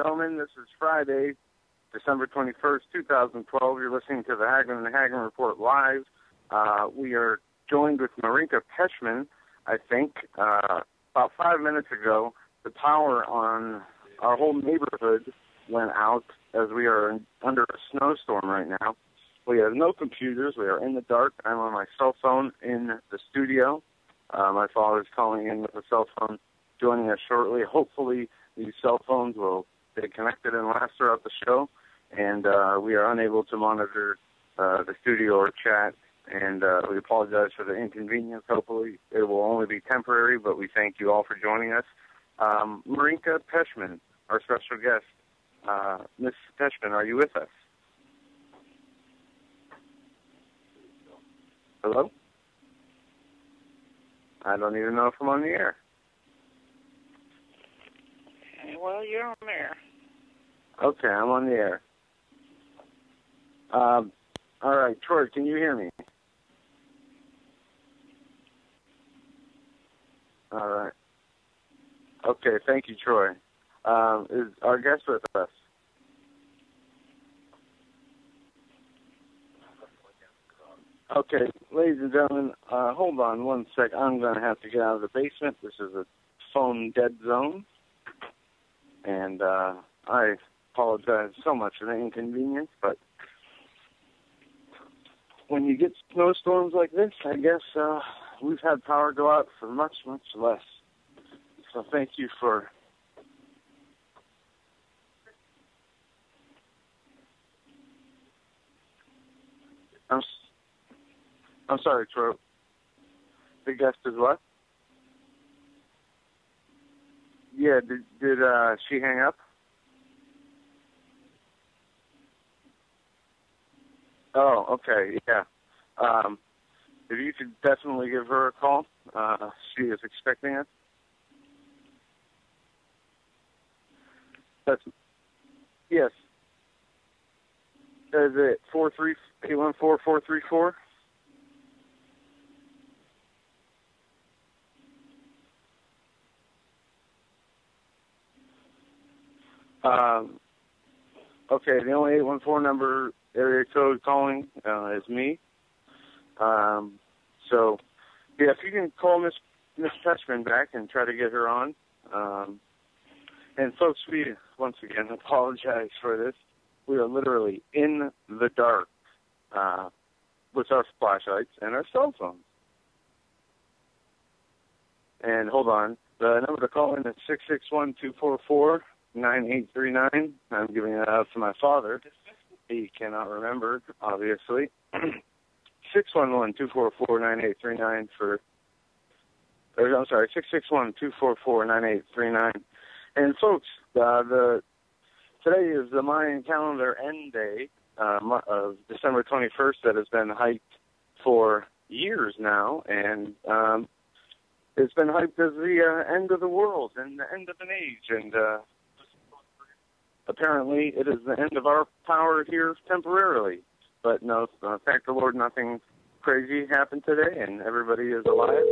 gentlemen. This is Friday, December 21st, 2012. You're listening to the Hagmann and Hagmann Report live. We are joined with Marinka Peshman, I think. About 5 minutes ago, the power on our whole neighborhood went out as we are under a snowstorm right now. We have no computers. We are in the dark. I'm on my cell phone in the studio. My father's calling in with a cell phone, joining us shortly. Hopefully, these cell phones will stay connected and last throughout the show. And we are unable to monitor the studio or chat. And we apologize for the inconvenience. Hopefully, it will only be temporary, but we thank you all for joining us. Marinka Peshman, our special guest. Ms. Peshman, are you with us? Hello? I don't even know if I'm on the air. Well, you're on there. Okay, I'm on the air. All right, Troy, can you hear me? All right. Okay, thank you, Troy. Is our guest with us? Okay, ladies and gentlemen, hold on one sec. I'm going to have to get out of the basement. This is a phone dead zone. And I apologize so much for the inconvenience, but when you get snowstorms like this, I guess we've had power go out for much, much less. So thank you for... I'm sorry, Troy. The guest is what? Yeah, did she hang up? Oh, okay, yeah. If you could definitely give her a call. She is expecting it. Yes. Is it 814-434? Okay, the only 814 number area code calling is me. So, yeah, if you can call Miss Peshman back and try to get her on. And folks, we once again apologize for this. We are literally in the dark with our flashlights and our cell phones. And hold on, the number to call in is 661-244-9839. I'm giving that out to my father. He cannot remember, obviously. 611-244-9839 I'm sorry, 661-244-9839. And folks, today is the Mayan calendar end day of December 21st that has been hyped for years now, and it's been hyped as the end of the world and the end of an age, and apparently it is the end of our power here temporarily. But no, thank the Lord, nothing crazy happened today, and everybody is alive.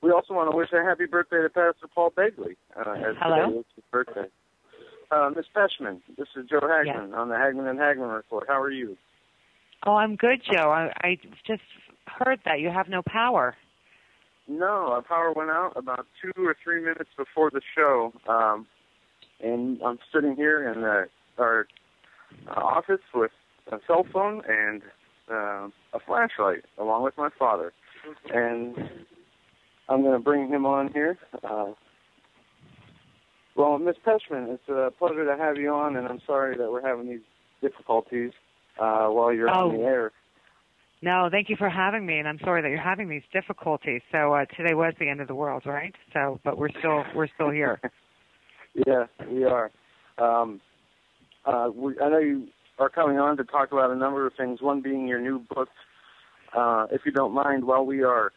We also want to wish a happy birthday to Pastor Paul Begley. As Hello? Today is his birthday. Ms. Peshman, this is Joe Hagmann on the Hagmann and Hagmann Report. How are you? Oh, I'm good, Joe. I just heard that you have no power. No, our power went out about 2 or 3 minutes before the show. And I'm sitting here in our office with a cell phone and a flashlight, along with my father. And I'm going to bring him on here. Well, Ms. Peshman, it's a pleasure to have you on, and I'm sorry that we're having these difficulties while you're on the air. No, thank you for having me, and I'm sorry that you're having these difficulties. So today was the end of the world, right? So, but we're still here. Yeah, we are. I know you are coming on to talk about a number of things, one being your new book. If you don't mind, while we are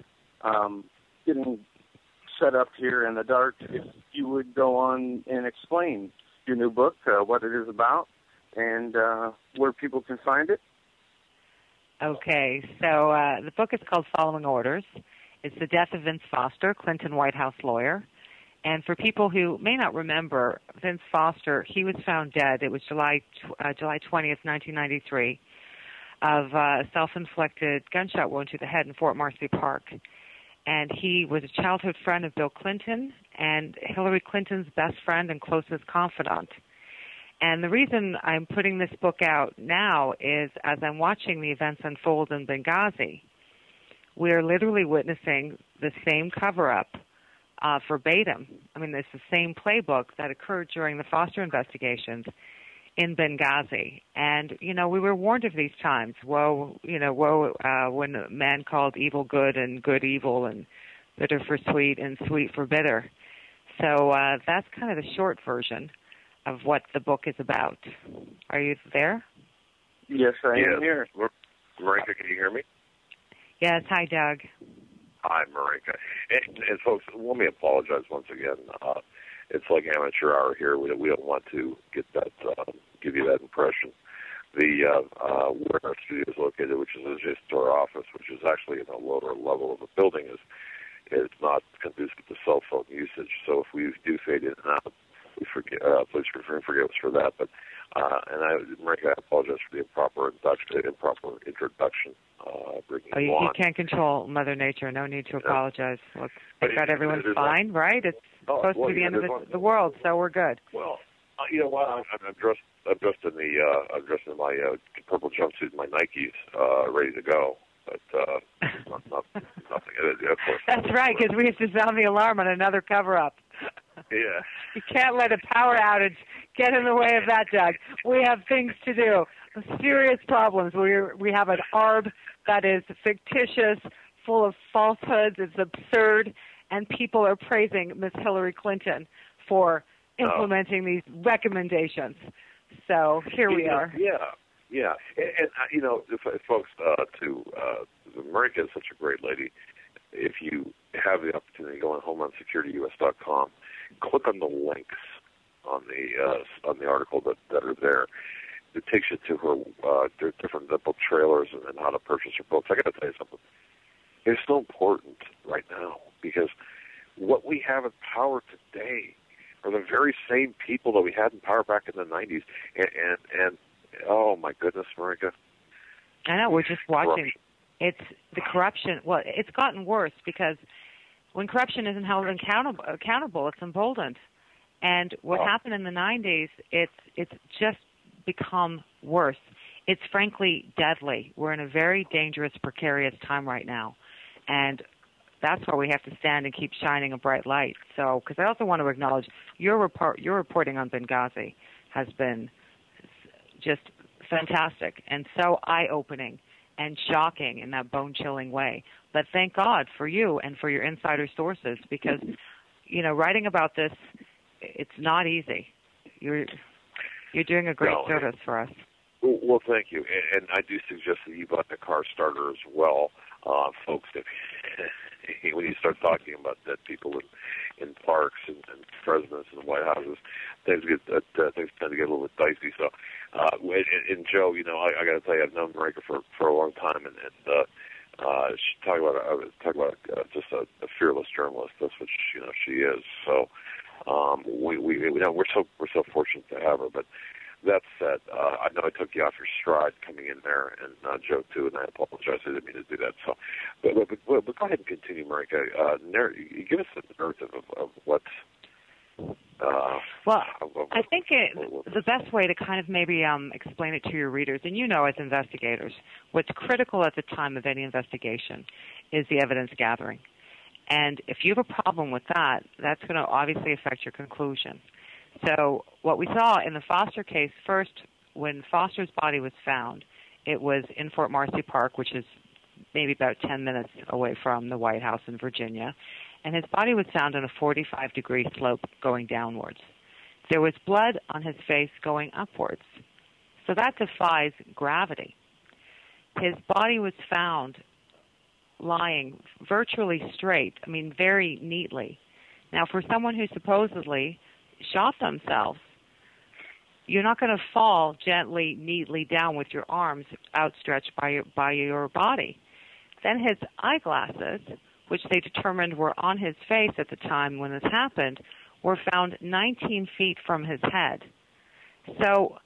getting set up here in the dark, if you would go on and explain your new book, what it is about, and where people can find it. Okay, so the book is called Following Orders. It's the death of Vince Foster, Clinton White House lawyer. And for people who may not remember, Vince Foster, he was found dead. It was July 20th, 1993, of a self-inflicted gunshot wound to the head in Fort Marcy Park. And he was a childhood friend of Bill Clinton and Hillary Clinton's best friend and closest confidant. And the reason I'm putting this book out now is as I'm watching the events unfold in Benghazi, we are literally witnessing the same cover-up verbatim. I mean, it's the same playbook that occurred during the Foster investigations in Benghazi. And, you know, we were warned of these times. Woe, when a man called evil good and good evil and bitter for sweet and sweet for bitter. So that's kind of the short version of what the book is about. Are you there? Yes, I am here. Marika, can you hear me? Yes. Hi, Doug. Hi, Marika. And folks, let me apologize once again. It's like amateur hour here. We don't want to get that, give you that impression. Where our studio is located, which is adjacent to our office, which is actually in the lower level of the building, is not conducive to cell phone usage. So if we do fade in and out, please forgive us for that. But Marika, I apologize for the improper introduction. You can't control Mother Nature. No need to apologize. Look, I got everyone's fine, right? It's supposed to be the end of the world, so we're good. Well, you know what? I'm dressed in my purple jumpsuit, and my Nikes, ready to go. But nothing. Of course. That's right, because we have to sound the alarm on another cover-up. Yeah. You can't let a power outage get in the way of that, Doug. We have things to do. Serious problems. We have an ARB that is fictitious, full of falsehoods. It's absurd, and people are praising Miss Hillary Clinton for implementing these recommendations. So here we are. Yeah. And you know, folks, Marika is such a great lady. If you have the opportunity to go on HomelandSecurityUS.com, click on the links on the article that are there. It takes you to her different book trailers and how to purchase her books. I got to tell you something. It's so important right now because what we have in power today are the very same people that we had in power back in the 90s. And oh my goodness, Marika. I know, we're just watching. It's the corruption. Well, it's gotten worse because when corruption isn't held accountable, it's emboldened. And what happened in the 90s, it's just become worse. It's frankly deadly. We're in a very dangerous, precarious time right now. And that's why we have to stand and keep shining a bright light. So, because I also want to acknowledge your reporting on Benghazi has been just fantastic and so eye-opening and shocking in that bone-chilling way. But thank God for you and for your insider sources because, you know, writing about this, it's not easy. You're doing a great service for us. Well, thank you. And I do suggest that you buy a car starter as well, folks. When you start talking about dead people in parks and presidents and White Houses, things tend to get a little bit dicey. So, and Joe, you know, I got to tell you, I've known Marika for a long time, and she talk about just a fearless journalist. That's what she is. So, we're so fortunate to have her. But that said, I know I took you off your stride coming in there, and Joe too, and I apologize. I didn't mean to do that. So, but go ahead and continue, Marika. Give us a narrative of what's. Well, I think the best way to kind of maybe explain it to your readers, and you know as investigators, what's critical at the time of any investigation is the evidence gathering. And if you have a problem with that, that's going to obviously affect your conclusion. So what we saw in the Foster case, first, when Foster's body was found, it was in Fort Marcy Park, which is maybe about 10 minutes away from the White House in Virginia. And his body was found on a 45-degree slope going downwards. There was blood on his face going upwards. So that defies gravity. His body was found lying virtually straight, I mean, very neatly. Now, for someone who supposedly shot themselves, you're not going to fall gently, neatly down with your arms outstretched by your body. Then his eyeglasses which they determined were on his face at the time when this happened, were found 19 feet from his head. So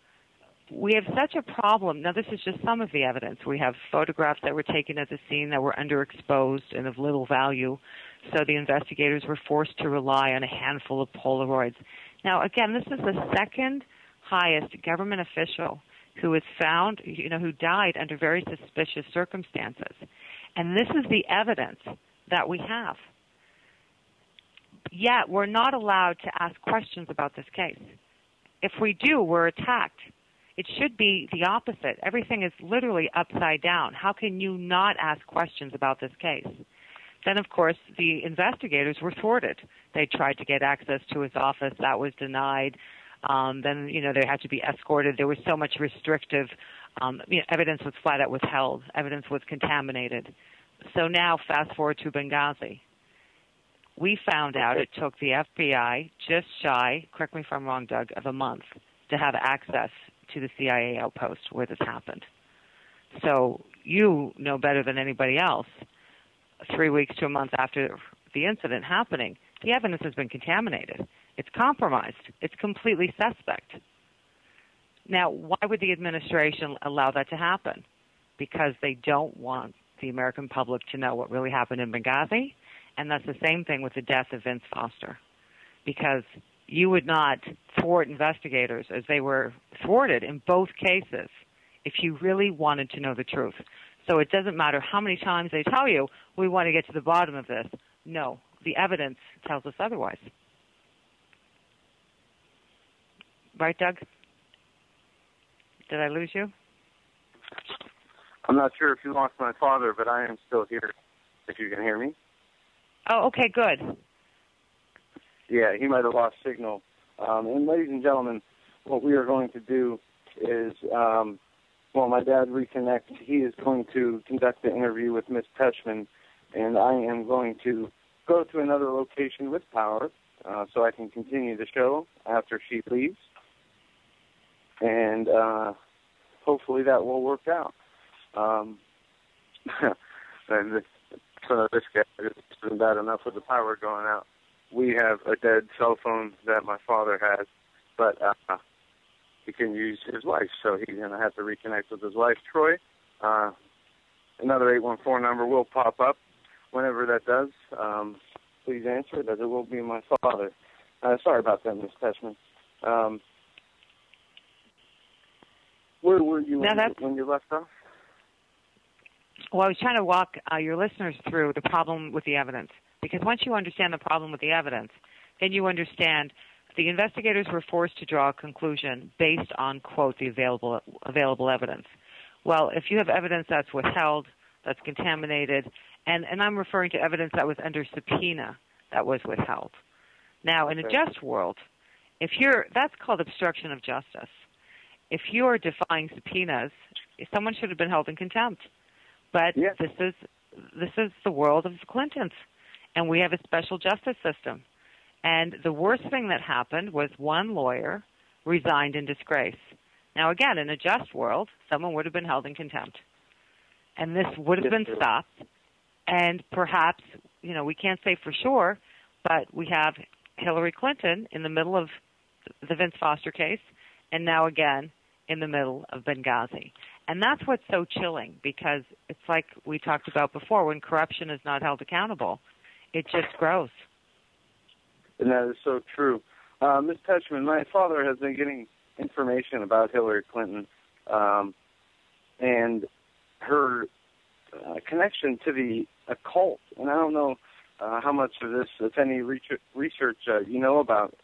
we have such a problem. Now, this is just some of the evidence. We have photographs that were taken at the scene that were underexposed and of little value, so the investigators were forced to rely on a handful of Polaroids. Now, again, this is the second highest government official who was found, who died under very suspicious circumstances. And this is the evidence that we have. Yet, we're not allowed to ask questions about this case. If we do, we're attacked. It should be the opposite. Everything is literally upside down. How can you not ask questions about this case? Then, of course, the investigators were thwarted. They tried to get access to his office. That was denied. Then, they had to be escorted. There was so much restrictive evidence was flat out withheld. Evidence was contaminated. So now, fast forward to Benghazi. We found out it took the FBI just shy, correct me if I'm wrong, Doug, of a month to have access to the CIA outpost where this happened. So you know better than anybody else, 3 weeks to a month after the incident happening, the evidence has been contaminated. It's compromised. It's completely suspect. Now, why would the administration allow that to happen? Because they don't want the American public to know what really happened in Benghazi, and that's the same thing with the death of Vince Foster. Because you would not thwart investigators as they were thwarted in both cases if you really wanted to know the truth. So it doesn't matter how many times they tell you, we want to get to the bottom of this. No, the evidence tells us otherwise. Right, Doug? Did I lose you? I'm not sure if you lost my father, but I am still here, if you can hear me. Oh, okay, good. Yeah, he might have lost signal. And ladies and gentlemen, what we are going to do is, my dad reconnects. He is going to conduct the interview with Miss Peshman, and I am going to go to another location with power so I can continue the show after she leaves. And hopefully that will work out. And this guy isn't bad enough with the power going out. We have a dead cell phone that my father has, but he can use his wife, so he's going to have to reconnect with his wife, Troy. Another 814 number will pop up. Whenever that does, please answer that it will be my father. Sorry about that, Ms. Peshman. Where were you when you left off? Well, I was trying to walk your listeners through the problem with the evidence. Because once you understand the problem with the evidence, then you understand the investigators were forced to draw a conclusion based on, quote, the available evidence. Well, if you have evidence that's withheld, that's contaminated, and I'm referring to evidence that was under subpoena that was withheld. Now, in a just world, that's called obstruction of justice. If you're defying subpoenas, someone should have been held in contempt. But this is the world of the Clintons. And we have a special justice system. And the worst thing that happened was one lawyer resigned in disgrace. Now, again, in a just world, someone would have been held in contempt. And this would have been stopped. And perhaps, we can't say for sure, but we have Hillary Clinton in the middle of the Vince Foster case, and now again in the middle of Benghazi. And that's what's so chilling, because it's like we talked about before, when corruption is not held accountable, it just grows. And that is so true. Ms. Peshman, my father has been getting information about Hillary Clinton and her connection to the occult. And I don't know how much of this, if any, research you know about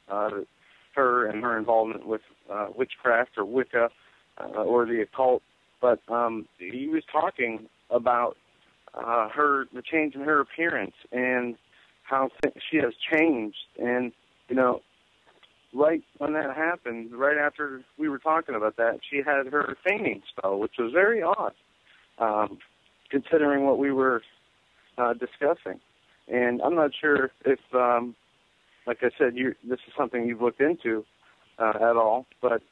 her and her involvement with witchcraft or Wicca or the occult. But he was talking about the change in her appearance and how she has changed. And, right when that happened, right after we were talking about that, she had her fainting spell, which was very odd, considering what we were discussing. And I'm not sure if, like I said, this is something you've looked into at all, but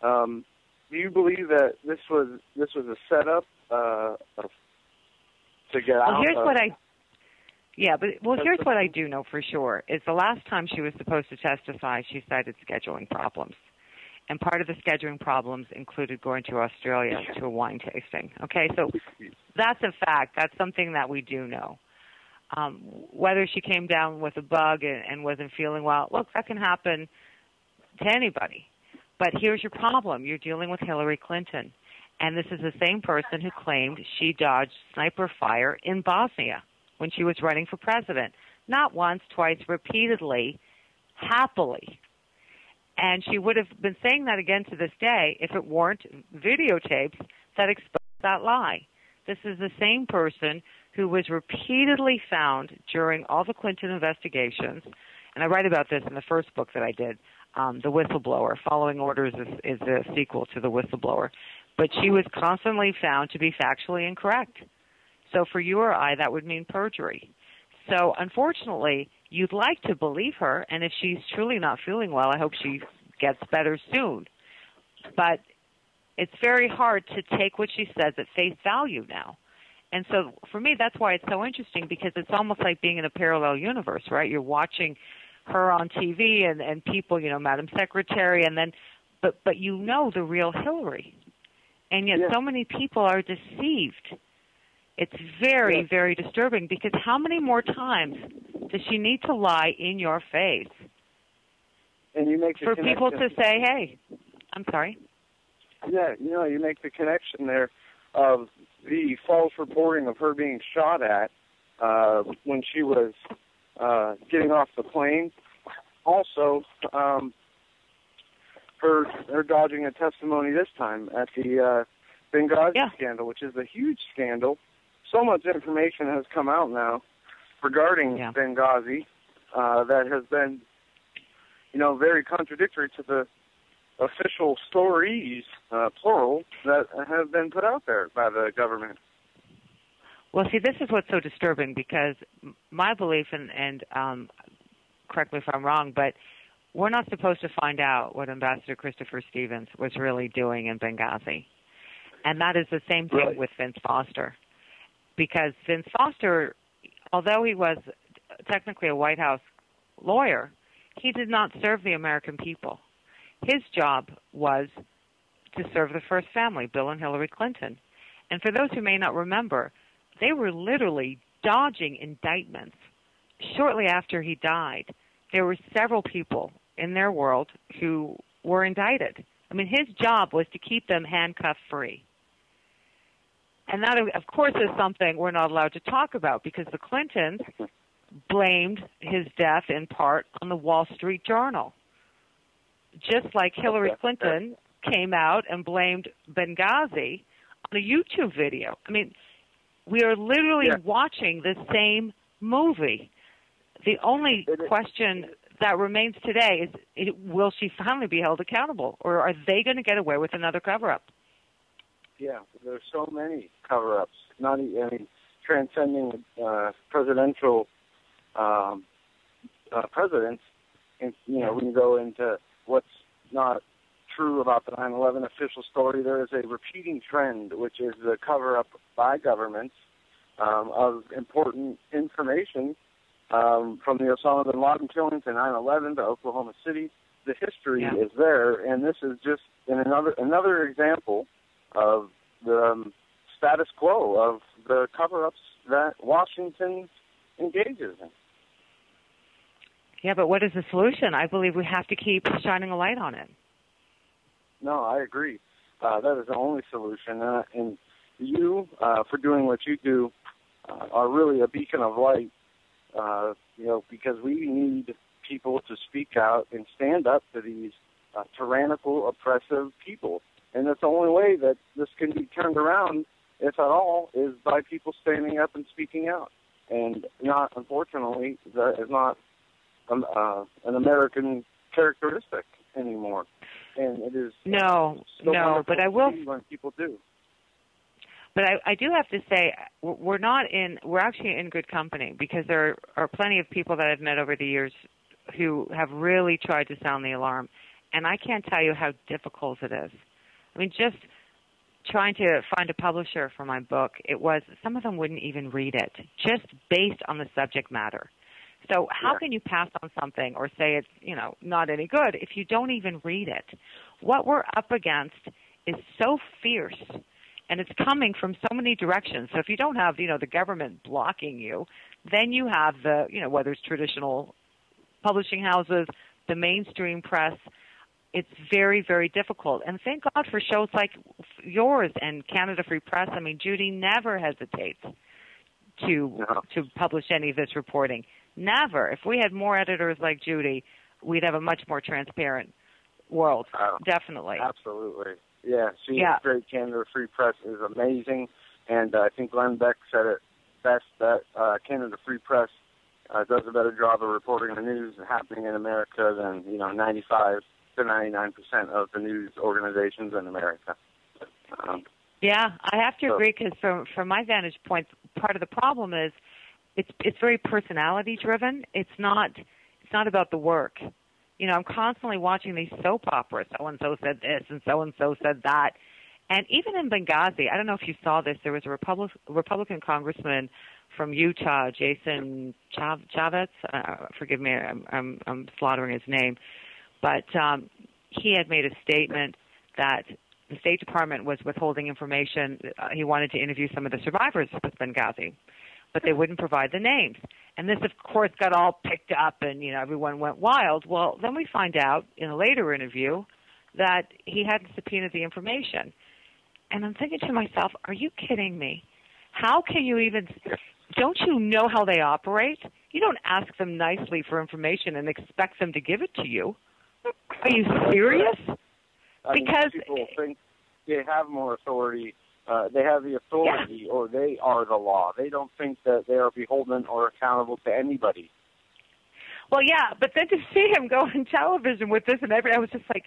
do you believe that this was a setup to get out? Here's Yeah, but, well, here's what I do know for sure, is the last time she was supposed to testify, she cited scheduling problems. And part of the scheduling problems included going to Australia to a wine tasting. Okay, so that's a fact. That's something that we do know. Whether she came down with a bug and wasn't feeling well, look, that can happen to anybody. But here's your problem. You're dealing with Hillary Clinton. And this is the same person who claimed she dodged sniper fire in Bosnia when she was running for president. Not once, twice, repeatedly, happily. And she would have been saying that again to this day if it weren't videotapes that exposed that lie. This is the same person who was repeatedly found during all the Clinton investigations, and I write about this in the first book that I did, The Whistleblower. Following Orders is a sequel to The Whistleblower. But she was constantly found to be factually incorrect. So for you or I, that would mean perjury. So unfortunately, you'd like to believe her, and if she's truly not feeling well, I hope she gets better soon. But it's very hard to take what she says at face value now. And so for me, that's why it's so interesting, because it's almost like being in a parallel universe, right? You're watching her on TV and people, you know, Madam Secretary, and then, but you know the real Hillary. And yet so many people are deceived. It's very, very disturbing, because how many more times does she need to lie in your face and you make for people to say, hey, I'm sorry? Yeah, you know, you make the connection there of the false reporting of her being shot at when she was getting off the plane. Also, her dodging a testimony this time at the Benghazi scandal, which is a huge scandal. So much information has come out now regarding Benghazi that has been, you know, very contradictory to the official stories, plural, that have been put out there by the government. Well, see, this is what's so disturbing, because my belief, and correct me if I'm wrong, but we're not supposed to find out what Ambassador Christopher Stevens was really doing in Benghazi. And that is the same thing with Vince Foster. Because Vince Foster, although he was technically a White House lawyer, he did not serve the American people. His job was to serve the first family, Bill and Hillary Clinton. And for those who may not remember, they were literally dodging indictments. Shortly after he died, there were several people in their world who were indicted. I mean, his job was to keep them handcuff-free. And that, of course, is something we're not allowed to talk about, because the Clintons blamed his death in part on the Wall Street Journal. Just like Hillary Clinton came out and blamed Benghazi on a YouTube video. I mean, we are literally watching the same movie. The only question that remains today is, will she finally be held accountable, or are they going to get away with another cover-up? Yeah, there's so many cover-ups, not even transcending presidential presidents. And, you know, when you go into what's not true about the 9/11 official story, there is a repeating trend, which is the cover-up by governments of important information from the Osama bin Laden killing to 9/11 to Oklahoma City. The history is there, and this is just another example of the status quo of the cover-ups that Washington engages in. Yeah, but what is the solution? I believe we have to keep shining a light on it. No, I agree. That is the only solution. And you, for doing what you do, are really a beacon of light, you know, because we need people to speak out and stand up to these tyrannical, oppressive people. And that's the only way that this can be turned around, if at all, is by people standing up and speaking out. And not, unfortunately, that is not an American characteristic anymore. And it is but I will when people do. But I do have to say, we're actually in good company, because there are plenty of people that I've met over the years who have really tried to sound the alarm. And I can't tell you how difficult it is. I mean, just trying to find a publisher for my book, it was some of them wouldn't even read it, just based on the subject matter. So how can you pass on something or say it's, not any good if you don't even read it? What we're up against is so fierce, and it's coming from so many directions. So if you don't have, the government blocking you, then you have the, whether it's traditional publishing houses, the mainstream press. It's very, very difficult. And thank God for shows like yours and Canada Free Press. I mean, Judy never hesitates to publish any of this reporting. Never. If we had more editors like Judy, we'd have a much more transparent world. Definitely. Absolutely. Yeah, she's great. Canada Free Press is amazing. And I think Glenn Beck said it best that Canada Free Press does a better job of reporting the news happening in America than, 95 to 99% of the news organizations in America. I have to agree, because from my vantage point, part of the problem is it's very personality driven. It's not about the work. I'm constantly watching these soap operas. So and so said this, and so said that. And even in Benghazi, I don't know if you saw this. There was a Republican congressman from Utah, Jason Chavez. Forgive me, I'm slaughtering his name. But he had made a statement that the State Department was withholding information. He wanted to interview some of the survivors of Benghazi, but they wouldn't provide the names. And this, of course, got all picked up, and, everyone went wild. Well, then we find out in a later interview that he hadn't subpoenaed the information. And I'm thinking to myself, are you kidding me? How can you even – don't you know how they operate? You don't ask them nicely for information and expect them to give it to you. Are you serious? Because people think they have more authority. They have the authority, or they are the law. They don't think that they are beholden or accountable to anybody. Well, but then to see him go on television with this and everything, I was just like,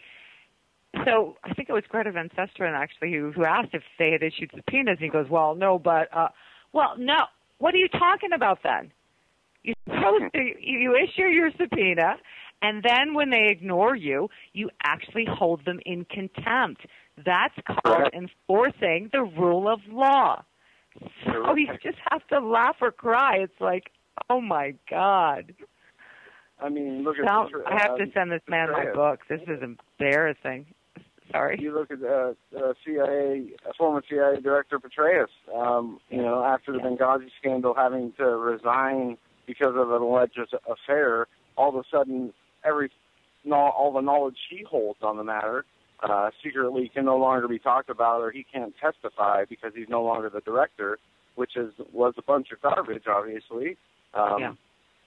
so I think it was Greta Van Susteren, actually, who asked if they had issued subpoenas, and he goes, well, no, but, no. What are you talking about then? You're supposed to, you issue your subpoena, and then when they ignore you, you actually hold them in contempt. That's called enforcing the rule of law. So you just have to laugh or cry. It's like, oh, my God. I mean, look at I have to send this man my book. This is embarrassing. Sorry. You look at former CIA Director Petraeus, after the Benghazi scandal, having to resign because of an alleged affair. All of a sudden, all the knowledge he holds on the matter secretly can no longer be talked about, or he can't testify because he's no longer the director, which was a bunch of garbage, obviously,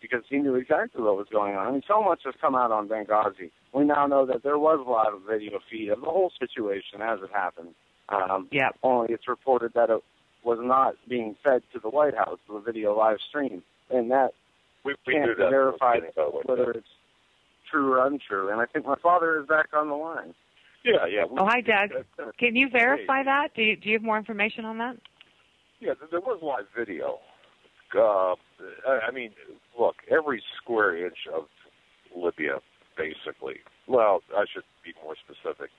because he knew exactly what was going on. I mean, so much has come out on Benghazi. We now know that there was a lot of video feed of the whole situation as it happened. Only it's reported that it was not being fed to the White House, the video live stream, and that we can't be verified whether it's true or untrue. And I think my father is back on the line. Yeah. Hi, Doug. Can you verify that? Do you have more information on that? Yeah, there was live video. I mean, look, every square inch of Libya, basically. Well, I should be more specific.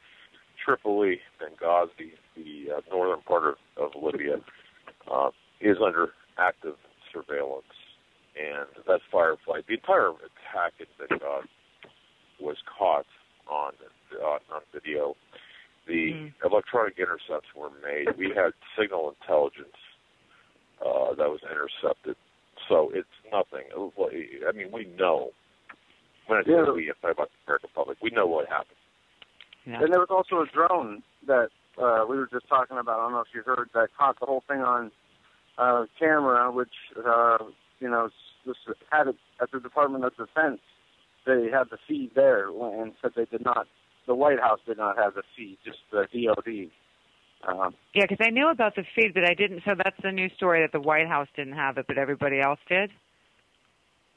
Tripoli, Benghazi, the northern part of Libya, is under active surveillance, and that's firefight. The entire attack in Benghazi was caught on video. The electronic intercepts were made. We had signal intelligence that was intercepted. So it's nothing. I mean, we know. When I say we, I'm talking about the American public. We know what happened. Yeah. And there was also a drone that we were just talking about. I don't know if you heard, that caught the whole thing on camera, which, had it at the Department of Defense. They had the feed there and said they did not, the White House did not have the feed, just the DOD. Because I knew about the feed, but I didn't. So that's the news story, that the White House didn't have it, but everybody else did?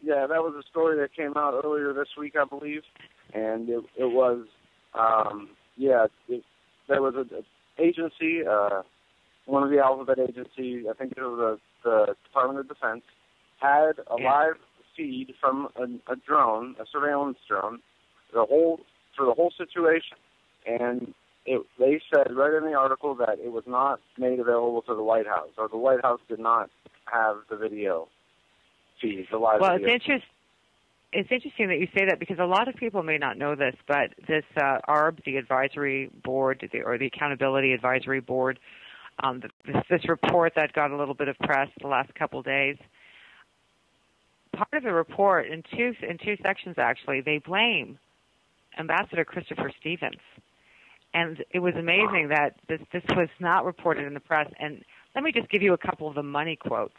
Yeah, that was a story that came out earlier this week, I believe. And it was, there was an agency, one of the alphabet agencies, I think it was the Department of Defense, had a live feed from a drone, a surveillance drone, for the whole situation. And they said right in the article that it was not made available to the White House, or the White House did not have the video feed, the live video. It's interesting that you say that, because a lot of people may not know this, but this ARB, the Advisory Board, or the Accountability Advisory Board, this report that got a little bit of press the last couple of days, part of the report, in two sections actually, they blame Ambassador Christopher Stevens. And it was amazing that this was not reported in the press. And let me just give you a couple of the money quotes.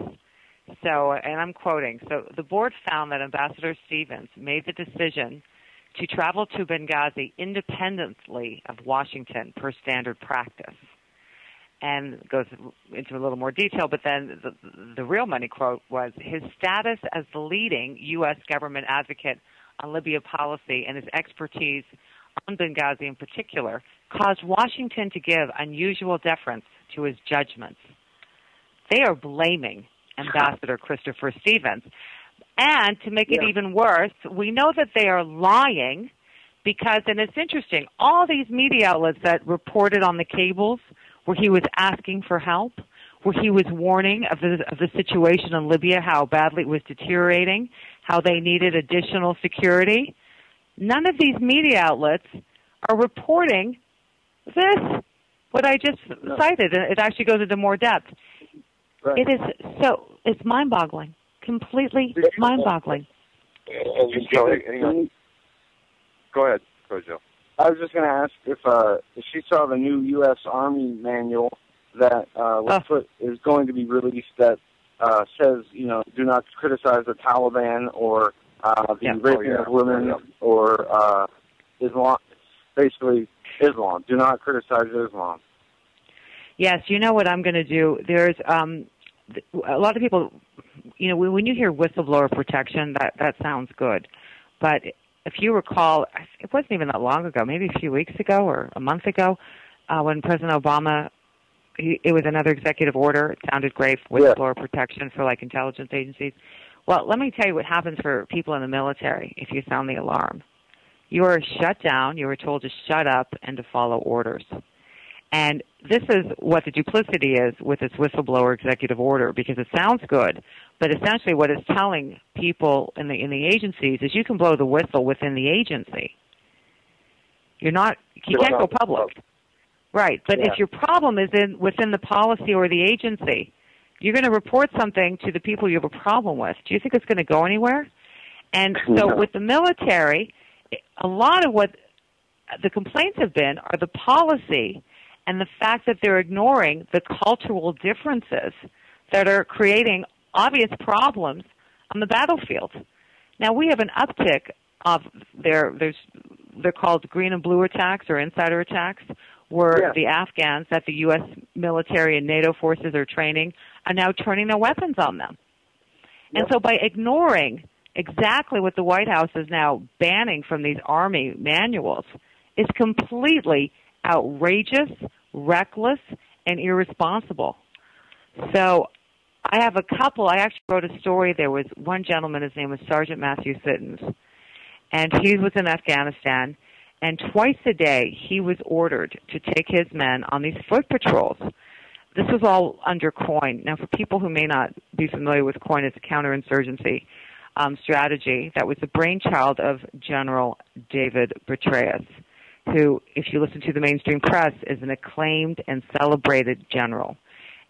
So, and I'm quoting, so the board found that Ambassador Stevens made the decision to travel to Benghazi independently of Washington per standard practice. And goes into a little more detail, but then the real money quote was, his status as the leading U.S. government advocate on Libya policy and his expertise on Benghazi in particular caused Washington to give unusual deference to his judgments. They are blaming Ambassador Christopher Stevens. And to make it even worse, we know that they are lying because, and it's interesting, all these media outlets that reported on the cables where he was asking for help, where he was warning of the situation in Libya, how badly it was deteriorating, how they needed additional security, none of these media outlets are reporting this, what I just cited. It actually goes into more depth. Right. It is so, it's mind-boggling, completely mind-boggling. Go ahead, Joe. I was just going to ask if she saw the new U.S. Army manual that is going to be released that says, do not criticize the Taliban or the raping of women or Islam, basically Islam. Do not criticize Islam. Yes, you know what I'm going to do? There's a lot of people, when you hear whistleblower protection, that sounds good. But if you recall, it wasn't even that long ago, maybe a few weeks ago or a month ago, when President Obama, it was another executive order. It sounded great, whistleblower protection for intelligence agencies. Well, let me tell you what happens for people in the military if you sound the alarm. You are shut down. You are told to shut up and to follow orders. And this is what the duplicity is with this whistleblower executive order, because it sounds good, but essentially what it's telling people in the agencies is you can blow the whistle within the agency. You can't go public. Right, but if your problem is within the policy or the agency, you're going to report something to the people you have a problem with. Do you think it's going to go anywhere? And so with the military, a lot of what the complaints have been are the policy and the fact that they're ignoring the cultural differences that are creating obvious problems on the battlefield. Now, we have an uptick of they're called green and blue attacks or insider attacks, where the Afghans that the U.S. military and NATO forces are training are now turning their weapons on them. And so by ignoring exactly what the White House is now banning from these Army manuals is completely outrageous, reckless, and irresponsible. So I have a couple. I actually wrote a story. There was one gentleman, his name was Sergeant Matthew Sittons, and he was in Afghanistan, and twice a day he was ordered to take his men on these foot patrols. This was all under COIN. Now, for people who may not be familiar with COIN, it's a counterinsurgency strategy that was the brainchild of General David Petraeus, who, if you listen to the mainstream press, is an acclaimed and celebrated general.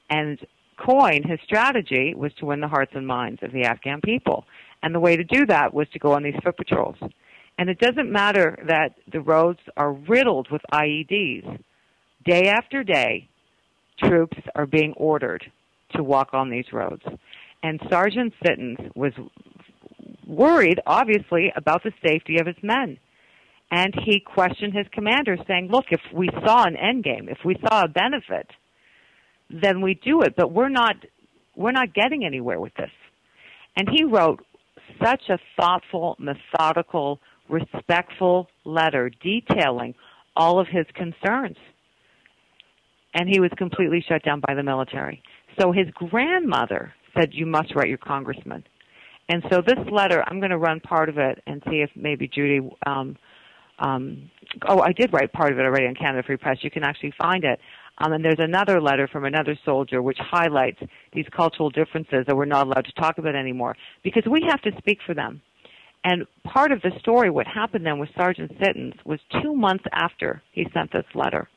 And COIN, his strategy was to win the hearts and minds of the Afghan people. And the way to do that was to go on these foot patrols. And it doesn't matter that the roads are riddled with IEDs. Day after day, troops are being ordered to walk on these roads. And Sergeant Sittons was worried, obviously, about the safety of his men. And he questioned his commander, saying, look, if we saw an end game, if we saw a benefit, then we do it. But we're not getting anywhere with this. And he wrote such a thoughtful, methodical, respectful letter detailing all of his concerns. And he was completely shut down by the military. So his grandmother said, you must write your congressman. And so this letter, I'm going to run part of it and see if maybe Judy I did write part of it already on Canada Free Press. You can actually find it. And there's another letter from another soldier which highlights these cultural differences that we're not allowed to talk about anymore because we have to speak for them. And part of the story, what happened then with Sergeant Sittons, was 2 months after he sent this letter.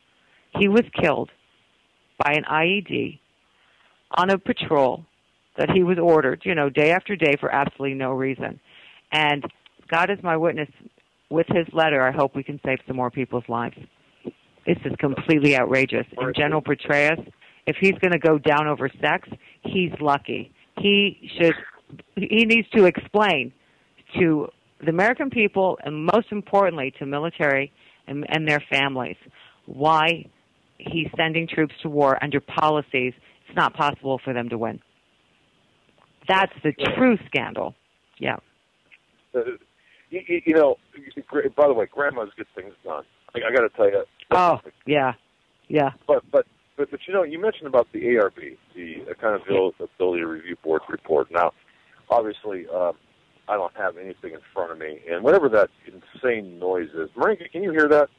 He was killed by an IED on a patrol that he was ordered, day after day for absolutely no reason. And God is my witness, with his letter, I hope we can save some more people's lives. This is completely outrageous. And General Petraeus, if he's going to go down over sex, he's lucky. He needs to explain to the American people and most importantly to military and their families why he's sending troops to war under policies it's not possible for them to win. That's the true scandal. Yeah. By the way, grandmas get things done. I got to tell you. Oh, yeah. But you mentioned about the ARB, the Accountability Review Board report. Now, obviously, I don't have anything in front of me, and whatever that insane noise is, Marinka, can you hear that?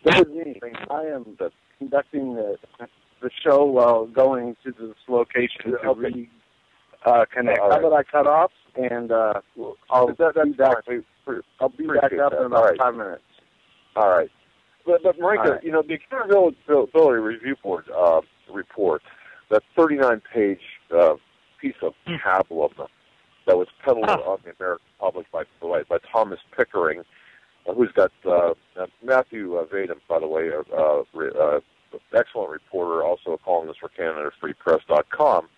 That is me. I am conducting the show while going to this location to reconnect. How about I cut off, and I'll be back up in about 5 minutes. All right. But Marinka, the Accountability Review Board report, that 39-page piece of pablum that was peddled on the American public by Thomas Pickering, who's got Matthew Vadum, by the way, excellent reporter, also a columnist for CanadaFreePress.com.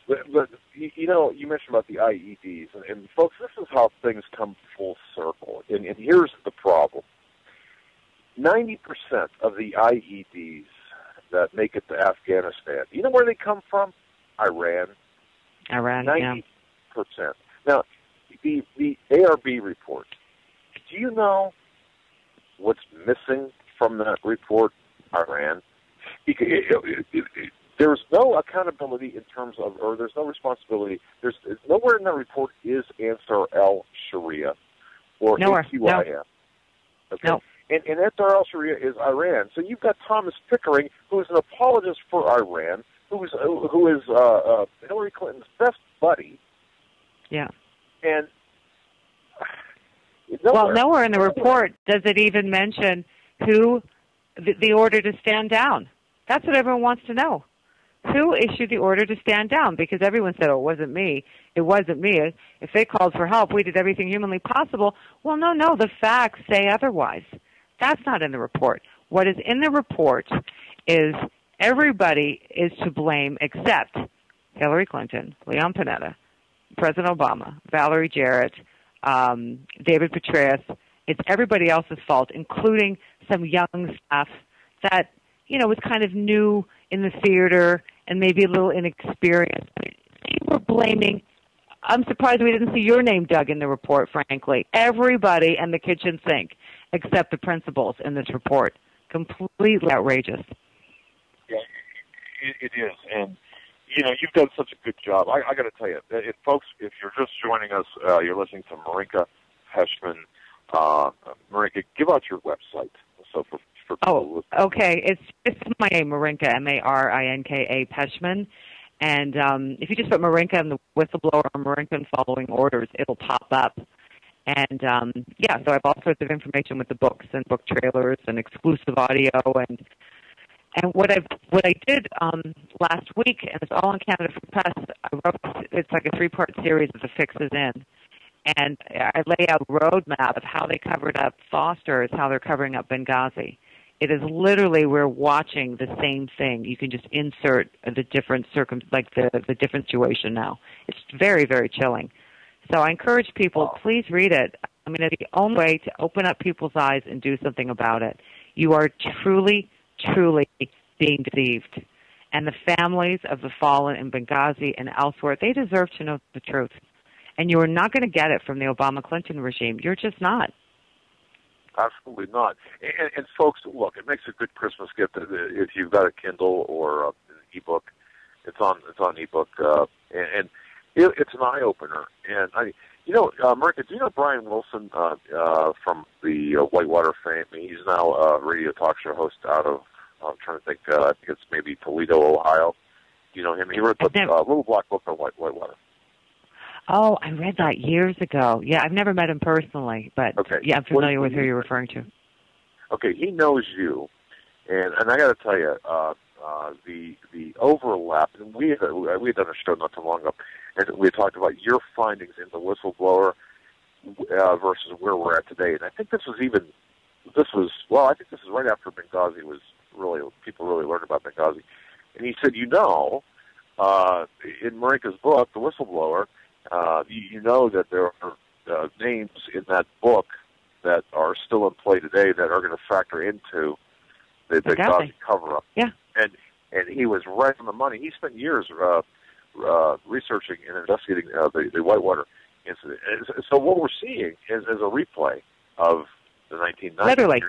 But you mentioned about the IEDs, and folks, this is how things come full circle. And here's the problem. 90% of the IEDs that make it to Afghanistan, you know where they come from? Iran. 90%. Yeah. Now, the ARB report, do you know what's missing from that report? Iran. There's no accountability in terms of, or there's no responsibility. There's nowhere in that report is Ansar al-Sharia or AQIM. No. Okay? No. And Ansar al-Sharia is Iran. So you've got Thomas Pickering, who is an apologist for Iran, who is Hillary Clinton's best buddy. Yeah. And nowhere in the report does it even mention who the order to stand down. That's what everyone wants to know. Who issued the order to stand down? Because everyone said, it wasn't me. It wasn't me. If they called for help, we did everything humanly possible. Well, no, the facts say otherwise. That's not in the report. What is in the report is everybody is to blame except Hillary Clinton, Leon Panetta, President Obama, Valerie Jarrett, David Petraeus. It's everybody else's fault, including some young staff that, was kind of new in the theater and maybe a little inexperienced. They were blaming. I'm surprised we didn't see your name dug in the report, frankly. Everybody and the kitchen sink except the principals in this report. Completely outrageous. Yeah, it is. And, you've done such a good job. I got to tell you, folks, if you're just joining us, you're listening to Marinka Peshman. Marinka, give out your website. So for people okay. It's my name, Marinka, Marinka Peshman. And if you just put Marinka in the whistleblower or Marinka in following orders, it'll pop up. And, so I have all sorts of information with the books and book trailers and exclusive audio. And what I did last week, and it's all on Canada Free Press, it's like a 3-part series of the fixes in. And I lay out a roadmap of how they covered up Foster, is how they're covering up Benghazi. It is literally, we're watching the same thing. You can just insert the different the different situation now. It's very, very chilling. So I encourage people, please read it. I mean, it's the only way to open up people's eyes and do something about it. You are truly, truly being deceived. And the families of the fallen in Benghazi and elsewhere, they deserve to know the truth. And you are not going to get it from the Obama-Clinton regime. You're just not. Absolutely not. And folks, look, it makes a good Christmas gift if you've got a Kindle or an ebook. It's on ebook, and it's an eye opener. And Marika, do you know Brian Wilson from the Whitewater fame? He's now a radio talk show host out of, I'm trying to think, I think it's maybe Toledo, Ohio. Do you know him? He wrote the little black book on Whitewater. Oh, I read that years ago. Yeah, I've never met him personally, but yeah, I'm familiar with who you're referring to. Okay, he knows you, and I got to tell you, the overlap. And we had done a show not too long ago, and we had talked about your findings in the whistleblower versus where we're at today. And I think this was right after Benghazi was people really learned about Benghazi. And he said, in Marika's book, The Whistleblower, you know that there are names in that book that are still in play today that are going to factor into the Benghazi cover-up. Yeah. And he was right on the money. He spent years researching and investigating the Whitewater incident. And so what we're seeing is a replay of the 1990s. Literally.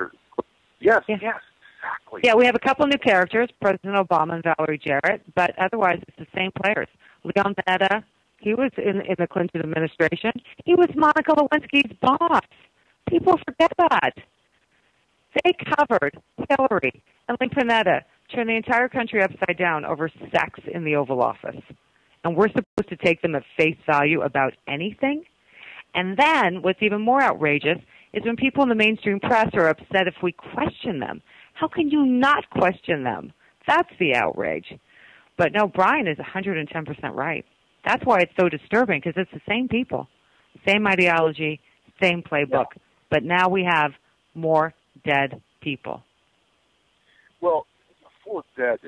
Yes, yeah. Yes, exactly. Yeah, we have a couple new characters, President Obama and Valerie Jarrett, but otherwise it's the same players. Leon Panetta, he was in the Clinton administration. He was Monica Lewinsky's boss. People forget that. They covered Hillary and Leon Panetta, turned the entire country upside down over sex in the Oval Office. And we're supposed to take them at face value about anything? And then what's even more outrageous is when people in the mainstream press are upset if we question them. How can you not question them? That's the outrage. But no, Brian is 110% right. That's why it's so disturbing, because it's the same people, same ideology, same playbook. Yeah. But now we have more dead people. Well, 4 dead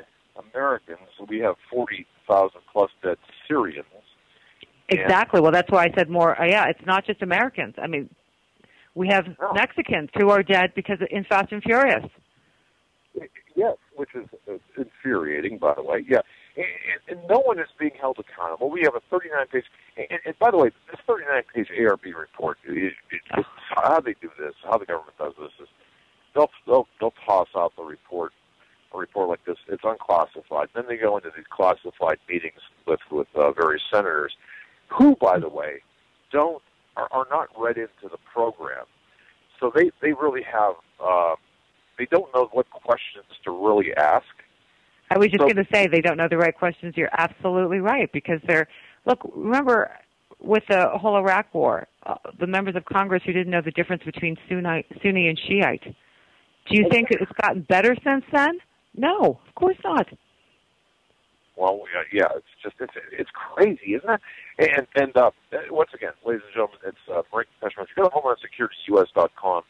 Americans, we have 40,000 plus dead Syrians. Exactly. Well, that's why I said more. Yeah, it's not just Americans. I mean, we have Mexicans who are dead because in Fast and Furious. Yes, which is infuriating, by the way. Yeah, and no one is being held accountable. We have a 39-page, and by the way, this 39-page ARB report. How they do this, how the government does this is they'll toss out a report like this. It's unclassified. Then they go into these classified meetings with various senators, who, by the way, are not read into the program. So they really have. They don't know what questions to really ask. I was just going to say they don't know the right questions. You're absolutely right, because remember with the whole Iraq war, the members of Congress who didn't know the difference between Sunni and Shiite. Do you think it's gotten better since then? No, of course not. Well, yeah, it's crazy, isn't it? And once again, ladies and gentlemen, it's Marika Peschman. If you go to HomelandSecurityUS.com,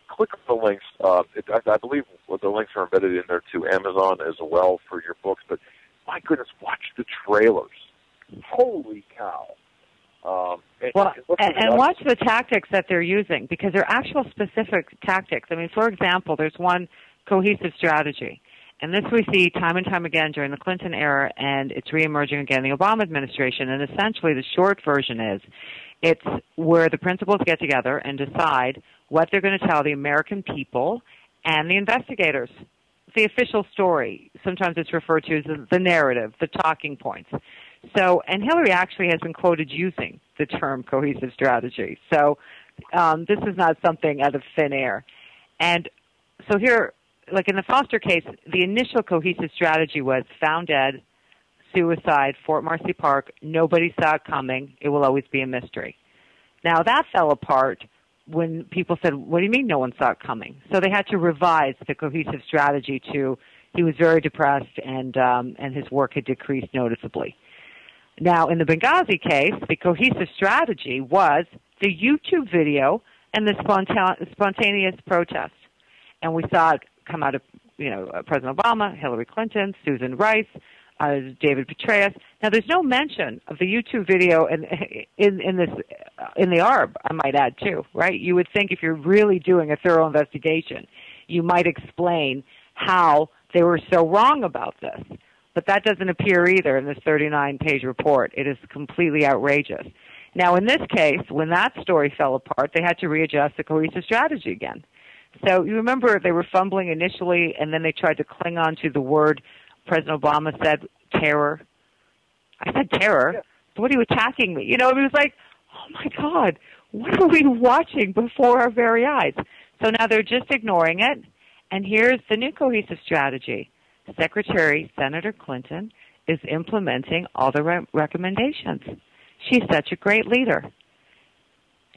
click on the links. I believe the links are embedded in there to Amazon as well for your books. But my goodness, watch the trailers. Holy cow! And watch the tactics that they're using, because they're actual specific tactics. I mean, for example, there's one cohesive strategy. And this we see time and time again during the Clinton era, and it's reemerging again in the Obama administration. And essentially the short version is it's where the principals get together and decide what they're going to tell the American people and the investigators. The official story. Sometimes it's referred to as the narrative, the talking points. So, and Hillary actually has been quoted using the term cohesive strategy. So this is not something out of thin air. And so here, like in the Foster case, the initial cohesive strategy was found dead, suicide, Fort Marcy Park, nobody saw it coming, it will always be a mystery. Now that fell apart when people said, what do you mean no one saw it coming? So they had to revise the cohesive strategy to, he was very depressed and his work had decreased noticeably. Now in the Benghazi case, the cohesive strategy was the YouTube video and the spontaneous protest. And we saw it come out of, President Obama, Hillary Clinton, Susan Rice, David Petraeus. Now, there's no mention of the YouTube video in the ARB, I might add, too, right? You would think if you're really doing a thorough investigation, you might explain how they were so wrong about this. But that doesn't appear either in this 39-page report. It is completely outrageous. Now, in this case, when that story fell apart, they had to readjust the cohesive strategy again. So you remember they were fumbling initially, and then they tried to cling on to the word President Obama said, terror. I said terror. Yeah. So what are you attacking me? It was like, my God, what are we watching before our very eyes? So now they're just ignoring it. And here's the new cohesive strategy. Secretary Senator Clinton is implementing all the recommendations. She's such a great leader.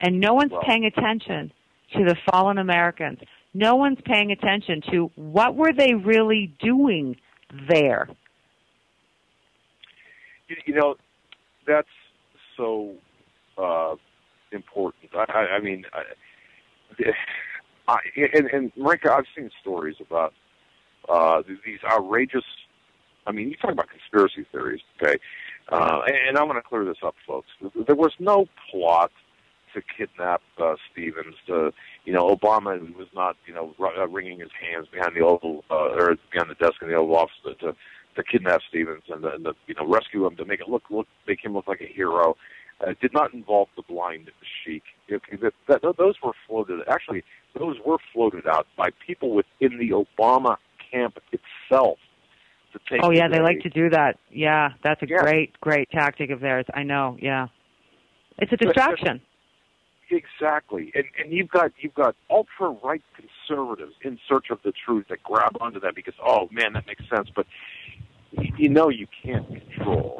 And no one's paying attention to the fallen Americans. No one's paying attention to what were they really doing there. You know, that's so important. And Marinka, I've seen stories about these outrageous. I mean, you talk about conspiracy theories, okay? And I'm going to clear this up, folks. There was no plot to kidnap Stevens. Obama was not, wringing his hands behind the Oval or behind the desk in the Oval Office to kidnap Stevens and rescue him, to make him look like a hero. Did not involve the blind sheik. Those were floated. Actually, those were floated out by people within the Obama camp itself. Oh yeah, they like to do that. Yeah, that's a great tactic of theirs. I know. Yeah, it's a distraction. Exactly, and you've got ultra right conservatives in search of the truth that grab onto that because that makes sense, but you can't control.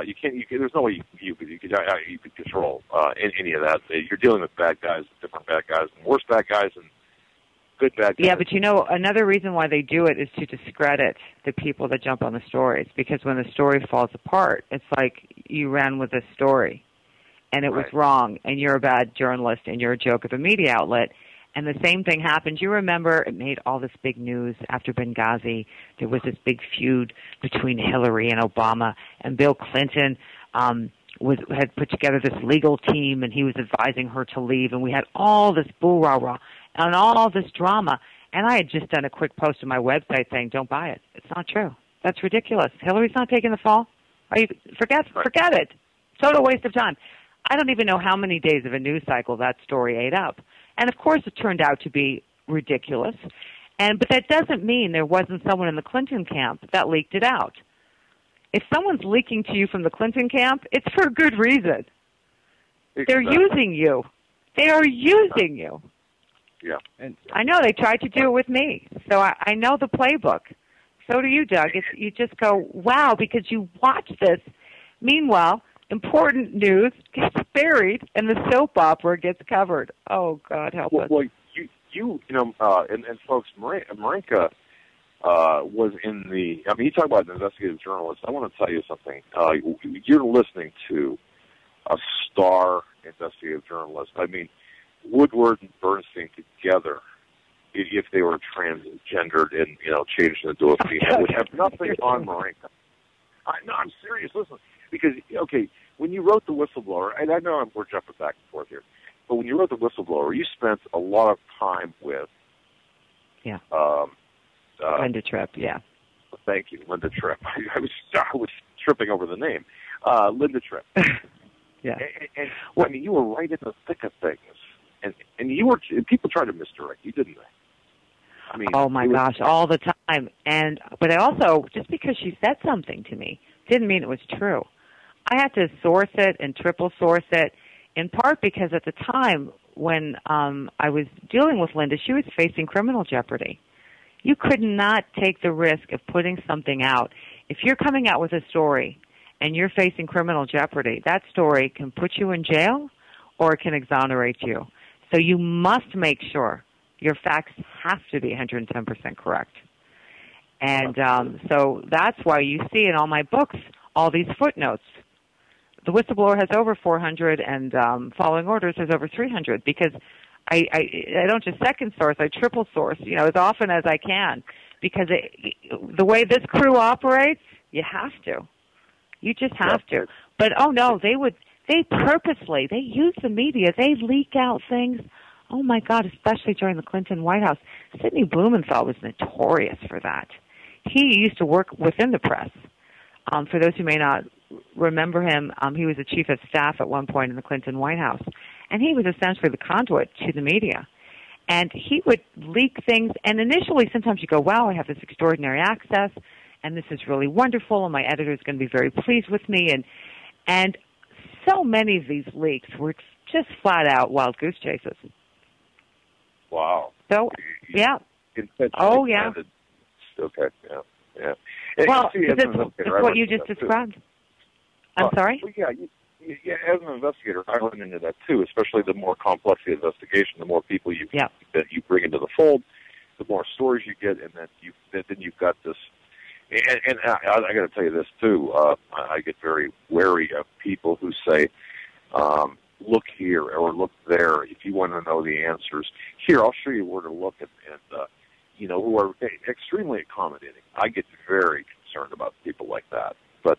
You can't. There's no way you could control any of that. You're dealing with bad guys, different bad guys, and worse bad guys, and good bad guys. Yeah, but another reason why they do it is to discredit the people that jump on the stories. Because when the story falls apart, it's like you ran with a story, and it was wrong, and you're a bad journalist, and you're a joke of a media outlet. And the same thing happened. You remember it made all this big news after Benghazi. There was this big feud between Hillary and Obama, and Bill Clinton had put together this legal team, and he was advising her to leave, and we had all this boo-rah-rah and all this drama. And I had just done a quick post on my website saying, don't buy it. It's not true. That's ridiculous. Hillary's not taking the fall. Forget it. Total waste of time. I don't even know how many days of a news cycle that story ate up. And, of course, it turned out to be ridiculous. But that doesn't mean there wasn't someone in the Clinton camp that leaked it out. If someone's leaking to you from the Clinton camp, it's for a good reason. Exactly. They're using you. They are using you. Yeah. And I know they tried to do it with me. So I know the playbook. So do you, Doug. You just go, wow, because you watch this. Meanwhile, important news gets buried and the soap opera gets covered. Oh, God, help us. Well, and folks, Marinka was in the, you talk about an investigative journalist. I want to tell you something. You're listening to a star investigative journalist. Woodward and Bernstein together, if they were transgendered and, changed into a female, would have nothing on Marinka. No, I'm serious. Listen. Because, when you wrote The Whistleblower, and I know we're jumping back and forth here, but when you wrote The Whistleblower, you spent a lot of time with... Yeah. Linda Tripp, yeah. Thank you, Linda Tripp. I was tripping over the name. Linda Tripp. Yeah. And you were right in the thick of things. And people tried to misdirect you, didn't they? Oh, my gosh, all the time. But I also, just because she said something to me, didn't mean it was true. I had to source it and triple source it, in part because at the time when I was dealing with Linda, she was facing criminal jeopardy. You could not take the risk of putting something out. If you're coming out with a story and you're facing criminal jeopardy, that story can put you in jail or it can exonerate you. So you must make sure your facts have to be 110% correct. And so that's why you see in all my books all these footnotes. The Whistleblower has over 400, and Following Orders has over 300, because I don't just second source, I triple source, as often as I can, because the way this crew operates, you have to. You just have to. But, they purposely, they use the media, they leak out things. Oh, my God, especially during the Clinton White House. Sidney Blumenthal was notorious for that. He used to work within the press. For those who may not remember him, he was the chief of staff at one point in the Clinton White House. And he was essentially the conduit to the media. And he would leak things. And initially, sometimes you go, wow, I have this extraordinary access, and this is really wonderful, and my editor is going to be very pleased with me. And so many of these leaks were just flat out wild goose chases. Wow. So, yeah. Oh, yeah. Okay, yeah. And well, it's what you just described. I'm sorry? Well, yeah, as an investigator, I run into that too, especially the more complex the investigation, the more people that you bring into the fold, the more stories you get, and then you've got this. And I got to tell you this too. I get very wary of people who say, "Look here" or "Look there." If you want to know the answers, here I'll show you where to look, and who are extremely accommodating. I get very concerned about people like that. But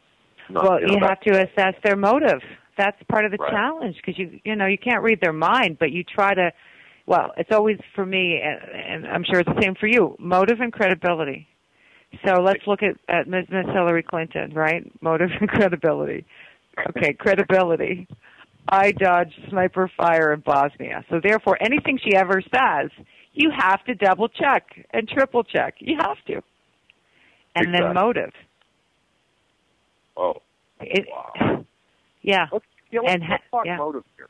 you have to assess their motive. That's part of the challenge, because you can't read their mind, but you try to. Well, it's always for me, and I'm sure it's the same for you. Motive and credibility. So let's look at Ms. Hillary Clinton, right? Motive and credibility. Okay, credibility. I dodged sniper fire in Bosnia. So therefore, anything she ever says, you have to double check and triple check. You have to. And then motive. Oh. Wow. Yeah. Let's talk motive here.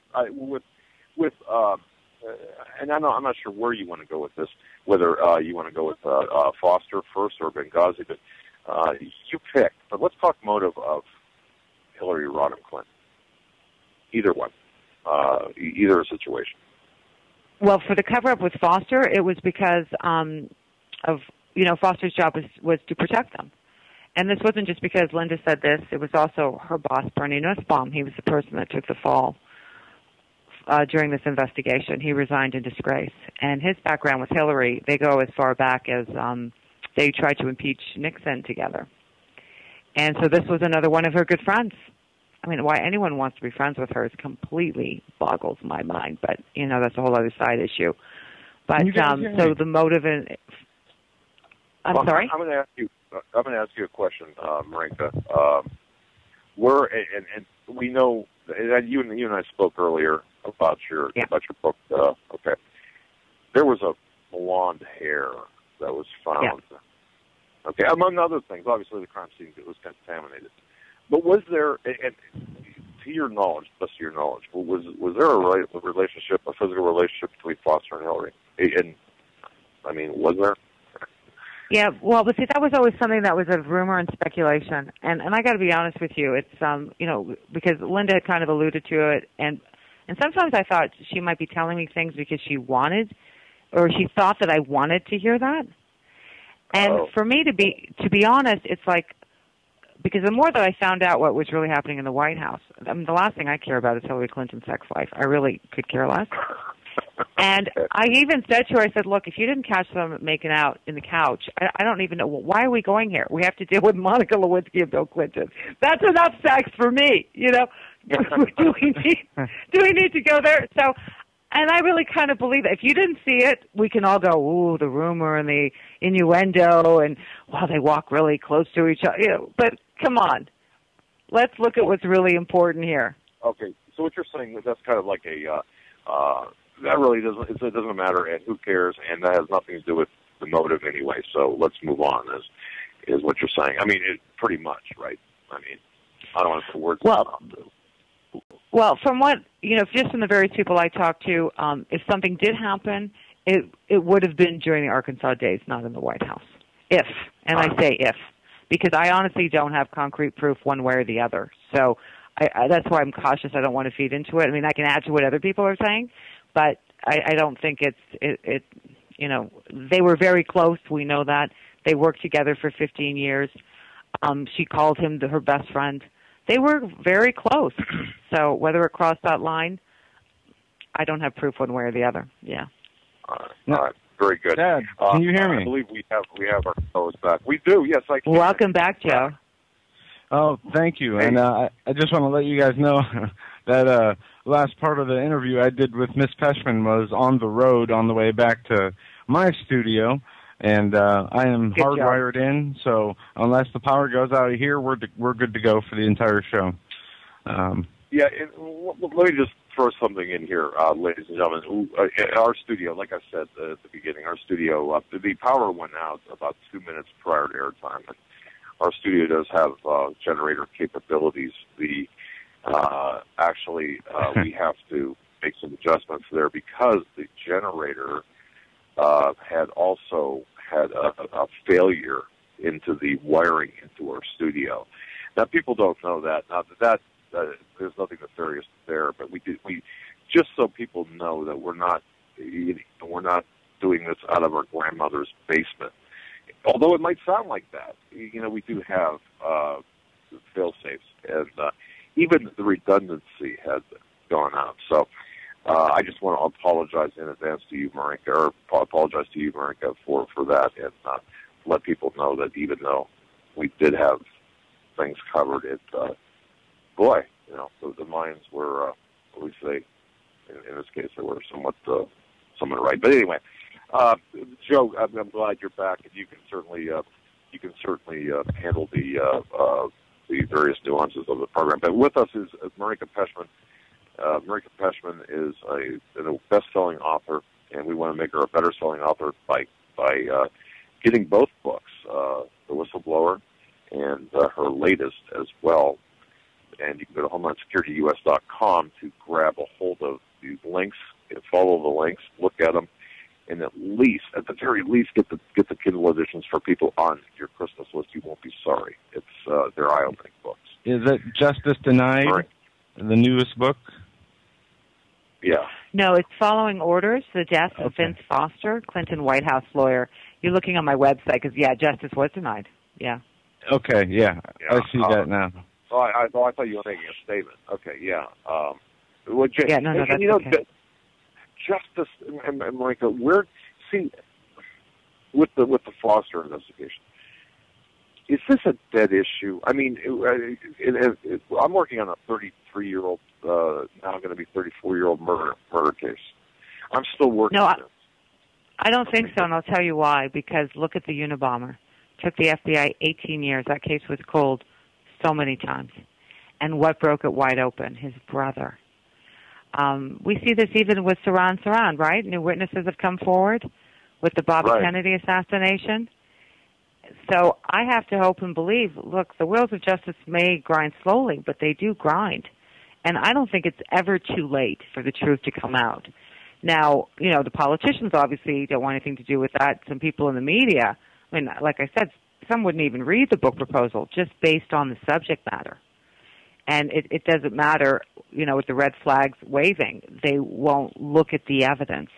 And I'm not sure where you want to go with this, whether you want to go with Foster first or Benghazi, but you pick. But let's talk motive of Hillary Rodham Clinton. Either one. Either situation. Well, for the cover-up with Foster, it was because of Foster's job was to protect them. And this wasn't just because Linda said this. It was also her boss, Bernie Nussbaum. He was the person that took the fall during this investigation. He resigned in disgrace. And his background with Hillary, they go as far back as they tried to impeach Nixon together. And so this was another one of her good friends. I mean, why anyone wants to be friends with her is completely boggles my mind. But, that's a whole other side issue. But so the motive I'm sorry? I'm going to ask you a question, Marinka. And we know, and you and I spoke earlier about your book. Okay, there was a blonde hair that was found. Yeah. Okay, among other things, obviously the crime scene was contaminated. But was there, and to your knowledge, best of your knowledge, was there a relationship, a physical relationship between Foster and Hillary? And I mean, was there? Yeah, well, but see, that was always something that was a rumor and speculation. And I got to be honest with you, it's because Linda had kind of alluded to it, and sometimes I thought she might be telling me things because she wanted, or she thought that I wanted to hear that. And for me to be honest, it's like, because the more that I found out what was really happening in the White House, I mean, the last thing I care about is Hillary Clinton's sex life. I really could care less. And I even said to her, I said, look, if you didn't catch them making out in the couch, I don't even know, why are we going here? We have to deal with Monica Lewinsky and Bill Clinton. That's enough sex for me, Do we need to go there? So, and I really kind of believe that. If you didn't see it, we can all go, ooh, the rumor and the innuendo, and, well, they walk really close to each other. But come on. Let's look at what's really important here. Okay, so what you're saying is that's kind of like that really doesn't matter, and who cares, and that has nothing to do with the motive anyway, so let's move on, is what you're saying. I mean, pretty much, right? I mean, I don't want to put words in my mouth. Well, from what, just from the various people I talked to, if something did happen, it would have been during the Arkansas days, not in the White House. If, and I say if, because I honestly don't have concrete proof one way or the other. So that's why I'm cautious. I don't want to feed into it. I mean, I can add to what other people are saying, but I don't think it they were very close. We know that. They worked together for 15 years. She called him her best friend. They were very close. So whether it crossed that line, I don't have proof one way or the other. Yeah. All right. Very good. Dad, can you hear me? I believe we have our fellows back. We do. Yes, I can. Welcome back, Joe. Oh, thank you. Hey. And I just want to let you guys know that last part of the interview I did with Miss Peshman was on the road on the way back to my studio. And I am hardwired in, so unless the power goes out of here, we're good to go for the entire show. Yeah, let me just throw something in here, ladies and gentlemen. Our studio, like I said at the beginning, our studio, the power went out about 2 minutes prior to airtime. Our studio does have generator capabilities. The Actually, we have to make some adjustments there because the generator had also had a failure into the wiring into our studio. Now, people don't know that. Now, there's nothing nefarious there, but we just so people know that we're not doing this out of our grandmother's basement. Although it might sound like that, we do have fail-safes, and even the redundancy has gone out. So I just want to apologize in advance to you, Marinka, for that, and let people know that even though we did have things covered, the mines were, what we say, in this case, they were somewhat right. But anyway, Joe, I'm glad you're back, and you can certainly handle the various nuances of the program. But with us is Marinka Peshman. Marinka Peshman is a best-selling author, and we want to make her a better-selling author by getting both books, The Whistleblower and her latest as well. And you can go to HomelandSecurityUS.com to grab a hold of these links and follow the links, look at them, and at the very least, get the Kindle editions for people on your Christmas list. You won't be sorry. They're eye-opening books. Is it Justice Denied, right, the newest book? Yeah. No, it's Following Orders, the death of Vince Foster, Clinton White House lawyer. You're looking on my website because, justice was denied. Yeah. Okay, yeah. I see that now. Oh, I thought you were making a statement. Okay, yeah. No, that's okay. Justice and Marinka, with the Foster investigation, is this a dead issue? I mean, I'm working on a 33-year-old, now going to be 34-year-old murder case. I'm still working on it. I don't think so, and I'll tell you why. Because look at the Unabomber. Took the FBI 18 years. That case was cold so many times. And what broke it wide open? His brother. We see this even with Saran, right? New witnesses have come forward with the Bobby Kennedy assassination. So I have to hope and believe, look, the wheels of justice may grind slowly, but they do grind. And I don't think it's ever too late for the truth to come out. Now, the politicians obviously don't want anything to do with that. Some people in the media, I mean, like I said, some wouldn't even read the book proposal just based on the subject matter. And it doesn't matter, with the red flags waving. They won't look at the evidence.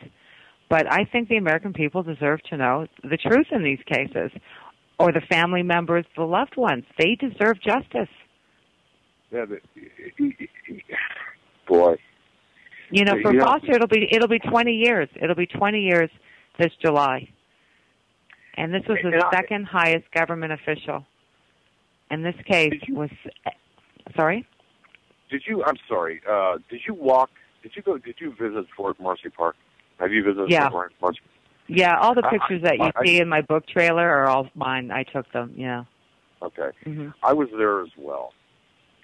But I think the American people deserve to know the truth in these cases, or the family members, the loved ones. They deserve justice. Yeah, boy. For Foster, it'll be 20 years. It'll be 20 years this July. And this was the second highest government official. And this case was... Sorry? I'm sorry. Did you visit Fort Marcy Park? Have you visited Fort Marcy? Yeah, all the pictures that you see in my book trailer are all mine. I took them, yeah. Okay. Mm-hmm. I was there as well.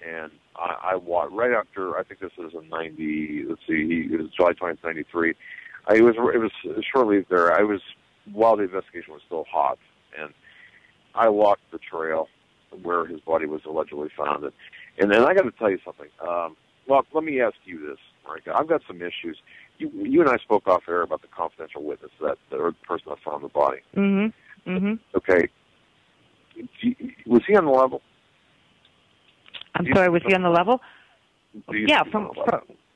And I walked right after, I think this was in 90, it was July 20th, 93. It was shortly there. While the investigation was still hot, and I walked the trail where his body was allegedly found. And then I got to tell you something. Well, let me ask you this, Marinka. I've got some issues. You and I spoke off air about the confidential witness, or the person that found the body. Mm-hmm. Mm-hmm. Okay. Was he on the level? I'm sorry, was he on the level? Yeah,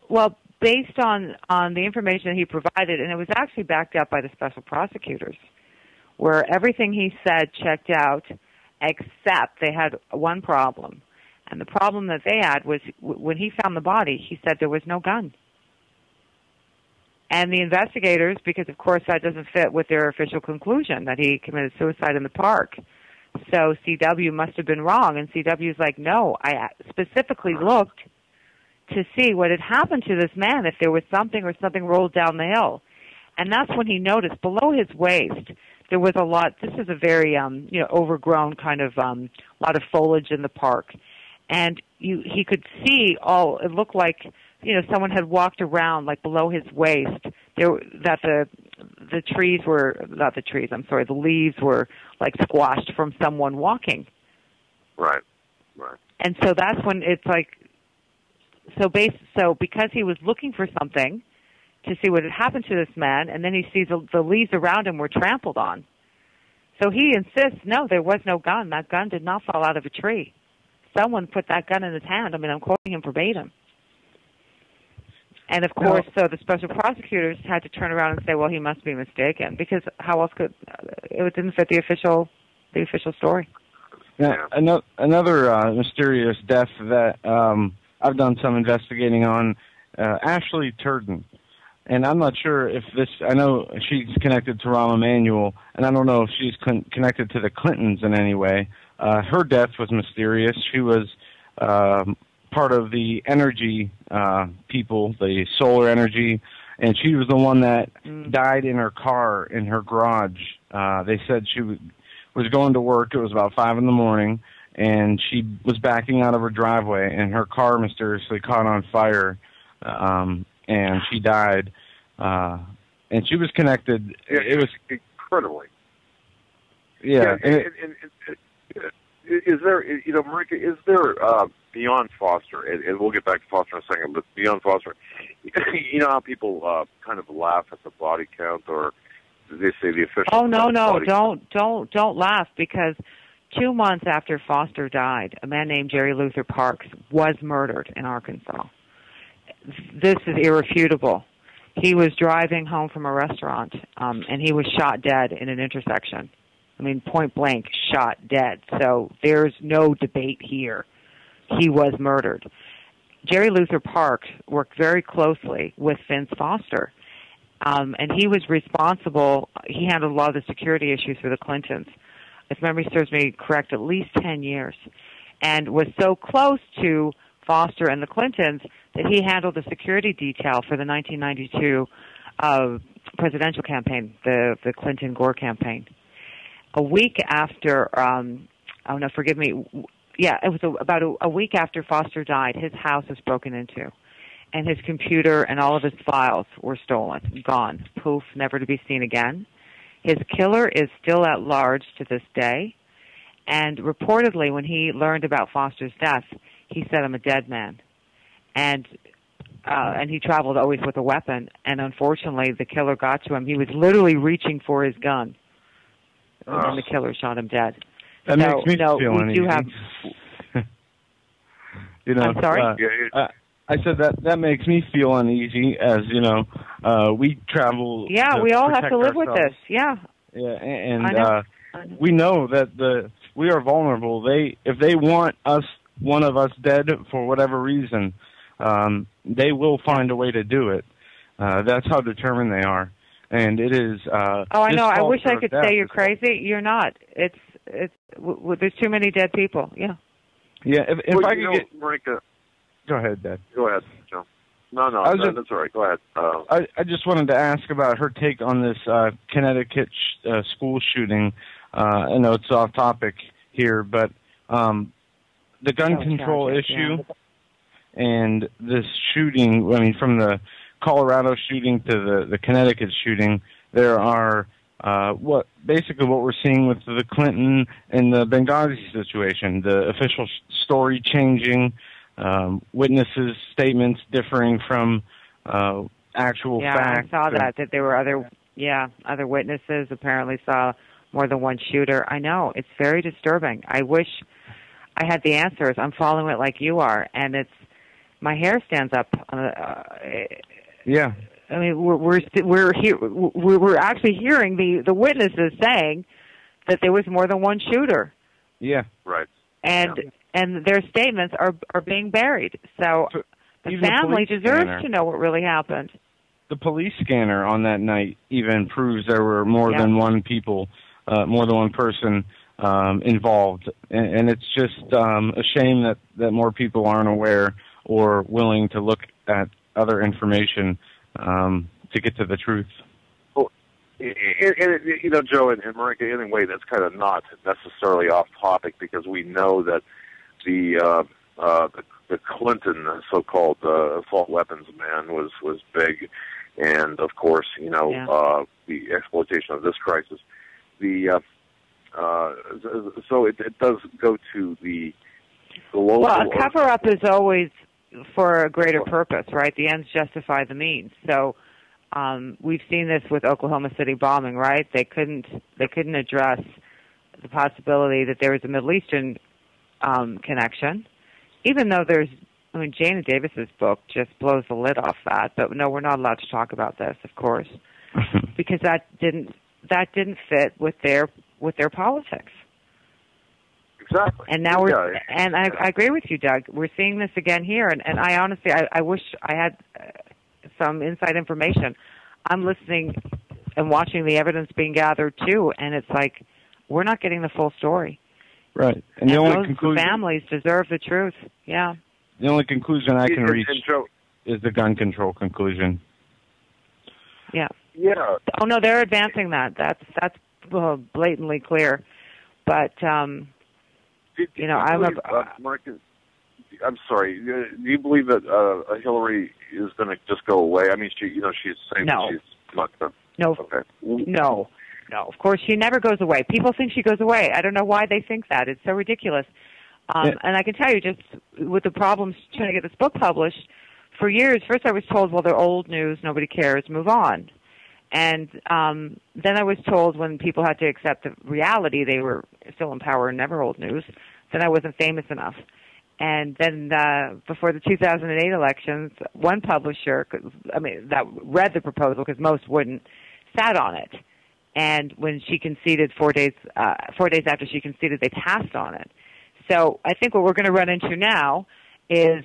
well, based on the information he provided, and it was actually backed up by the special prosecutors, where everything he said checked out, except they had one problem. And the problem that they had was when he found the body, he said there was no gun. And the investigators, because of course that doesn't fit with their official conclusion that he committed suicide in the park. So CW must have been wrong. And CW's like, no, I specifically looked to see what had happened to this man, if there was something or something rolled down the hill. And that's when he noticed below his waist there was a lot. This is a very overgrown kind of lot of foliage in the park. And he could see it looked like someone had walked around like below his waist. The trees were not the trees. I'm sorry, the leaves were like squashed from someone walking. Right. And so that's when it's like so because he was looking for something to see what had happened to this man, and then he sees the leaves around him were trampled on. So he insists, no, there was no gun. That gun did not fall out of a tree. Someone put that gun in his hand. I mean, I'm quoting him verbatim. And, of course, so the special prosecutors had to turn around and say, well, he must be mistaken, because how else could it didn't fit the official story. Yeah, another mysterious death that I've done some investigating on, Ashley Turden. And I'm not sure if this, I know she's connected to Rahm Emanuel, and I don't know if she's connected to the Clintons in any way. Her death was mysterious. She was part of the energy people, the solar energy, and she was the one that died in her car in her garage. They said she was going to work. It was about 5 in the morning, and she was backing out of her driveway, and her car mysteriously caught on fire, and she died. And she was connected. It was incredibly. Yeah. Is there, Marika, is there, beyond Foster, and we'll get back to Foster in a second, but beyond Foster, you know how people kind of laugh at the body count, or they say the official... Oh, no, don't laugh, because 2 months after Foster died, a man named Jerry Luther Parks was murdered in Arkansas. This is irrefutable. He was driving home from a restaurant, and he was shot dead in an intersection. I mean, point blank, shot dead. So there's no debate here. He was murdered. Jerry Luther Parks worked very closely with Vince Foster, and he was responsible. He handled a lot of the security issues for the Clintons. If memory serves me correct, at least 10 years, and was so close to Foster and the Clintons that he handled the security detail for the 1992 presidential campaign, the Clinton-Gore campaign. A week after, it was about a week after Foster died, his house was broken into, and his computer and all of his files were stolen, gone, poof, never to be seen again. His killer is still at large to this day, and reportedly when he learned about Foster's death, he said, "I'm a dead man." And he traveled always with a weapon, and unfortunately the killer got to him. He was literally reaching for his gun, and the killer shot him dead. That makes me feel uneasy. I'm sorry? I said that makes me feel uneasy, as, we travel. Yeah, we all have to live with this, yeah. Yeah, and we know that we are vulnerable. If they want one of us dead for whatever reason, they will find a way to do it. That's how determined they are, and it is. I know. I wish I could say you're crazy. You're not. It's. There's too many dead people. Yeah. Yeah. If I could get Marika. Go ahead, Dad. Go ahead, Joe. No, that's all right. Go ahead. I just wanted to ask about her take on this Connecticut school shooting. I know it's off topic here, but the gun control issue and this shooting, I mean, from the Colorado shooting to the Connecticut shooting, there are what we're seeing with the Clinton and the Benghazi situation, the official story changing, witnesses' statements differing from actual facts. Yeah, I saw that there were other witnesses apparently saw more than one shooter. I know, it's very disturbing. I wish I had the answers. I'm following it like you are, and my hair stands up. Yeah. I mean, we're actually hearing the witnesses saying that there was more than one shooter. Yeah. Right. And their statements are being buried. So the family deserves to know what really happened. The police scanner on that night even proves there were more than one person involved, and it's just a shame that more people aren't aware or willing to look at other information to get to the truth. Well, Joe and Marika, in a way, that's kind of not necessarily off topic, because we know that the Clinton so-called assault weapons man was big, and of course, the exploitation of this crisis. So it does go to the local. Well, a cover-up is always for a greater purpose, right? The ends justify the means. So we've seen this with Oklahoma City bombing, right? They couldn't address the possibility that there was a Middle Eastern connection, even though Jana Davis's book just blows the lid off that. But no, we're not allowed to talk about this, of course, because that didn't fit with their politics. Exactly. And now I agree with you, Doug. We're seeing this again here, and I honestly, I wish I had some inside information. I'm listening and watching the evidence being gathered too, and it's like we're not getting the full story. Right. And the only those conclusion, families deserve the truth. Yeah. The only conclusion I can reach is the gun control conclusion. Yeah. Yeah. Oh no, they're advancing that. That's blatantly clear. But I'm sorry. Do you believe that Hillary is going to just go away? I mean, she's saying that she's not going to. No. Okay. No. Of course, she never goes away. People think she goes away. I don't know why they think that. It's so ridiculous. And I can tell you, just with the problems trying to get this book published, for years, first I was told, well, they're old news, nobody cares, move on. And then I was told when people had to accept the reality, they were still in power and never old news, then I wasn't famous enough. And then before the 2008 elections, one publisher, that read the proposal, because most wouldn't, sat on it. And when she conceded 4 days after she conceded, they passed on it. So I think what we're going to run into now is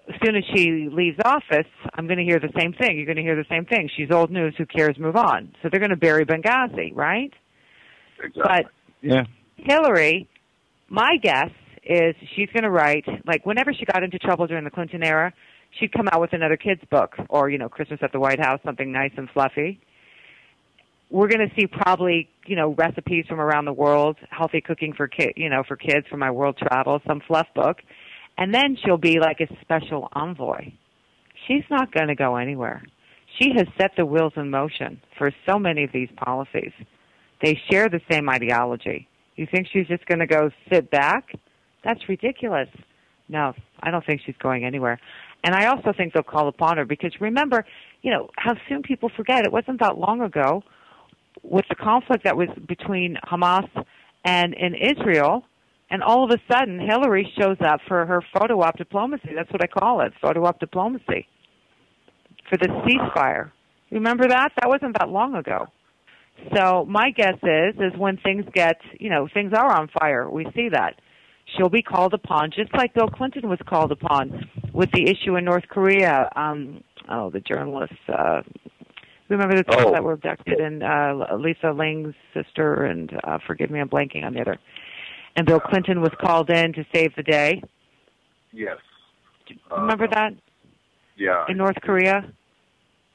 as soon as she leaves office, I'm going to hear the same thing. You're going to hear the same thing. She's old news. Who cares? Move on. So they're going to bury Benghazi, right? Exactly. But yeah. Hillary, my guess is she's going to write, like whenever she got into trouble during the Clinton era, she'd come out with another kid's book or, Christmas at the White House, something nice and fluffy. We're going to see probably, recipes from around the world, healthy cooking for kids for my world travel, some fluff book. And then she'll be like a special envoy. She's not going to go anywhere. She has set the wheels in motion for so many of these policies. They share the same ideology. You think she's just going to go sit back? That's ridiculous. No, I don't think she's going anywhere. And I also think they'll call upon her because remember, how soon people forget. It wasn't that long ago with the conflict that was between Hamas and Israel, and all of a sudden Hillary shows up for her photo op diplomacy. That's what I call it, photo op diplomacy, for the ceasefire. Remember that? That wasn't that long ago. So my guess is when things get, things are on fire, we see that. She'll be called upon, just like Bill Clinton was called upon with the issue in North Korea. The journalists, remember the people that were abducted, and Lisa Ling's sister, and forgive me, I'm blanking on the other. And Bill Clinton was called in to save the day. Yes. Remember that? Yeah. In North Korea?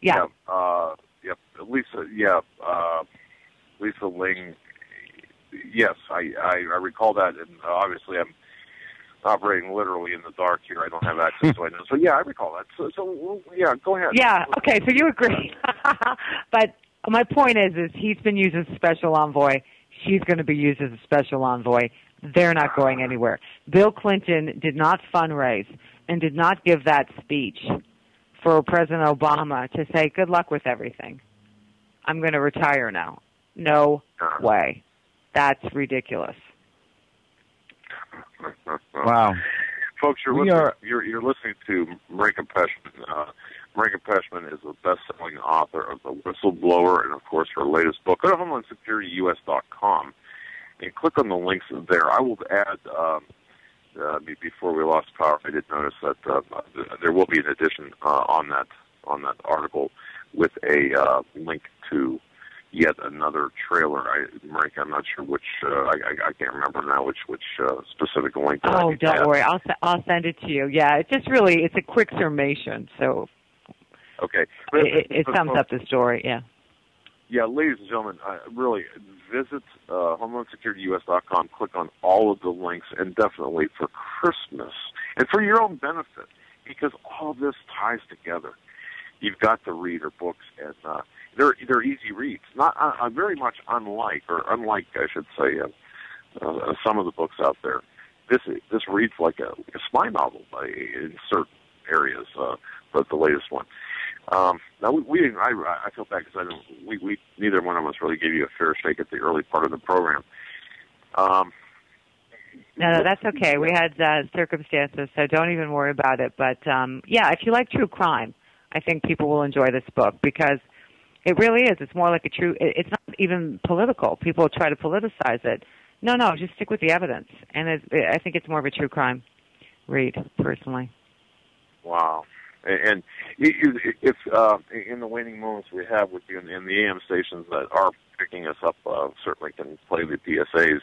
Yeah. Yep. Lisa Ling. Yes, I recall that, and obviously I'm operating literally in the dark here. I don't have access to it. So yeah, I recall that. So yeah, go ahead. Yeah. Okay. So you agree, but my point is he's been used as a special envoy. She's going to be used as a special envoy. They're not going anywhere. Bill Clinton did not fundraise and did not give that speech for President Obama to say, good luck with everything. I'm going to retire now. No way. That's ridiculous. Wow. Folks, you're listening to Marinka Peshman. Marinka Peshman is the best-selling author of The Whistleblower and, of course, her latest book. Go to HomelandSecurityUS.com and click on the links there. I will add, before we lost power, I did notice that there will be an addition on that article with a link to yet another trailer. Marinka, I'm not sure which. I can't remember now which specific link. Oh, don't worry. I'll send it to you. Yeah, it's a quick summation. So okay, it sums up the story. Yeah. Yeah, ladies and gentlemen, really visit HomelandSecurityUS.com. Click on all of the links, and definitely for Christmas and for your own benefit, because all of this ties together. You've got to read her books, and they're easy reads. Not very much unlike, I should say, some of the books out there. This reads like a spy novel. I insert areas, but the latest one. Now I feel bad because we neither one of us really gave you a fair shake at the early part of the program. No, that's okay. We had circumstances, so don't even worry about it. But yeah, if you like true crime, I think people will enjoy this book because it really is. It's more like a true. It's not even political. People try to politicize it. No, just stick with the evidence, and I think it's more of a true crime read, personally. Wow. And if in the waning moments we have with you, and the AM stations that are picking us up certainly can play the PSAs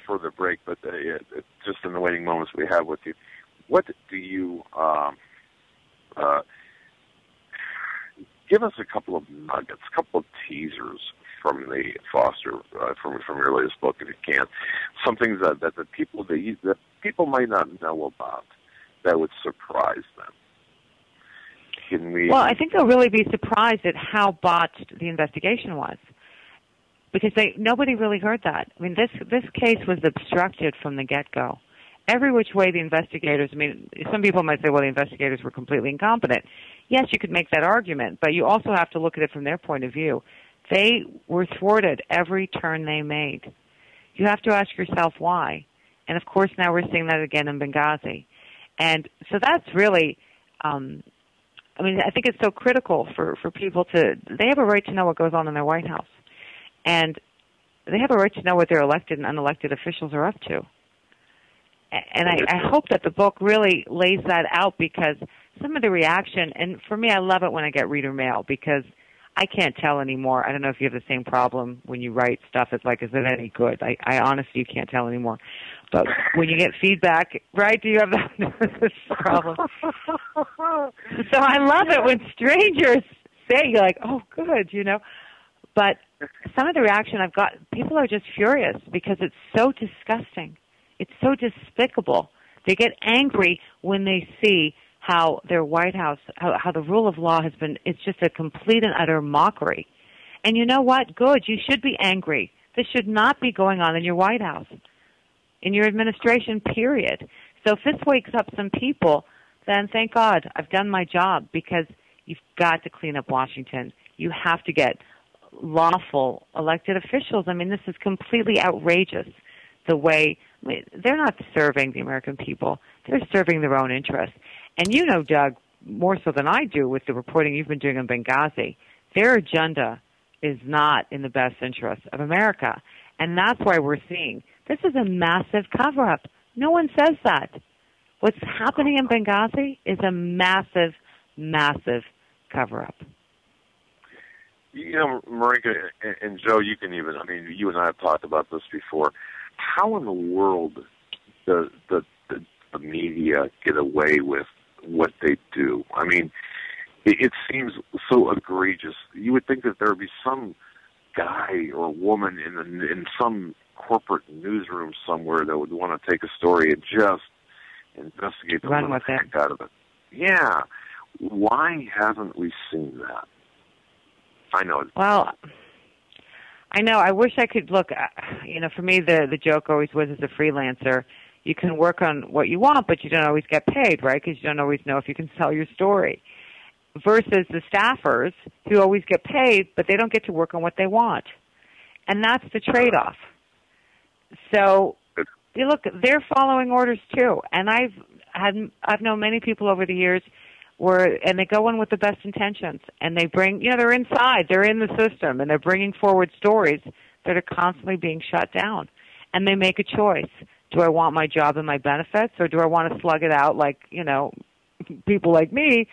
for the break, but just in the waning moments we have with you, what do you give us a couple of nuggets, a couple of teasers from the Foster, from your latest book, if you can, some things that the people that people might not know about that would surprise them. Can we? Well, I think they'll really be surprised at how botched the investigation was, because nobody really heard that. I mean, this case was obstructed from the get-go. Every which way the investigators, I mean, some people might say, well, the investigators were completely incompetent. Yes, you could make that argument, but you also have to look at it from their point of view. They were thwarted every turn they made. You have to ask yourself why. And, of course, now we're seeing that again in Benghazi. And so that's really, I mean, I think it's so critical for people they have a right to know what goes on in their White House. And they have a right to know what their elected and unelected officials are up to. And I hope that the book really lays that out, because some of the reaction, and for me, I love it when I get reader mail, because I can't tell anymore. I don't know if you have the same problem when you write stuff. It's like, is it any good? I honestly, you can't tell anymore. But when you get feedback, right, do you have this problem? So I love it when strangers say, you're like, oh, good, you know. But some of the reaction I've got, people are just furious because it's so disgusting. It's so despicable. They get angry when they see how their White House, how the rule of law has been, it's just a complete and utter mockery. And you know what? Good. You should be angry. This should not be going on in your White House, in your administration, period. So if this wakes up some people, then thank God I've done my job, because you've got to clean up Washington. You have to get lawful elected officials. I mean, this is completely outrageous, the way, I mean, they're not serving the American people. They're serving their own interests. And you know, Doug, more so than I do with the reporting you've been doing in Benghazi, their agenda is not in the best interest of America. And that's why we're seeing this is a massive cover-up. No one says that. What's happening in Benghazi is a massive, massive cover-up. You know, Marika and Joe, you can even, I mean, you and I have talked about this before. How in the world does the media get away with what they do? I mean, it seems so egregious. You would think that there would be some guy or woman in some corporate newsroom somewhere that would want to take a story and just investigate the heck out of it. Yeah. Why haven't we seen that? I know. Well, I know. I wish I could look. You know, for me, the joke always was, as a freelancer, you can work on what you want, but you don't always get paid, right? Because you don't always know if you can sell your story. Versus the staffers who always get paid, but they don't get to work on what they want, and that's the trade-off. So, you look, they're following orders too, and I've known many people over the years and they go in with the best intentions, and they bring, you know, they're inside, they're in the system, and they're bringing forward stories that are constantly being shut down, and they make a choice. Do I want my job and my benefits, or do I want to slug it out like, you know, people like me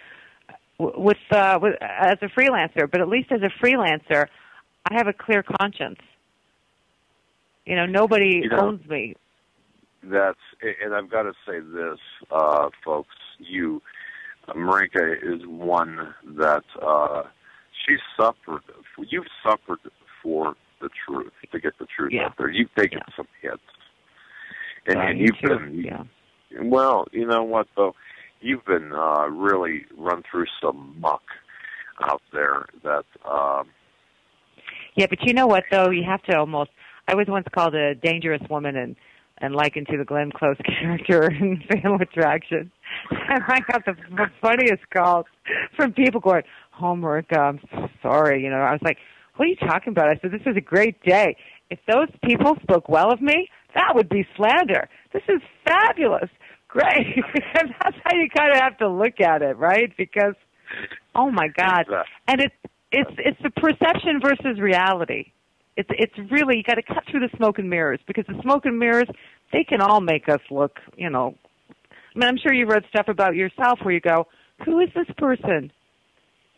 with as a freelancer? But at least as a freelancer, I have a clear conscience. You know, nobody owns me. And I've got to say this, folks, Marika is one that you've suffered for the truth, to get the truth out there. You've taken some hits. And you've been, well, you know what, though? You've been really run through some muck out there that... Yeah, but you know what, though? You have to almost... I was once called a dangerous woman and likened to the Glenn Close character in Fatal Attraction. And I got the funniest calls from people going, "Oh, Marika, I'm so sorry." I was like, "What are you talking about?" I said, "This is a great day. If those people spoke well of me, that would be slander. This is fabulous. Great." And that's how you kind of have to look at it, right? Because, oh my God. And it's the perception versus reality. It's really, you got to cut through the smoke and mirrors, because the smoke and mirrors, they can all make us look, I mean, I'm sure you've read stuff about yourself where you go, who is this person?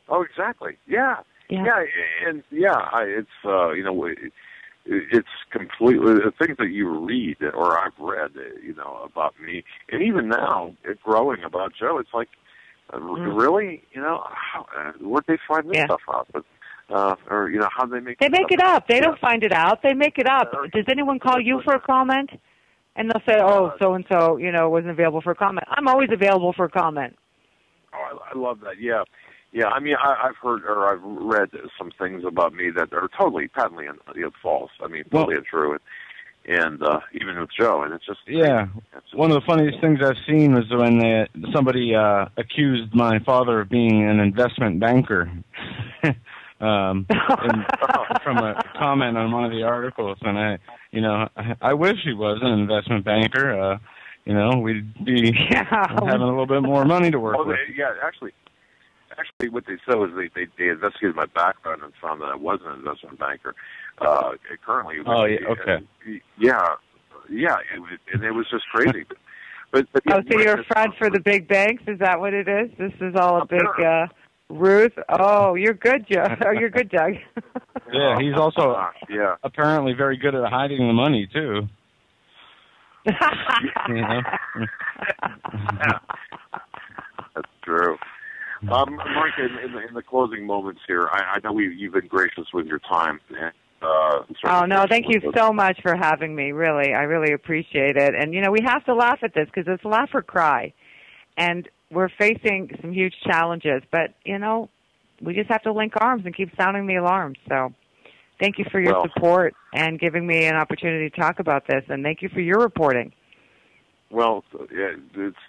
Oh, exactly. Yeah. And it's it's completely the things that you read or I've read, about me, and even now, growing about Joe, it's like, really, where'd they find this stuff out? But, or how they make. They make it up. They don't find it out. They make it up. Does anyone call you for a comment? And they'll say, "Oh, so and so, wasn't available for a comment." I'm always available for a comment. Oh, I love that. Yeah. I mean, I've heard or I've read some things about me that are totally, patently, false. I mean, totally untrue. And even with Joe, and it's just one of the funniest things I've seen was when somebody accused my father of being an investment banker. From a comment on one of the articles, and I wish he was an investment banker. We'd be having a little bit more money to work with. Actually, what they said was they investigated my background and found that I was an investment banker. Currently, and it was just crazy. But so you're a front for the big banks? Is that what it is? This is all a big. Ruth, oh, you're good, Joe. Oh, you're good, Doug. Yeah, he's also apparently very good at hiding the money too. That's true. Marika, in the closing moments here, I know you've been gracious with your time. Oh no, thank you so much for having me. Really, I really appreciate it. And we have to laugh at this because it's laugh or cry, and we're facing some huge challenges, but, we just have to link arms and keep sounding the alarm. So thank you for your support and giving me an opportunity to talk about this, and thank you for your reporting. Well,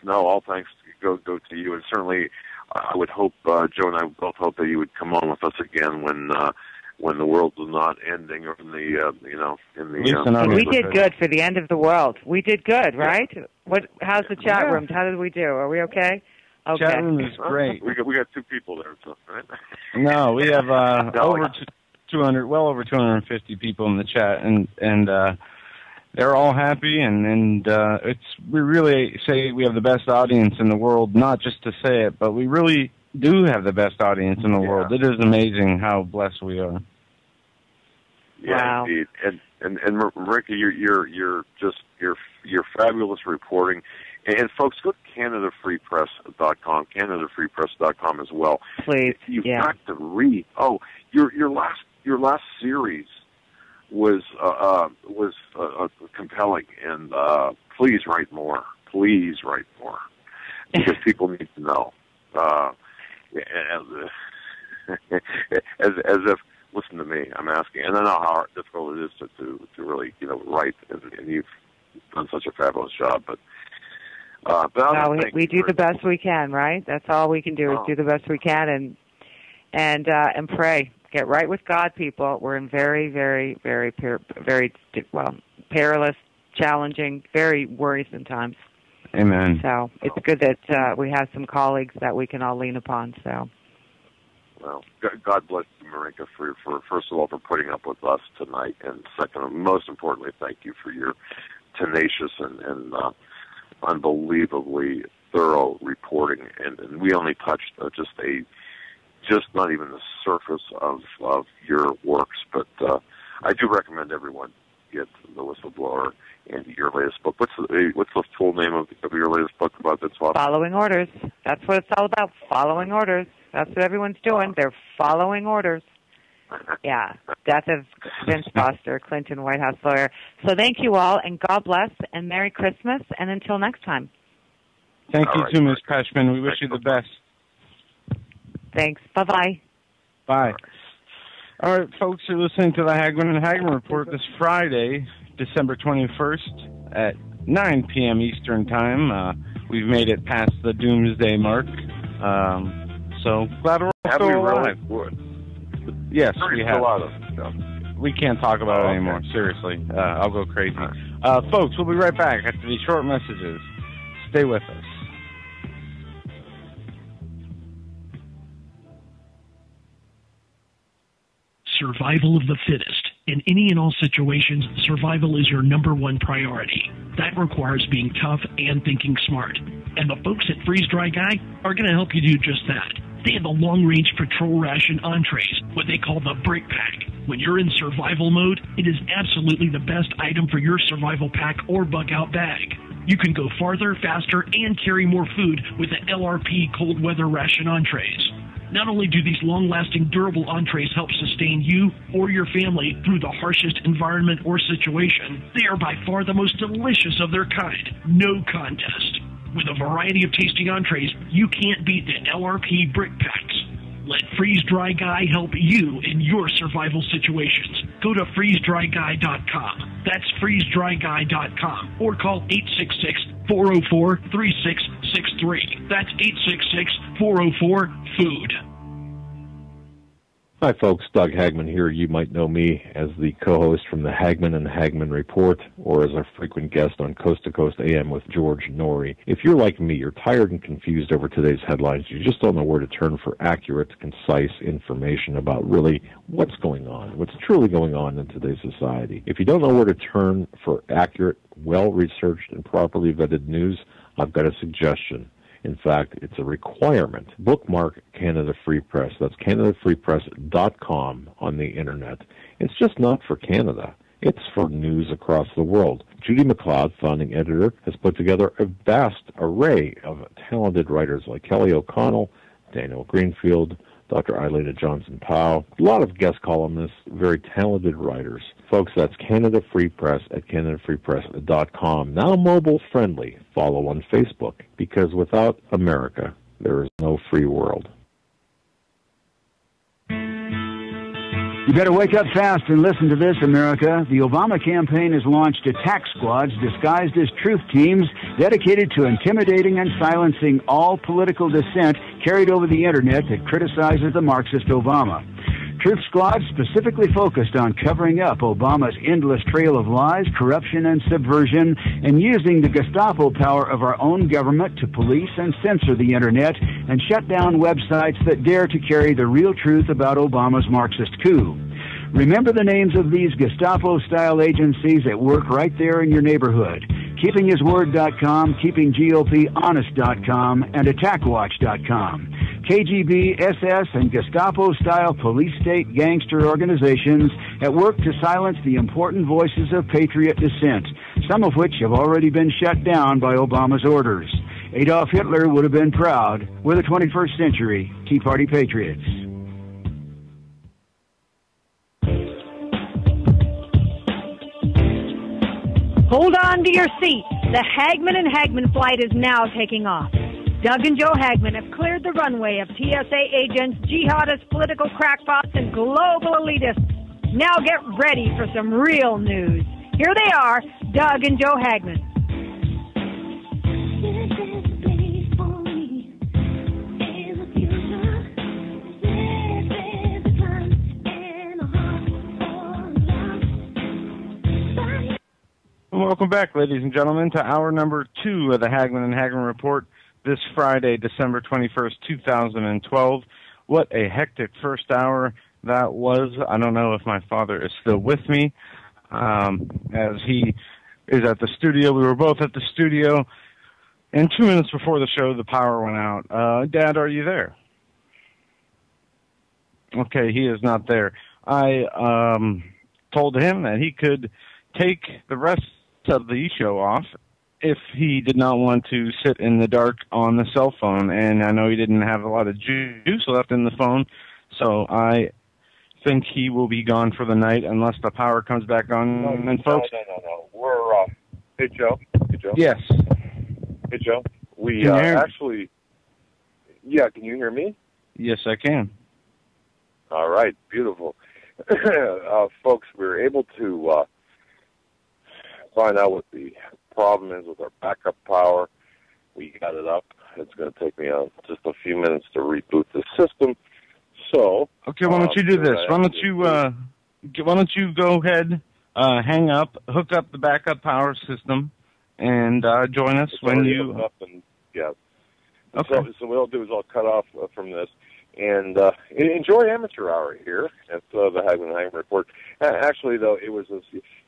all thanks go to you, and certainly I would hope, Joe and I both hope that you would come on with us again when the world is not ending, or in the we did good for the end of the world. We did good, right? How's the chat room? How did we do? Are we okay? Okay. Chat room is great. We got two people there, so, right? No, we have over 200, well over 250 people in the chat, and they're all happy, and we really say we have the best audience in the world, not just to say it, but we really do have the best audience in the world. It is amazing how blessed we are. Yeah, wow. Indeed. And Marika, you're fabulous reporting. And folks, go to CanadaFreePress.com, CanadaFreePress.com as well. Please, you've got to read. Oh, your last series was compelling, and please write more. Please write more, because people need to know. As if, listen to me, I'm asking, and I know how difficult it is to really write, and you've done such a fabulous job, but we do the best we can, right? That's all we can do is do the best we can and pray. Get right with God, people. We're in very, very, very, very perilous, challenging, very worrisome times. Amen. So it's good that we have some colleagues that we can all lean upon. So. Well, God bless you, Marika, for first of all, for putting up with us tonight, and second, most importantly, thank you for your tenacious and unbelievably thorough reporting. And we only touched just not even the surface of your works, but I do recommend everyone get The Whistleblower and your latest book. What's the full name of your latest book about this? Following Orders. That's what it's all about. Following orders. That's what everyone's doing. They're following orders. Yeah. Death of Vince Foster, Clinton White House lawyer. So thank you all, and God bless, and Merry Christmas, and until next time. Thank you too, Ms. Peshman. We wish you the best. Thanks. Bye-bye. Bye. All right, folks, you're listening to the Hagmann and Hagmann Report this Friday, December 21st at 9 p.m. Eastern Time. We've made it past the doomsday mark. So glad we're still alive. Yes, we have. We can't talk about it anymore. Seriously. I'll go crazy. Folks, we'll be right back after these short messages. Stay with us. Survival of the fittest. In any and all situations, survival is your number one priority. That requires being tough and thinking smart. And the folks at Freeze Dry Guy are going to help you do just that. They have the long-range patrol ration entrees, what they call the Brick Pack. When you're in survival mode, it is absolutely the best item for your survival pack or bug-out bag. You can go farther, faster, and carry more food with the LRP cold weather ration entrees. Not only do these long-lasting, durable entrees help sustain you or your family through the harshest environment or situation, they are by far the most delicious of their kind. No contest. With a variety of tasty entrees, you can't beat the LRP Brick Packs. Let Freeze Dry Guy help you in your survival situations. Go to freezedryguy.com. That's freezedryguy.com. Or call 866-404-3663. That's 866-404-FOOD. Hi, folks. Doug Hagmann here. You might know me as the co-host from the Hagmann and Hagmann Report, or as a frequent guest on Coast to Coast AM with George Norrie. If you're like me, you're tired and confused over today's headlines. You just don't know where to turn for accurate, concise information about really what's going on, what's truly going on in today's society. If you don't know where to turn for accurate, well-researched, and properly vetted news, I've got a suggestion. In fact, it's a requirement. Bookmark Canada Free Press. That's CanadaFreePress.com on the Internet. It's just not for Canada. It's for news across the world. Judy McLeod, founding editor, has put together a vast array of talented writers like Kelly O'Connell, Daniel Greenfield, Dr. Eilida Johnson-Powell, a lot of guest columnists, very talented writers. Folks, that's Canada Free Press at CanadaFreePress.com. Now mobile friendly. Follow on Facebook, because without America, there is no free world. You better wake up fast and listen to this, America. The Obama campaign has launched attack squads disguised as truth teams dedicated to intimidating and silencing all political dissent carried over the Internet that criticizes the Marxist Obama. Truth squads specifically focused on covering up Obama's endless trail of lies, corruption, and subversion, and using the Gestapo power of our own government to police and censor the Internet and shut down websites that dare to carry the real truth about Obama's Marxist coup. Remember the names of these Gestapo-style agencies that work right there in your neighborhood. KeepingHisWord.com, KeepingGOPHonest.com, and AttackWatch.com. KGB, SS, and Gestapo-style police-state gangster organizations that work to silence the important voices of patriot dissent, some of which have already been shut down by Obama's orders. Adolf Hitler would have been proud. We're the 21st century Tea Party patriots. Hold on to your seat. The Hagmann and Hagmann flight is now taking off. Doug and Joe Hagmann have cleared the runway of TSA agents, jihadists, political crackpots, and global elitists. Now get ready for some real news. Here they are, Doug and Joe Hagmann. Welcome back, ladies and gentlemen, to hour number 2 of the Hagmann and Hagmann Report this Friday, December 21st, 2012. What a hectic first hour that was. I don't know if my father is still with me, as he is at the studio. We were both at the studio, and 2 minutes before the show, the power went out. Dad, are you there? Okay, he is not there. I told him that he could take the rest of the show off if he did not want to sit in the dark on the cell phone, and I know he didn't have a lot of juice left in the phone, so I think he will be gone for the night unless the power comes back on. No. We're hey Joe. Yes. Hey Joe. We actually. Yeah, can you hear me? Yes, I can. All right, beautiful. Folks, we were able to find out what the problem is with our backup power. We got it up. It's going to take me just a few minutes to reboot the system. So okay, why don't you do this? Why don't you go ahead, hang up, hook up the backup power system, and join us when you. Up and, yeah. Okay. So what I'll do is I'll cut off from this and enjoy amateur hour here at the Hagmann and Hagmann Report. Actually, though, it was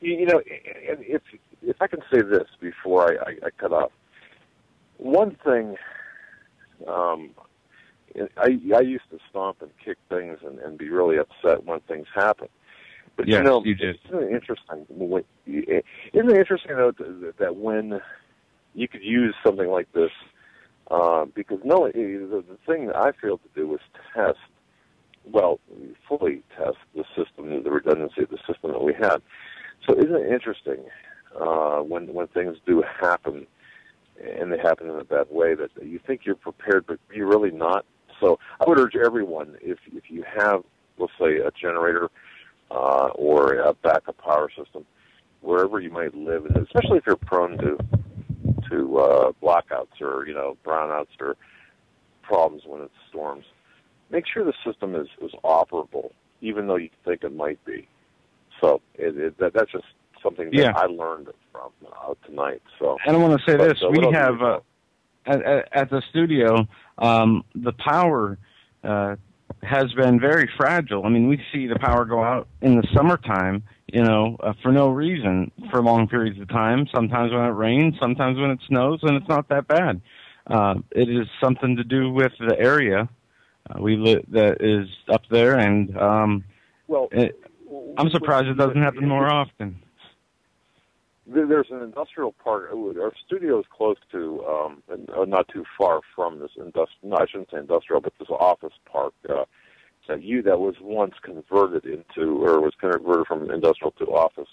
if I can say this before I cut off. One thing, I used to stomp and kick things and be really upset when things happen. But yes, you did. Isn't it interesting? Isn't it interesting though that when you could use something like this, because the thing that I failed to do was fully test the system, the redundancy of the system that we had. So isn't it interesting when things do happen? And they happen in a bad way, that you think you're prepared, but you're really not. So I would urge everyone, if you have, let's say, a generator or a backup power system, wherever you might live, and especially if you're prone to blackouts or brownouts or problems when it storms, make sure the system is operable, even though you think it might be. So that's just something that I learned from tonight. So, and I want to say this: we have at the studio, the power has been very fragile. I mean, we see the power go out in the summertime, for no reason for long periods of time. Sometimes when it rains, sometimes when it snows, and it's not that bad. It is something to do with the area that is up there, and I'm surprised it doesn't happen more often. There's an industrial park. Our studio is close to, not too far from this I shouldn't say industrial, but this office park that was once converted from industrial to office.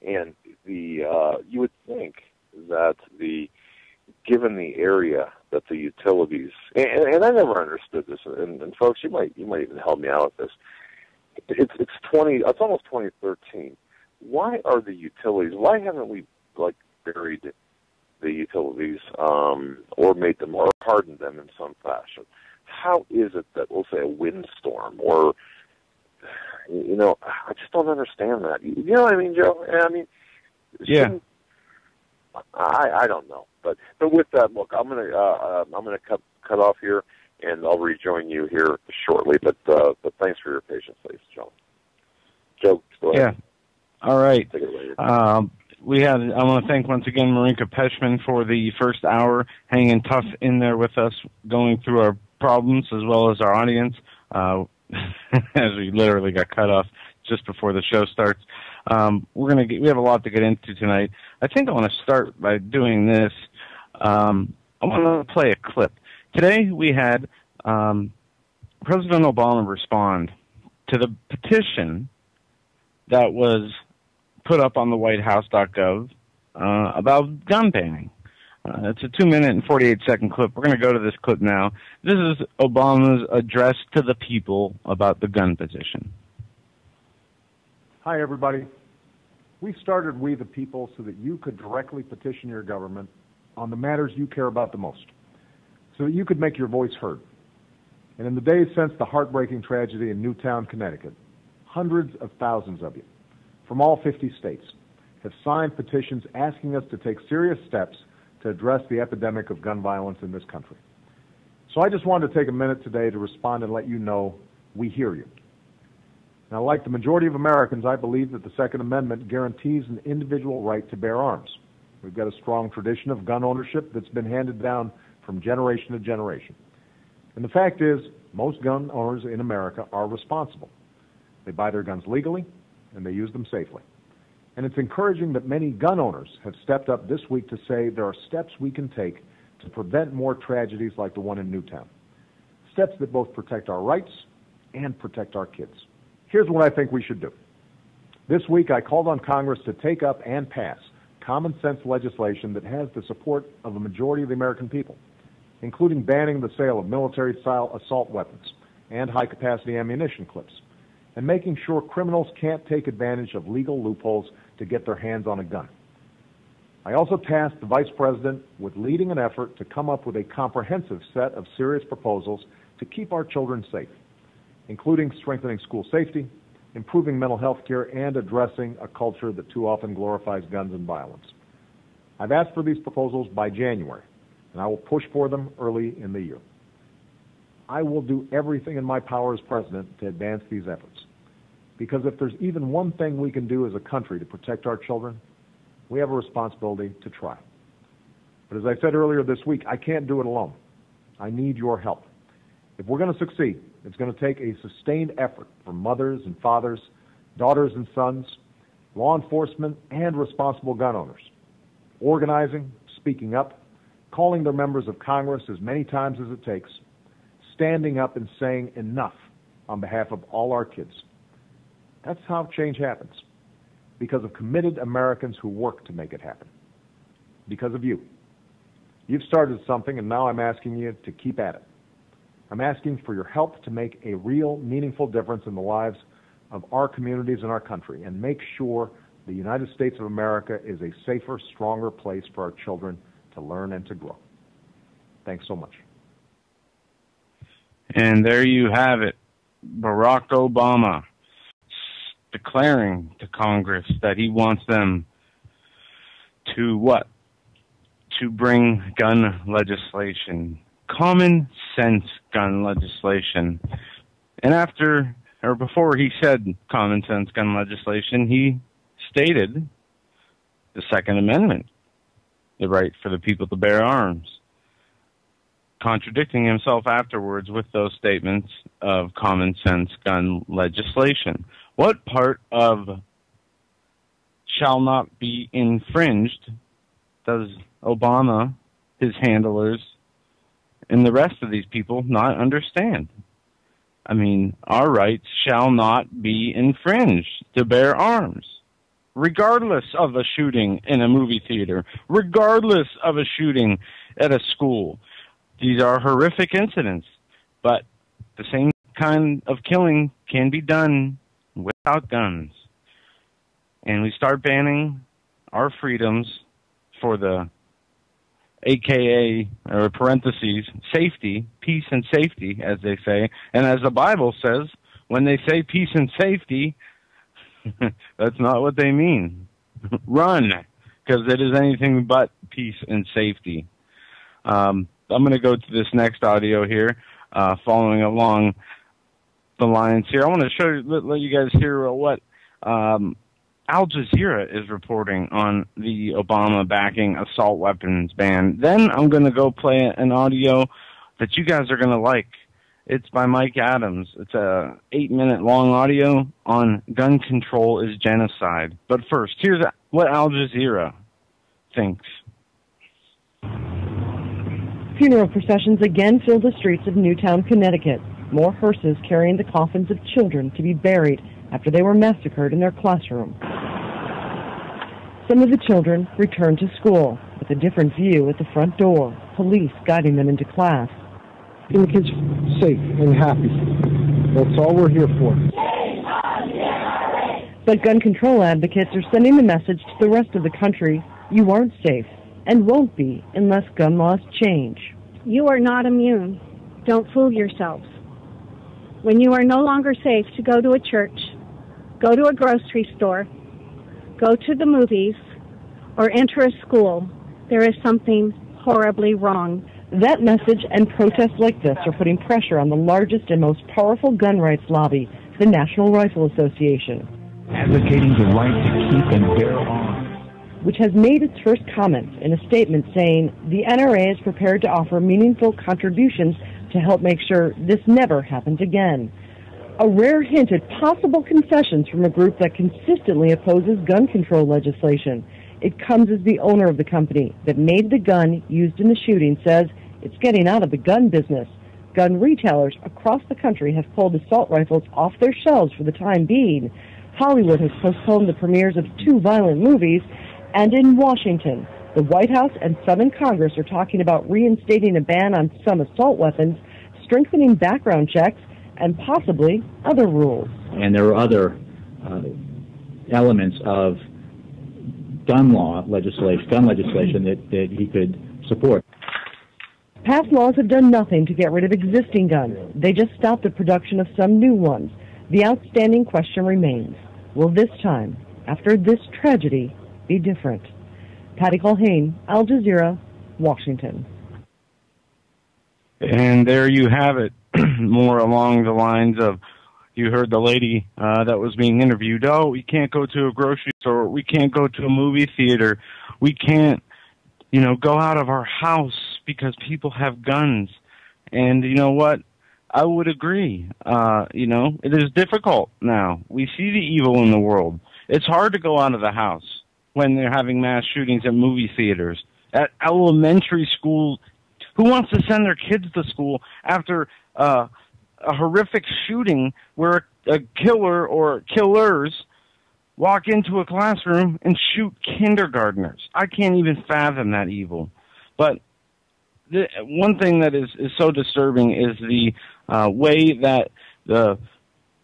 And you would think that given the area that the utilities, and I never understood this, and folks, you might even help me out with this. It's almost 2013. Why are the utilities? Why haven't we buried the utilities or made them or hardened them in some fashion? How is it that, we'll say, a windstorm or I just don't understand that. You know what I mean, Joe? I mean, I don't know, but with that, look, I'm gonna cut off here, and I'll rejoin you here shortly. But thanks for your patience, ladies and gentlemen. Joe, go ahead. Yeah. All right. I want to thank once again Marinka Peshman for the first hour, hanging tough in there with us, going through our problems as well as our audience, as we literally got cut off just before the show starts. We have a lot to get into tonight. I think I want to start by doing this. I want to play a clip. Today we had President Obama respond to the petition that was put up on the whitehouse.gov about gun banning. It's a 2-minute and 48-second clip. We're going to go to this clip now. This is Obama's address to the people about the gun petition. Hi, everybody. We started We the People so that you could directly petition your government on the matters you care about the most, so that you could make your voice heard. And in the days since the heartbreaking tragedy in Newtown, Connecticut, hundreds of thousands of you from all 50 states have signed petitions asking us to take serious steps to address the epidemic of gun violence in this country. So I just wanted to take a minute today to respond and let you know we hear you. Now, like the majority of Americans, I believe that the Second Amendment guarantees an individual right to bear arms. We've got a strong tradition of gun ownership that's been handed down from generation to generation. And the fact is, most gun owners in America are responsible. They buy their guns legally, and they use them safely. And it's encouraging that many gun owners have stepped up this week to say there are steps we can take to prevent more tragedies like the one in Newtown. Steps that both protect our rights and protect our kids. Here's what I think we should do. This week, I called on Congress to take up and pass common sense legislation that has the support of a majority of the American people, including banning the sale of military-style assault weapons and high-capacity ammunition clips, and making sure criminals can't take advantage of legal loopholes to get their hands on a gun. I also tasked the Vice President with leading an effort to come up with a comprehensive set of serious proposals to keep our children safe, including strengthening school safety, improving mental health care, and addressing a culture that too often glorifies guns and violence. I've asked for these proposals by January, and I will push for them early in the year. I will do everything in my power as president to advance these efforts, because if there's even one thing we can do as a country to protect our children, we have a responsibility to try. But as I said earlier this week, I can't do it alone. I need your help. If we're going to succeed, it's going to take a sustained effort from mothers and fathers, daughters and sons, law enforcement, and responsible gun owners, organizing, speaking up, calling their members of Congress as many times as it takes, standing up and saying enough on behalf of all our kids. That's how change happens, because of committed Americans who work to make it happen, because of you. You've started something, and now I'm asking you to keep at it. I'm asking for your help to make a real, meaningful difference in the lives of our communities and our country, and make sure the United States of America is a safer, stronger place for our children to learn and to grow. Thanks so much. And there you have it, Barack Obama declaring to Congress that he wants them to what? To bring gun legislation, common sense gun legislation. And after, or before he said common sense gun legislation, he stated the Second Amendment, the right for the people to bear arms, contradicting himself afterwards with those statements of common sense gun legislation. What part of shall not be infringed does Obama, his handlers, and the rest of these people not understand? I mean, our rights shall not be infringed to bear arms, regardless of a shooting in a movie theater, regardless of a shooting at a school. These are horrific incidents, but the same kind of killing can be done without guns. And we start banning our freedoms for the AKA, or parentheses, safety, peace and safety, as they say. And as the Bible says, when they say peace and safety, that's not what they mean. Run, because it is anything but peace and safety. I'm going to go to this next audio here, following along the lines here. I want to show you, let you guys hear what Al Jazeera is reporting on the Obama backing assault weapons ban. Then I'm going to go play an audio that you guys are going to like. It's by Mike Adams. It's a 8-minute long audio on gun control is genocide. But first, here's what Al Jazeera thinks. Funeral processions again filled the streets of Newtown, Connecticut. More hearses carrying the coffins of children to be buried after they were massacred in their classroom. Some of the children returned to school with a different view at the front door, police guiding them into class. Keep the kids safe and happy. That's all we're here for. But gun control advocates are sending the message to the rest of the country, you aren't safe and won't be unless gun laws change. You are not immune. Don't fool yourselves. When you are no longer safe to go to a church, go to a grocery store, go to the movies, or enter a school, there is something horribly wrong. That message and protests like this are putting pressure on the largest and most powerful gun rights lobby, the National Rifle Association, advocating the right to keep and bear arms, which has made its first comments in a statement saying the NRA is prepared to offer meaningful contributions to help make sure this never happens again. A rare hint at possible concessions from a group that consistently opposes gun control legislation. It comes as the owner of the company that made the gun used in the shooting says it's getting out of the gun business. Gun retailers across the country have pulled assault rifles off their shelves for the time being. Hollywood has postponed the premieres of 2 violent movies, and in Washington, the White House and Southern Congress are talking about reinstating a ban on some assault weapons, strengthening background checks, and possibly other rules. And there are other elements of gun legislation that he could support. Past laws have done nothing to get rid of existing guns. They just stopped the production of some new ones. The outstanding question remains, will this time, after this tragedy, be different? Patty Culhane, Al Jazeera, Washington. And there you have it, more along the lines of, you heard the lady that was being interviewed, oh, we can't go to a grocery store, we can't go to a movie theater, we can't, go out of our house because people have guns. And you know what? I would agree. It is difficult now. We see the evil in the world. It's hard to go out of the house when they're having mass shootings at movie theaters, at elementary schools. Who wants to send their kids to school after a horrific shooting where a killer or killers walk into a classroom and shoot kindergartners? I can't even fathom that evil. But one thing that is so disturbing is the way that the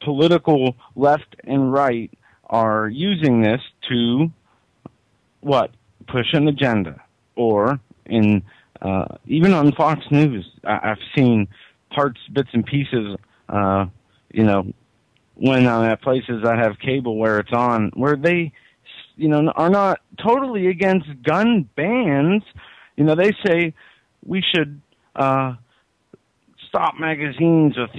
political left and right are using this to, push an agenda. Or in even on Fox News, I've seen bits and pieces, when I'm at places that have cable where it's on, where they, are not totally against gun bans. They say we should stop magazines with,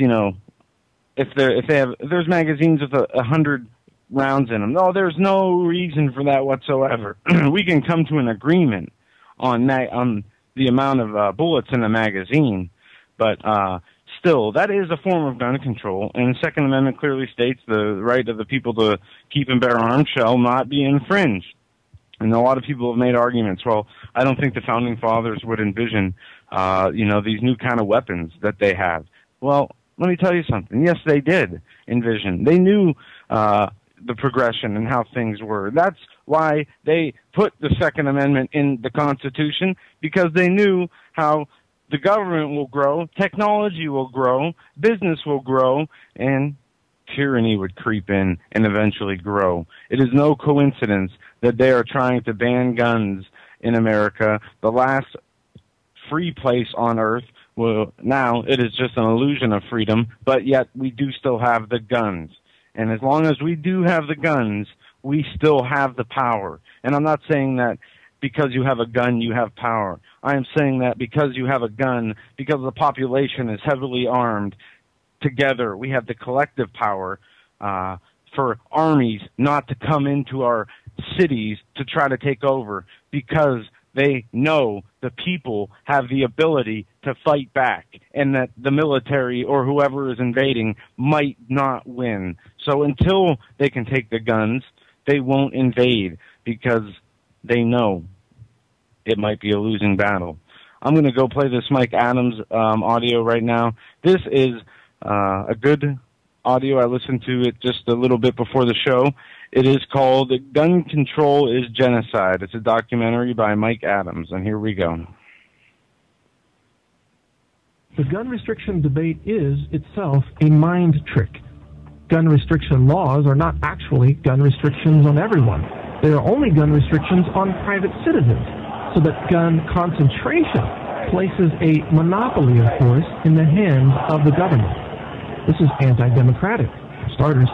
if there's magazines with 100 rounds in them. No, there's no reason for that whatsoever. We can come to an agreement on the amount of bullets in a magazine, but still, that is a form of gun control, and the Second Amendment clearly states the right of the people to keep and bear arms shall not be infringed. And a lot of people have made arguments. Well, I don't think the Founding Fathers would envision, these new kind of weapons that they have. Well, let me tell you something. Yes, they did envision. They knew the progression and how things were. That's why they put the Second Amendment in the Constitution, because they knew how the government will grow, technology will grow, business will grow, and tyranny would creep in and eventually grow. It is no coincidence that they are trying to ban guns in America, the last free place on earth. Well, now it is just an illusion of freedom, but yet we do still have the guns. And as long as we do have the guns, we still have the power. And I'm not saying that because you have a gun, you have power. I am saying that because you have a gun, because the population is heavily armed, together we have the collective power for armies not to come into our cities to try to take over, because they know the people have the ability to fight back, and that the military or whoever is invading might not win. So until they can take the guns, they won't invade, because they know it might be a losing battle. I'm going to go play this Mike Adams audio right now. This is a good audio. I listened to it just a little bit before the show. It is called Gun Control is Genocide. It's a documentary by Mike Adams, and here we go. The gun restriction debate is itself a mind trick. Gun restriction laws are not actually gun restrictions on everyone. They are only gun restrictions on private citizens, so that gun concentration places a monopoly of force in the hands of the government. This is anti-democratic, for starters.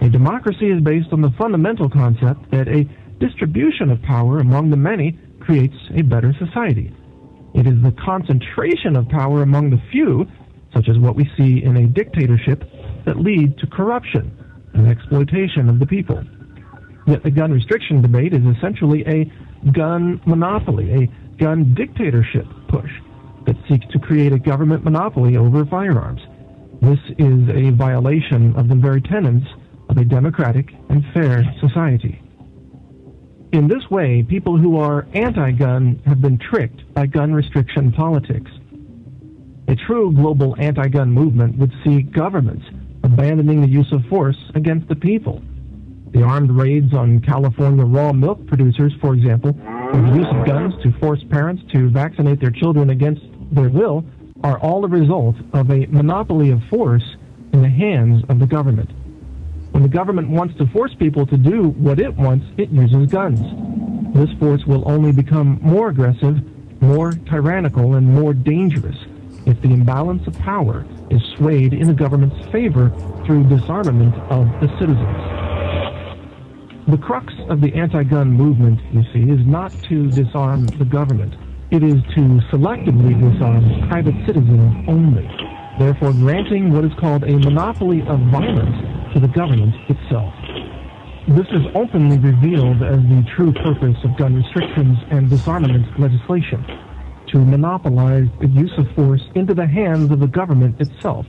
A democracy is based on the fundamental concept that a distribution of power among the many creates a better society. It is the concentration of power among the few, such as what we see in a dictatorship, that lead to corruption and exploitation of the people. Yet the gun restriction debate is essentially a gun monopoly, a gun dictatorship push that seeks to create a government monopoly over firearms. This is a violation of the very tenets of a democratic and fair society. In this way, people who are anti-gun have been tricked by gun restriction politics. A true global anti-gun movement would see governments abandoning the use of force against the people. The armed raids on California raw milk producers, for example, or the use of guns to force parents to vaccinate their children against their will, are all a result of a monopoly of force in the hands of the government. When the government wants to force people to do what it wants, it uses guns. This force will only become more aggressive, more tyrannical, and more dangerous if the imbalance of power is swayed in the government's favor through disarmament of the citizens. The crux of the anti-gun movement, you see, is not to disarm the government. It is to selectively disarm private citizens only, therefore granting what is called a monopoly of violence to the government itself. This is openly revealed as the true purpose of gun restrictions and disarmament legislation, to monopolize the use of force into the hands of the government itself,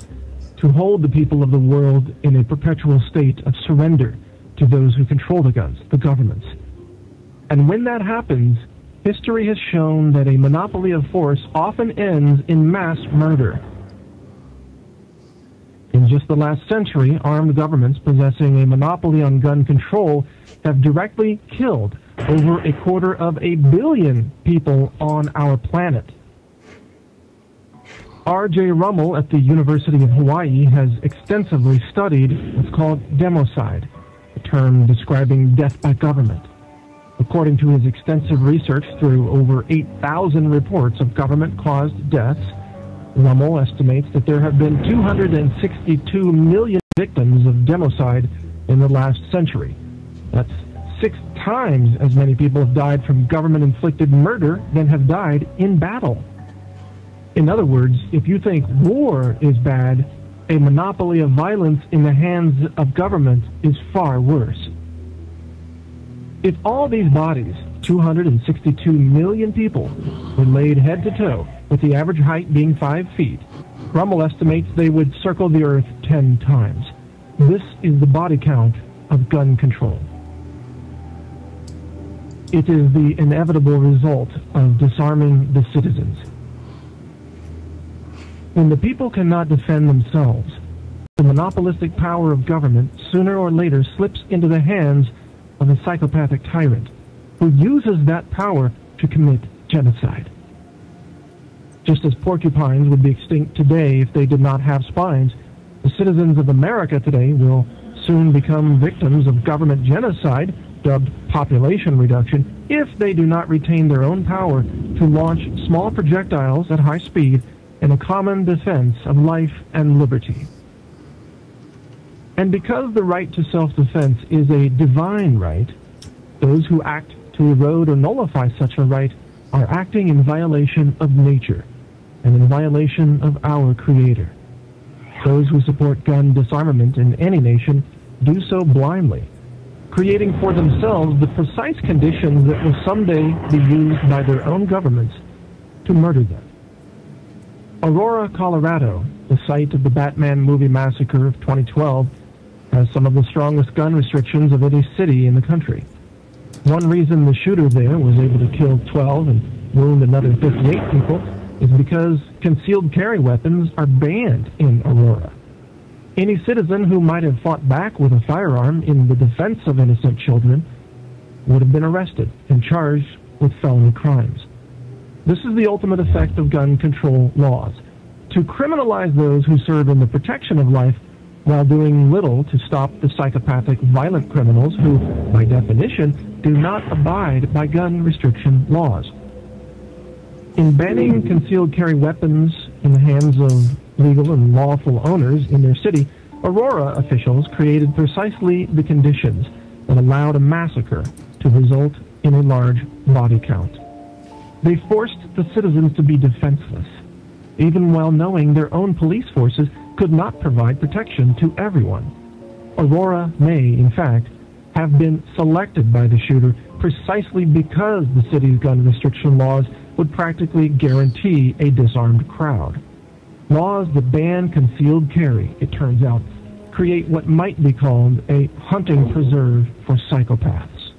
to hold the people of the world in a perpetual state of surrender to those who control the guns, the governments. And when that happens, history has shown that a monopoly of force often ends in mass murder. In just the last century, armed governments possessing a monopoly on gun control have directly killed over 250 million people on our planet. R.J. Rummel at the University of Hawaii has extensively studied what's called democide, a term describing death by government. According to his extensive research through over 8,000 reports of government-caused deaths, Rummel estimates that there have been 262 million victims of democide in the last century. That's 6 times as many people have died from government-inflicted murder than have died in battle. In other words, if you think war is bad, a monopoly of violence in the hands of government is far worse. If all these bodies, 262 million people, were laid head to toe, with the average height being 5 feet, Rummel estimates they would circle the earth 10 times. This is the body count of gun control. It is the inevitable result of disarming the citizens. When the people cannot defend themselves, the monopolistic power of government sooner or later slips into the hands of a psychopathic tyrant who uses that power to commit genocide. Just as porcupines would be extinct today if they did not have spines, the citizens of America today will soon become victims of government genocide, dubbed population reduction, if they do not retain their own power to launch small projectiles at high speed in a common defense of life and liberty. And because the right to self-defense is a divine right, those who act to erode or nullify such a right are acting in violation of nature and in violation of our Creator. Those who support gun disarmament in any nation do so blindly, creating for themselves the precise conditions that will someday be used by their own governments to murder them. Aurora, Colorado, the site of the Batman movie massacre of 2012, has some of the strongest gun restrictions of any city in the country. One reason the shooter there was able to kill 12 and wound another 58 people is because concealed carry weapons are banned in Aurora. Any citizen who might have fought back with a firearm in the defense of innocent children would have been arrested and charged with felony crimes. This is the ultimate effect of gun control laws, to criminalize those who serve in the protection of life while doing little to stop the psychopathic violent criminals who, by definition, do not abide by gun restriction laws. In banning concealed carry weapons in the hands of legal and lawful owners in their city, Aurora officials created precisely the conditions that allowed a massacre to result in a large body count. They forced the citizens to be defenseless, even while knowing their own police forces could not provide protection to everyone. Aurora may, in fact, have been selected by the shooter precisely because the city's gun restriction laws would practically guarantee a disarmed crowd. Laws that ban concealed carry, it turns out, create what might be called a hunting preserve for psychopaths.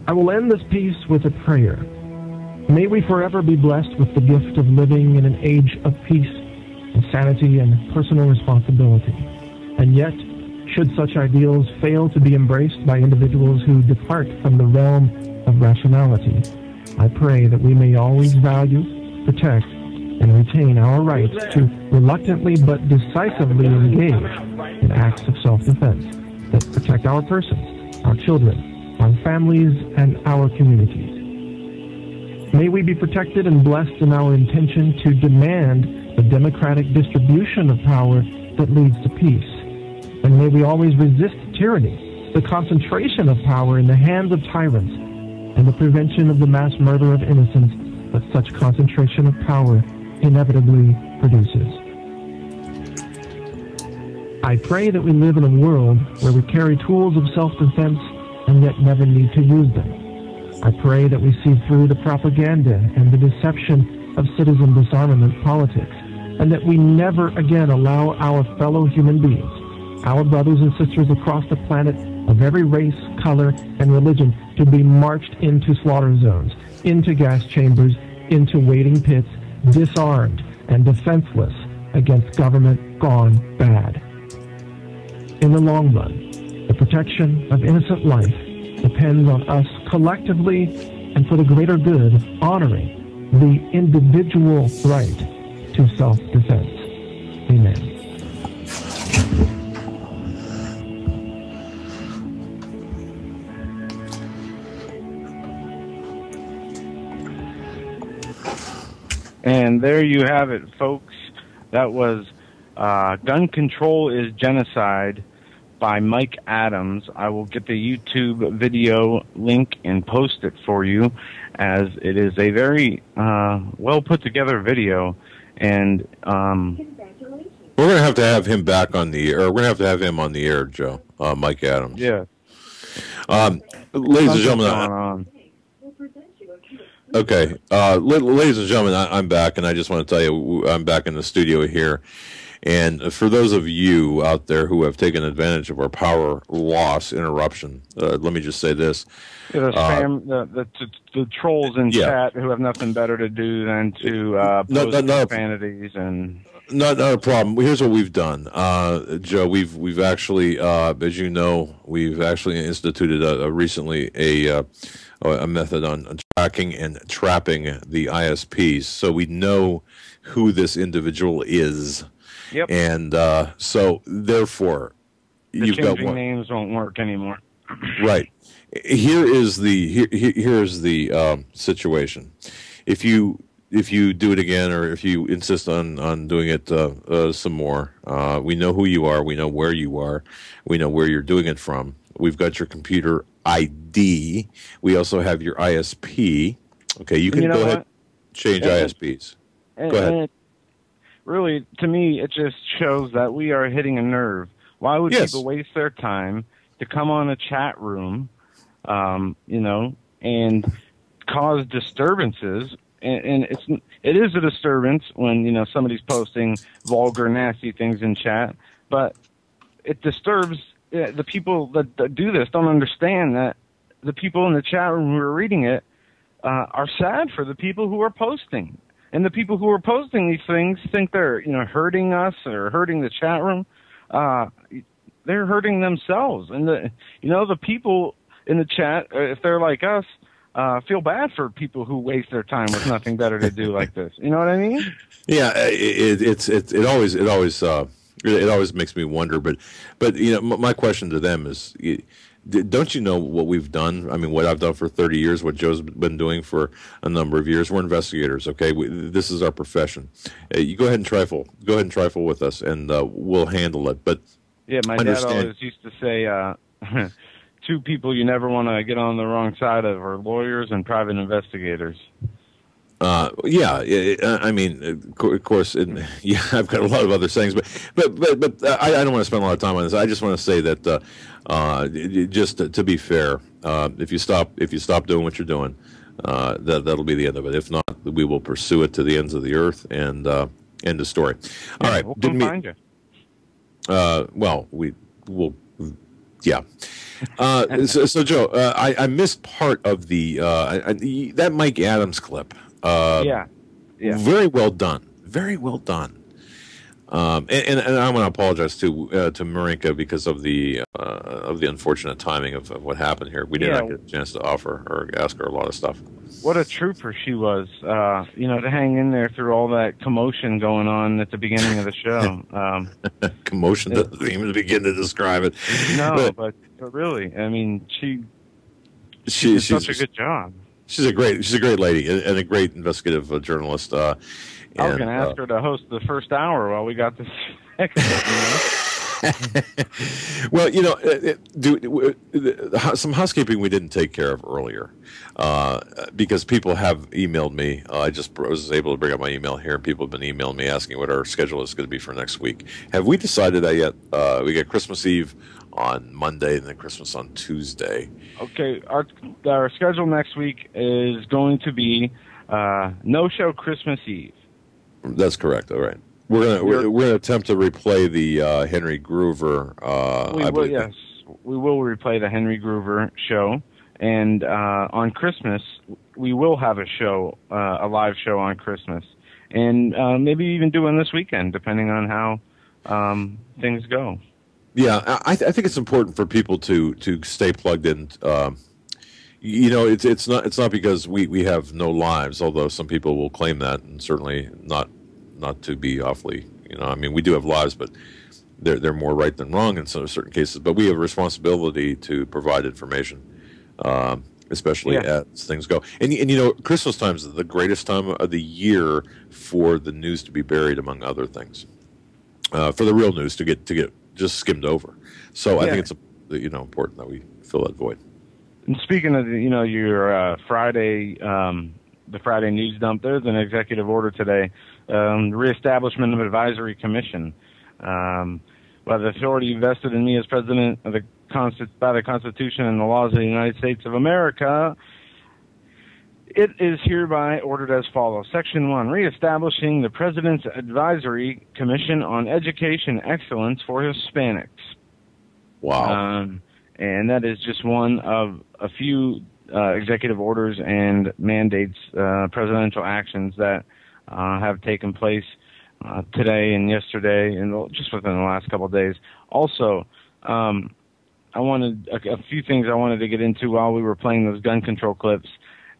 I will end this piece with a prayer. May we forever be blessed with the gift of living in an age of peace and sanity and personal responsibility. And yet, should such ideals fail to be embraced by individuals who depart from the realm of rationality, I pray that we may always value, protect, and retain our rights to reluctantly but decisively engage in acts of self-defense that protect our persons, our children, our families, and our communities. May we be protected and blessed in our intention to demand the democratic distribution of power that leads to peace. And may we always resist tyranny, the concentration of power in the hands of tyrants, and the prevention of the mass murder of innocents that such concentration of power inevitably produces. I pray that we live in a world where we carry tools of self-defense and yet never need to use them. I pray that we see through the propaganda and the deception of citizen disarmament politics, and that we never again allow our fellow human beings, our brothers and sisters across the planet of every race, color, and religion, to be marched into slaughter zones, into gas chambers, into waiting pits, disarmed and defenseless against government gone bad. In the long run, the protection of innocent life depends on us collectively and for the greater good honoring the individual right to self-defense. Amen. And there you have it, folks. That was Gun Control is Genocide by Mike Adams. I will get the YouTube video link and post it for you, as it is a very well put together video. And we're going to have him back on the air. We're going to have him on the air, Joe. Mike Adams. Yeah. Ladies and gentlemen. Okay, ladies and gentlemen, I'm back, and I just want to tell you I'm back in the studio here. And for those of you out there who have taken advantage of our power loss interruption, let me just say this. The trolls in chat who have nothing better to do than to post profanities and... Not a problem. Here's what we've done, Joe. We've actually, as you know, we've actually instituted recently a method on tracking and trapping the ISPs, so we know who this individual is. Yep. And so, therefore, you've got changing names won't work anymore. Right. Here's the situation. If you do it again, or if you insist on doing it some more, we know who you are. We know where you are. We know where you're doing it from. We've got your computer ID. We also have your ISP. Okay, you can go ahead, change ISPs. Go ahead. Really, to me, it just shows that we are hitting a nerve. Why would people waste their time to come on a chat room, and cause disturbances? And it is a disturbance when somebody's posting vulgar, nasty things in chat, but it disturbs the people that do this. Don't understand that the people in the chat room who are reading it are sad for the people who are posting, and the people who are posting these things think they're hurting us or hurting the chat room. They're hurting themselves, and the people in the chat, if they're like us, feel bad for people who waste their time with nothing better to do like this. You know what I mean? Yeah, it always makes me wonder. But my question to them is, don't you know what we've done? I mean, what I've done for 30 years, what Joe's been doing for a number of years. We're investigators, okay? This is our profession. You go ahead and trifle. Go ahead and trifle with us, and we'll handle it. But yeah, my dad always used to say, two people you never want to get on the wrong side of are lawyers and private investigators. I mean, of course, I've got a lot of other things, but I don't want to spend a lot of time on this. I just want to say that, just to be fair, if you stop doing what you're doing, that'll be the end of it. If not, we will pursue it to the ends of the earth, and end of story. All right, we'll come find you. Well, we will. Yeah. So Joe, I missed part of that Mike Adams clip. Yeah. Very well done. Very well done. And I want to apologize to Marinka because of the unfortunate timing of what happened here. We did not get a chance to offer or ask her a lot of stuff. What a trooper she was, to hang in there through all that commotion going on at the beginning of the show. Commotion doesn't even begin to describe it. No, but really, I mean, she's such a good job. She's a great lady and a great investigative journalist. I was going to ask her to host the first hour while we got this. Well, some housekeeping we didn't take care of earlier because people have emailed me. I just was able to bring up my email here, and people have been emailing me asking what our schedule is going to be for next week. Have we decided that yet? We got Christmas Eve on Monday and then Christmas on Tuesday. Okay, our schedule next week is going to be no show Christmas Eve. That's correct. All right. We're gonna attempt to replay the Henry Groover. We will replay the Henry Groover show, and on Christmas we will have a show, a live show on Christmas, and maybe even do one this weekend, depending on how things go. Yeah, I think it's important for people to stay plugged in. It's not because we have no lives, although some people will claim that, and certainly not to be awfully, I mean, we do have lives, but they're more right than wrong in certain cases. But we have a responsibility to provide information, especially as things go. And Christmas time is the greatest time of the year for the news to be buried, among other things, for the real news to get just skimmed over. So I think it's important that we fill that void. And speaking of your Friday, the Friday news dump, there's an executive order today. Reestablishment of advisory commission by the authority vested in me as president of by the Constitution and the laws of the United States of America. It is hereby ordered as follows. Section 1, reestablishing the President's Advisory Commission on Education Excellence for Hispanics. Wow. And that is just one of a few executive orders and mandates, presidential actions that have taken place today and yesterday, and just within the last couple of days. Also, I wanted a few things I wanted to get into while we were playing those gun control clips.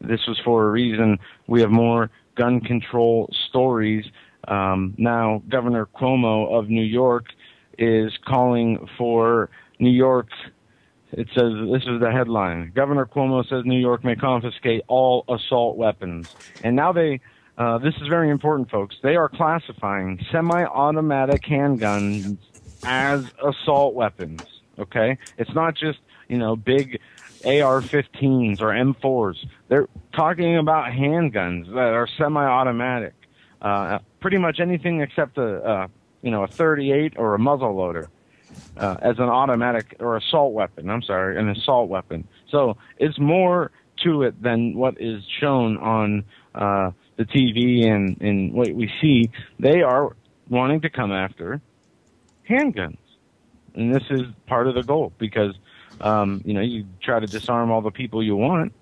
This was for a reason. We have more gun control stories. Now, Governor Cuomo of New York is calling for New York. It says, this is the headline. Governor Cuomo says New York may confiscate all assault weapons. And now this is very important, folks. They are classifying semi-automatic handguns as assault weapons, okay? It's not just, big AR-15s or M4s. They're talking about handguns that are semi-automatic. Pretty much anything except a 38 or a muzzle loader as an automatic or assault weapon. I'm sorry, an assault weapon. So it's more to it than what is shown on the TV and what we see. They are wanting to come after handguns. And this is part of the goal because, you try to disarm all the people you want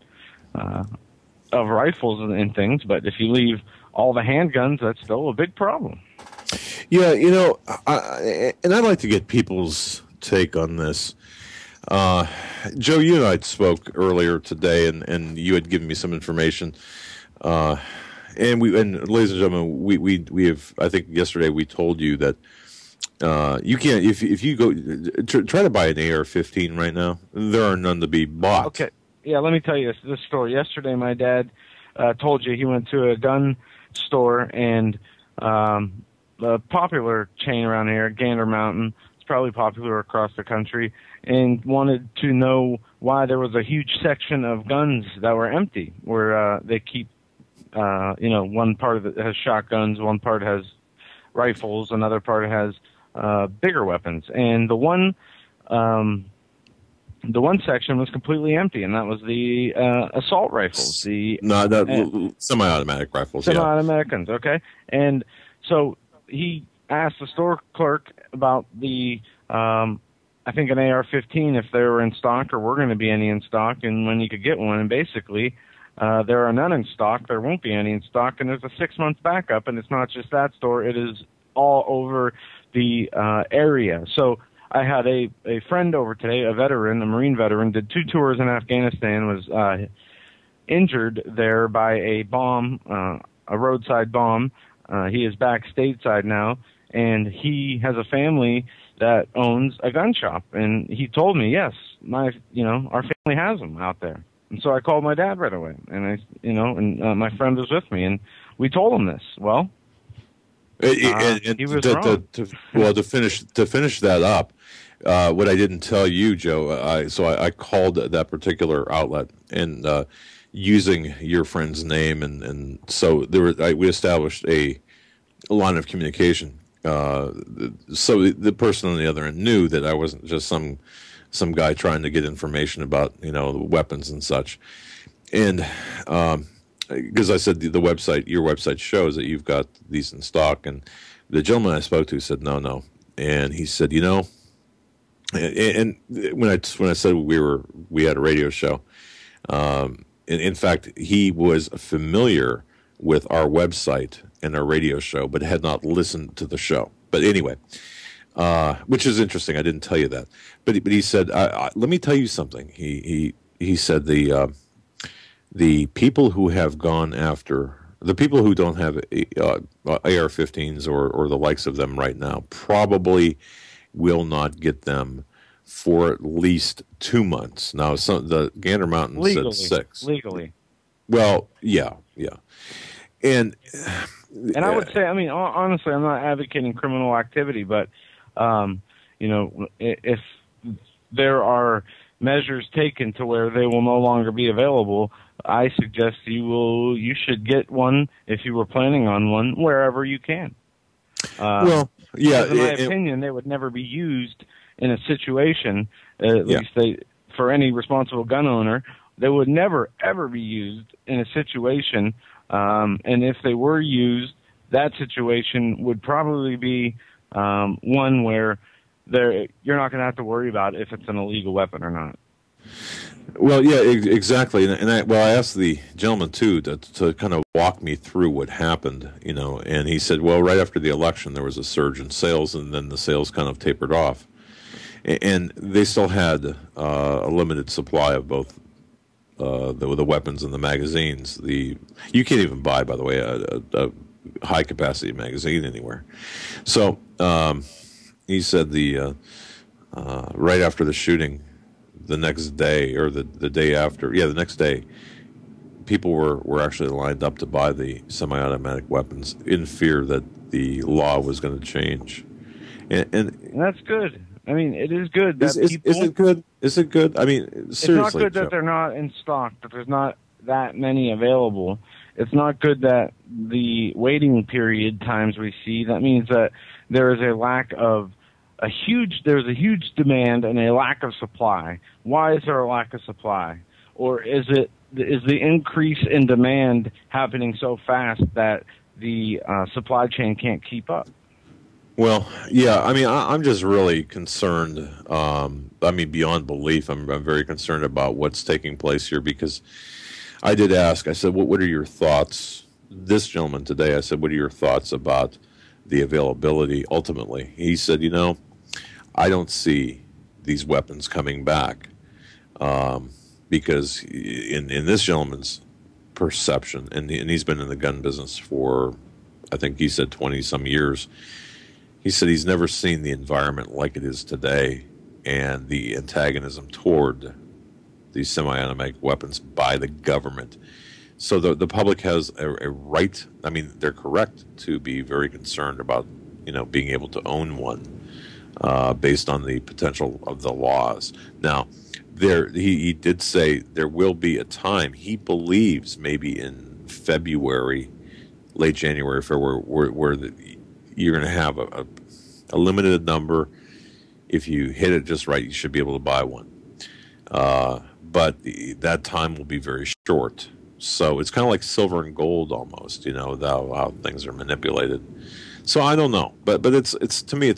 of rifles and things, but if you leave all the handguns, that's still a big problem. Yeah, and I'd like to get people's take on this. Joe, you and I spoke earlier today, and you had given me some information. And ladies and gentlemen, we have. I think yesterday we told you that you can't if you go try to buy an AR-15 right now. There are none to be bought. Okay, yeah. Let me tell you this story. Yesterday, my dad told you he went to a gun store and a popular chain around here, Gander Mountain. It's probably popular across the country, and wanted to know why there was a huge section of guns that were empty, where they keep. One part of it has shotguns, one part has rifles, another part has bigger weapons, and the one section was completely empty, and that was the assault rifles, semi-automatic rifles, semi-automatic guns. Okay, and so he asked the store clerk about the I think an AR-15 if they were in stock or were going to be any in stock, and when you could get one, and basically. There are none in stock. There won't be any in stock, and there's a 6-month backup, and it's not just that store. It is all over the area. So I had a friend over today, a veteran, a Marine veteran, did 2 tours in Afghanistan, was injured there by a bomb, a roadside bomb. He is back stateside now, and he has a family that owns a gun shop. And he told me, yes, our family has them out there. And so I called my dad right away, and my friend was with me, and we told him this. Well, he was wrong. To finish that up, what I didn't tell you, Joe, I called that particular outlet and using your friend's name, and so we established a line of communication. So the person on the other end knew that I wasn't just some guy trying to get information about the weapons and such, and because I said your website shows that you've got these in stock, and the gentleman I spoke to said no, and he said and when I said we had a radio show, in fact he was familiar with our website and our radio show, but had not listened to the show. But anyway, which is interesting. I didn't tell you that. But he said, let me tell you something. He said the people who have gone after, the people who don't have AR-15s or the likes of them right now probably will not get them for at least 2 months. Now, the Gander Mountain said 6. Legally. Well, yeah. And I would say, honestly, I'm not advocating criminal activity, but, if there are measures taken to where they will no longer be available, I suggest you should get one if you were planning on one wherever you can. In my opinion, they would never be used in a situation, at least for any responsible gun owner, they would never, ever be used in a situation. And if they were used, that situation would probably be one where you're not going to have to worry about if it's an illegal weapon or not. Well, yeah, exactly. And I asked the gentleman, too, to kind of walk me through what happened, and he said, well, right after the election, there was a surge in sales, and then the sales kind of tapered off. And they still had a limited supply of both the weapons and the magazines. You can't even buy, by the way, a high-capacity magazine anywhere. So he said right after the shooting, the next day, or the day after, the next day, people were actually lined up to buy the semi-automatic weapons in fear that the law was going to change. And that's good. It is good that people... Is it good? Is it good? Seriously. It's not good that they're not in stock, that there's not that many available. It's not good that the waiting period times we see, that means that there is there's a huge demand and a lack of supply. Why is there a lack of supply? Or is the increase in demand happening so fast that the supply chain can't keep up? Well, yeah, I'm just really concerned. Beyond belief, I'm very concerned about what's taking place here, because I did ask, I said, what are your thoughts? This gentleman today, I said, what are your thoughts about the availability ultimately? He said, I don't see these weapons coming back because in this gentleman's perception, and he's been in the gun business for, I think he said 20-some years, he said he's never seen the environment like it is today, and the antagonism toward these semi-automatic weapons by the government. So the public has a right, they're correct to be very concerned about, being able to own one based on the potential of the laws. Now, he did say there will be a time, he believes maybe in February, late January, February, where you're going to have a limited number. If you hit it just right, you should be able to buy one. But that time will be very short. So it's kind of like silver and gold almost, how things are manipulated. So I don't know, but it's to me,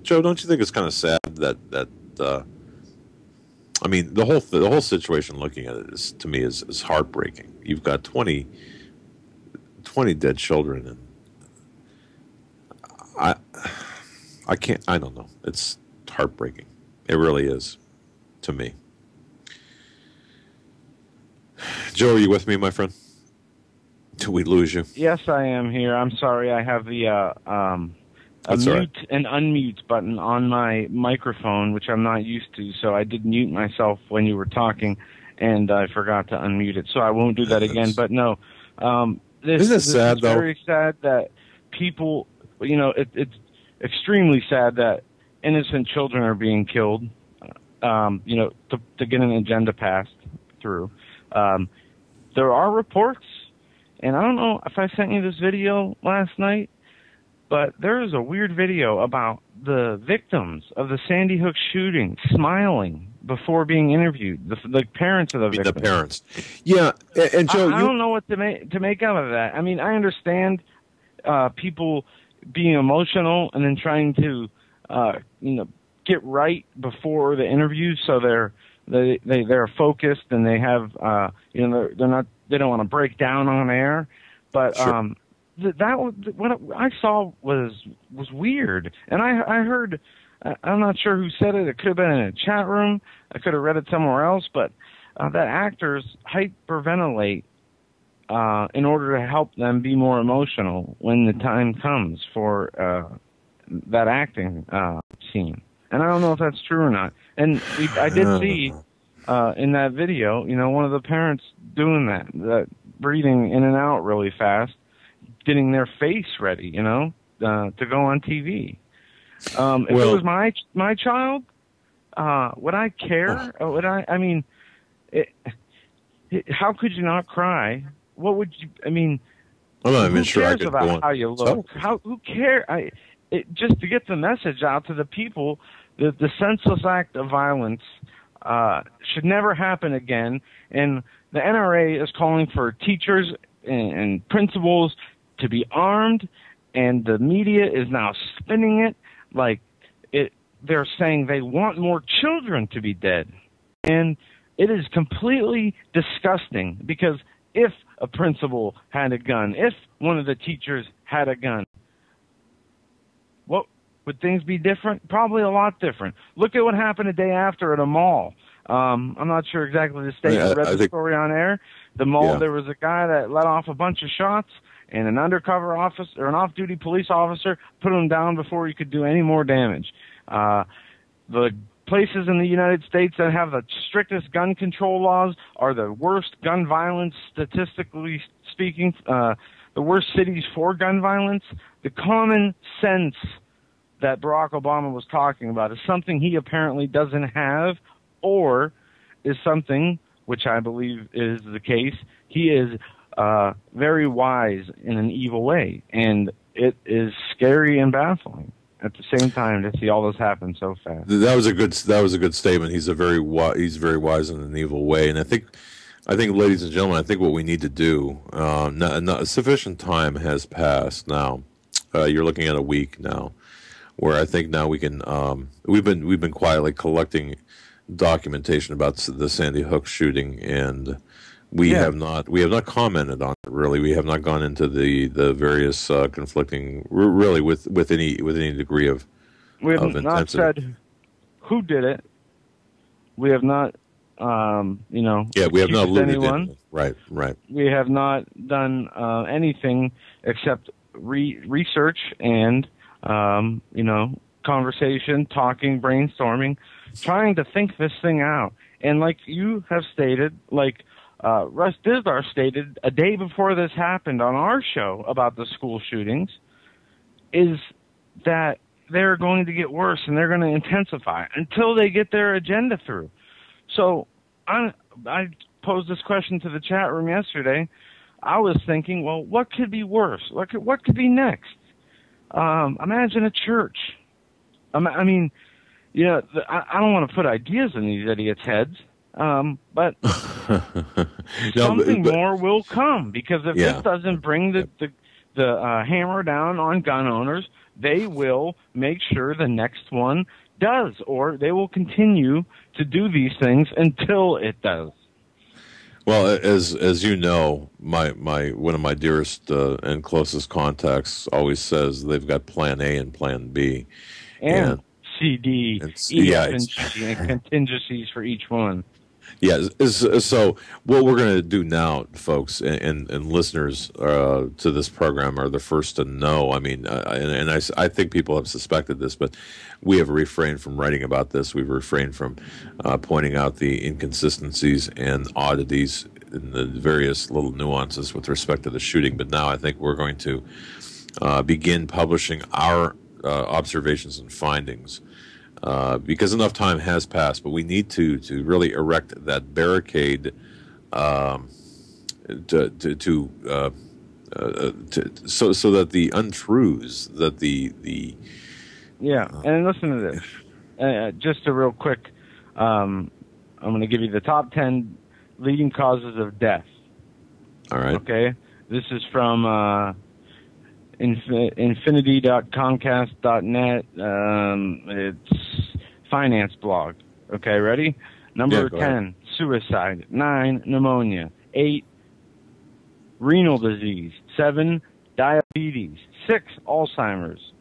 Joe, don't you think it's kind of sad that the whole situation, looking at it, to me is heartbreaking. You've got 20 dead children, and I don't know. It's heartbreaking. It really is, to me. Joe, are you with me, my friend? Did we lose you? Yes, I am here. I'm sorry. I have the mute and unmute button on my microphone, which I'm not used to, so I did mute myself when you were talking. and I forgot to unmute it, so I won't do that again. But no, Isn't it sad, is though? very sad that people, it's extremely sad that innocent children are being killed, to get an agenda passed through. There are reports, and I don't know if I sent you this video last night, but there is a weird video about the victims of the Sandy Hook shooting smiling before being interviewed, the parents of the victims. The parents. Yeah, and Joe, I don't know what to make out of that. I mean, I understand people being emotional and then trying to, get right before the interview, so they're focused and they have, they don't want to break down on air, but sure. What I saw was weird, and I heard. I'm not sure who said it. It could have been in a chat room. I could have read it somewhere else, but that actors hyperventilate in order to help them be more emotional when the time comes for that acting scene. And I don't know if that's true or not. And I did see in that video, one of the parents doing that breathing in and out really fast, getting their face ready, to go on TV. If it was my child, would I care? Would I? I mean, how could you not cry? What would you? I mean, I'm not even sure I cares could about go on. how you look? Who cares? Just to get the message out to the people that the senseless act of violence should never happen again. And the NRA is calling for teachers and principals to be armed, and the media is now spinning it like they're saying they want more children to be dead. And it is completely disgusting, because if a principal had a gun, if one of the teachers had a gun, what would things be different? Probably a lot different. Look at what happened a day after at a mall. I'm not sure exactly the state. I read the story on air. The mall, there was a guy that let off a bunch of shots, and an undercover officer or an off-duty police officer put him down before he could do any more damage. The places in the United States that have the strictest gun control laws are the worst gun violence, statistically speaking, the worst cities for gun violence. The common sense that Barack Obama was talking about is something he apparently doesn't have, or is something, which I believe is the case, he is very wise in an evil way, and it is scary and baffling at the same time to see all this happen so fast. That was a good statement. He's very wise in an evil way, and I think, ladies and gentlemen, I think what we need to do. Sufficient time has passed now. You're looking at a week now, where I think now we can. We've been quietly collecting documentation about the Sandy Hook shooting, and we have not commented on it, really. We have not gone into the various conflicting, really, with any degree of we have intensity. Not said who did it. We have not we have not alluded anyone. Right. We have not done anything except research and conversation, talking, brainstorming, trying to think this thing out. And like you have stated, like Russ Dizdar stated a day before this happened on our show about the school shootings, is that they're going to get worse and they're going to intensify until they get their agenda through. So I posed this question to the chat room yesterday. I was thinking, well, what could be worse? What could be next? Imagine a church. I mean, I don't want to put ideas in these idiots' heads, but something more will come, because if this doesn't bring the hammer down on gun owners, they will make sure the next one does, or they will continue to do these things until it does. Well, as you know, my one of my dearest and closest contacts always says they've got Plan A and Plan B, and C, D, E, F, and G, and contingencies for each one. Yeah, so what we're going to do now, folks, and listeners to this program are the first to know. I mean, I think people have suspected this, but we have refrained from writing about this. We've refrained from pointing out the inconsistencies and oddities in the various little nuances with respect to the shooting. But now I think we're going to begin publishing our observations and findings. Because enough time has passed, but we need to really erect that barricade so that the untruths that the and listen to this. Just a real quick, I'm going to give you the top 10 leading causes of death. All right. Okay. This is from infinity.comcast.net. It's finance blog. Okay, ready? Number 10, suicide. 9, pneumonia. 8, renal disease. 7, diabetes. 6, Alzheimer's.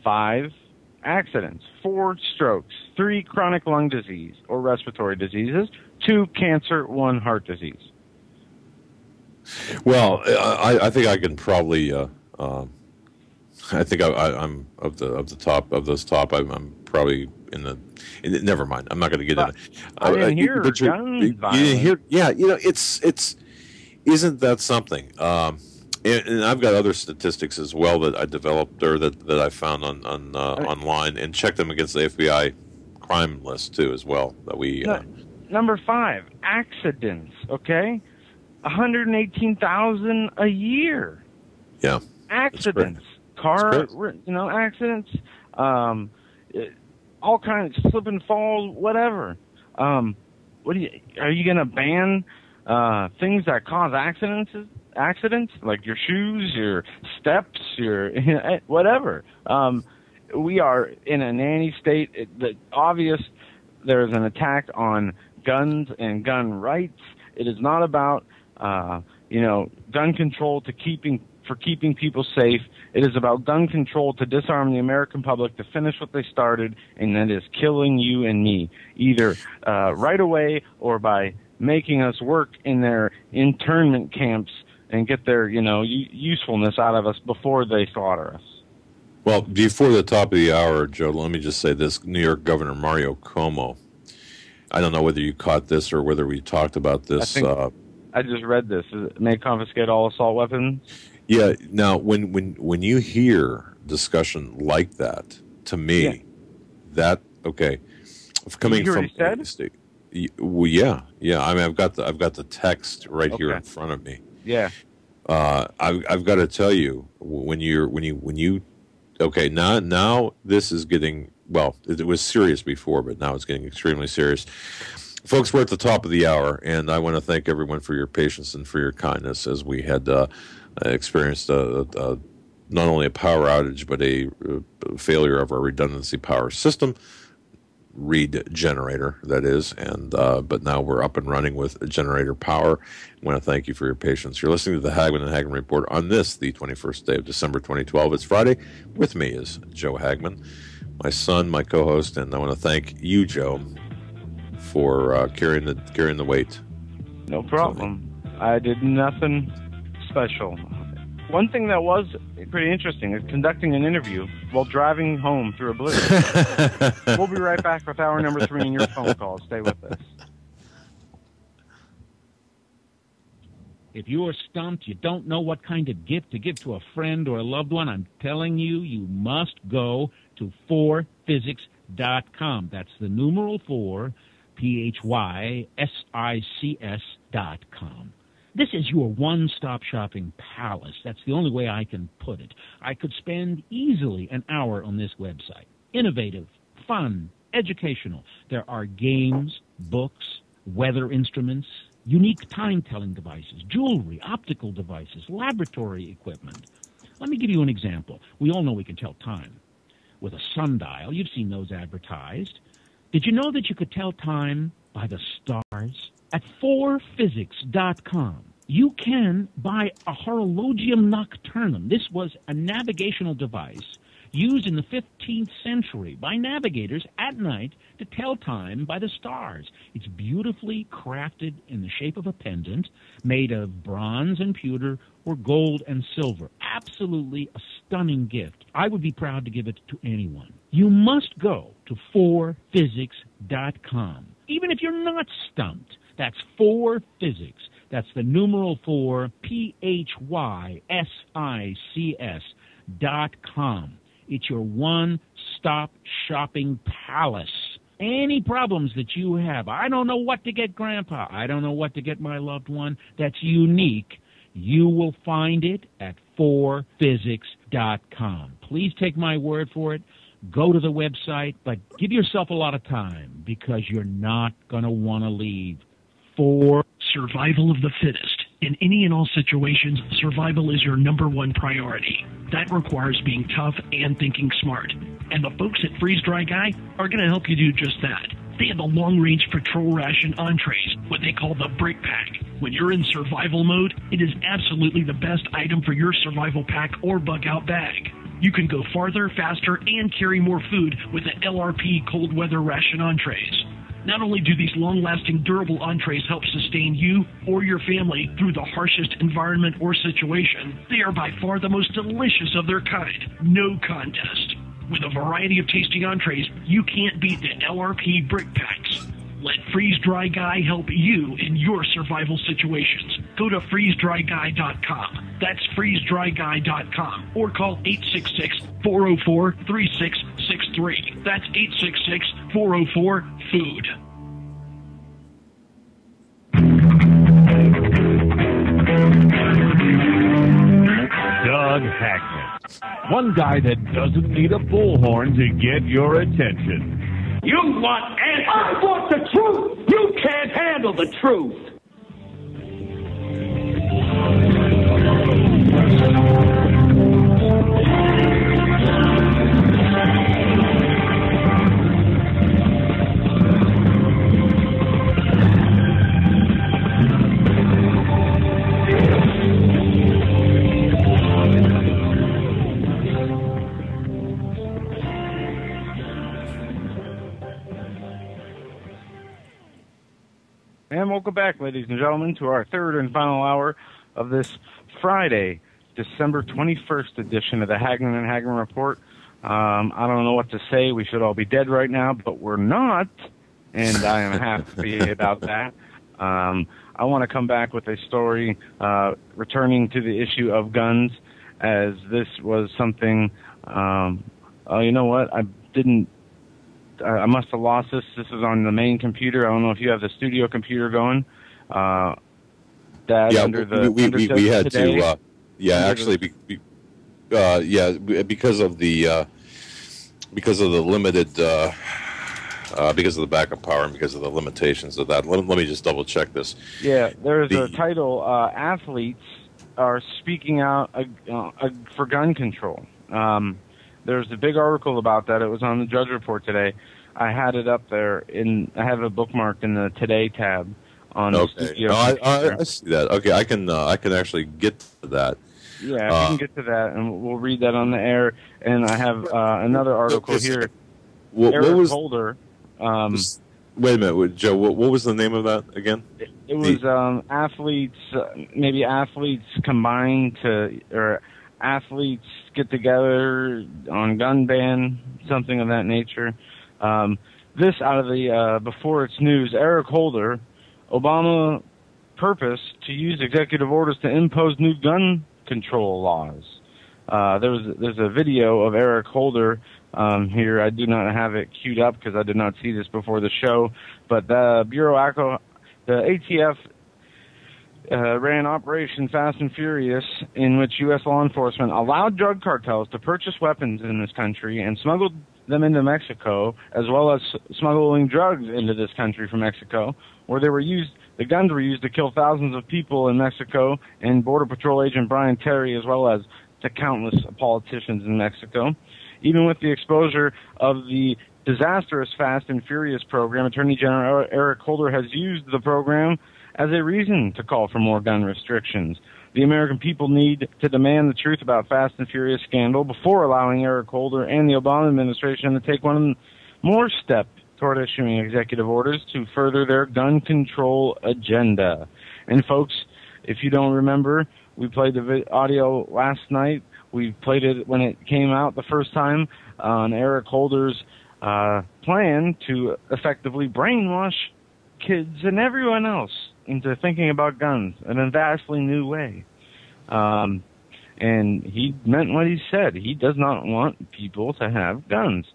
5, accidents. 4, strokes. 3, chronic lung disease or respiratory diseases. 2, cancer. 1, heart disease. Well, I think I can probably. I think I'm of the top of those top. I'm probably in the. Never mind. I'm not going to get into. I didn't hear guns. You didn't hear. Yeah, it's. Isn't that something? And I've got other statistics as well that I developed or that I found on online and checked them against the FBI crime list too as well. That we. Number 5, accidents. Okay. 118,000 a year. Yeah. Accidents, accidents, all kinds of slip and falls, whatever. Are you going to ban things that cause accidents? Like your shoes, your steps, your whatever. We are in a nanny state. Obvious. There's an attack on guns and gun rights. It is not about gun control for keeping people safe. It is about gun control to disarm the American public, to finish what they started, and that is killing you and me, either right away or by making us work in their internment camps and get their usefulness out of us before they slaughter us. Well, before the top of the hour, Joe, let me just say this. New York Governor Mario Cuomo, I don't know whether you caught this or whether we talked about this. I just read this. It may confiscate all assault weapons. Yeah. Now, when you hear discussion like that, to me, coming from said? State, well, yeah. I mean, I've got the text right here in front of me. Yeah. I've got to tell you when you now this is getting, well, it was serious before, but now it's getting extremely serious. Folks, we're at the top of the hour, and I want to thank everyone for your patience and for your kindness as we had experienced not only a power outage, but a failure of our redundancy power system, read generator, that is, and but now we're up and running with generator power. I want to thank you for your patience. You're listening to the Hagmann and Hagmann Report on this, the 21st day of December 2012. It's Friday. With me is Joe Hagmann, my son, my co-host, and I want to thank you, Joe, for carrying the weight. No problem. I did nothing special. One thing that was pretty interesting is conducting an interview while driving home through a blizzard. We'll be right back with hour number 3 and your phone calls. Stay with us. If you're stumped, you don't know what kind of gift to give to a friend or a loved one, I'm telling you, you must go to 4physics.com. That's the numeral 4, PHYSICS.com. This is your one-stop shopping palace. That's the only way I can put it. I could spend easily an hour on this website. Innovative, fun, educational. There are games, books, weather instruments, unique time-telling devices, jewelry, optical devices, laboratory equipment. Let me give you an example. We all know we can tell time with a sundial. You've seen those advertised. Did you know that you could tell time by the stars? At 4physics.com, you can buy a horologium nocturnum. This was a navigational device used in the 15th century by navigators at night to tell time by the stars. It's beautifully crafted in the shape of a pendant made of bronze and pewter or gold and silver. Absolutely a stunning gift. I would be proud to give it to anyone. You must go to 4physics.com. Even if you're not stumped, that's 4physics. That's the numeral 4, PHYSICS.com. It's your one-stop shopping palace. Any problems that you have, I don't know what to get Grandpa, I don't know what to get my loved one, that's unique, you will find it at 4physics.com. Please take my word for it. Go to the website, but give yourself a lot of time because you're not going to want to leave. Survival of the fittest. In any and all situations, survival is your number one priority. That requires being tough and thinking smart. And the folks at Freeze Dry Guy are going to help you do just that. They have the long-range patrol ration entrees, what they call the Brick Pack. When you're in survival mode, it is absolutely the best item for your survival pack or bug-out bag. You can go farther, faster, and carry more food with the LRP cold weather ration entrees. Not only do these long-lasting, durable entrees help sustain you or your family through the harshest environment or situation, they are by far the most delicious of their kind. No contest. With a variety of tasty entrees, you can't beat the LRP Brick Packs. Let Freeze Dry Guy help you in your survival situations. Go to freezedryguy.com. That's freezedryguy.com. Or call 866-404-3663. That's 866-404-FOOD. Doug Hagmann. One guy that doesn't need a bullhorn to get your attention. You want answers. I want the truth. You can't handle the truth. And welcome back, ladies and gentlemen, to our third and final hour of this Friday, December 21st edition of the Hagmann and Hagmann Report. I don't know what to say. We should all be dead right now, but we're not, and I am happy about that. I want to come back with a story returning to the issue of guns, as this was something, you know what, I must have lost this. This is on the main computer. I don't know if you have the studio computer going. Dad, yeah, under the we had today, to. Actually, because of the limited, because of the backup power and because of the limitations of that. Let me just double check this. Yeah, there's a title. Athletes are speaking out for gun control. There's a big article about that. It was on the Judge Report today. I had it up there. I have it bookmarked in the Today tab on the studio. I see that. Okay, I can actually get to that. Yeah, if you can get to that, and we'll read that on the air. And I have another article here. What was Holder? Wait a minute, Joe. What was the name of that again? It was athletes, maybe athletes combined or athletes get together on gun ban, something of that nature. This out of the before it's news. Eric Holder, Obama purpose to use executive orders to impose new gun control laws. There's a video of Eric Holder here. I do not have it queued up because I did not see this before the show. But the ATF ran Operation Fast and Furious, in which U.S. law enforcement allowed drug cartels to purchase weapons in this country and smuggled them into Mexico, as well as smuggling drugs into this country from Mexico, where the guns were used to kill thousands of people in Mexico, and Border Patrol agent Brian Terry, as well as to countless politicians in Mexico. Even with the exposure of the disastrous Fast and Furious program, Attorney General Eric Holder has used the program as a reason to call for more gun restrictions. The American people need to demand the truth about Fast and Furious scandal before allowing Eric Holder and the Obama administration to take one more step toward issuing executive orders to further their gun control agenda. And folks, if you don't remember, we played the audio last night. We played it when it came out the first time on Eric Holder's plan to effectively brainwash kids and everyone else into thinking about guns in a vastly new way. And he meant what he said. He does not want people to have guns.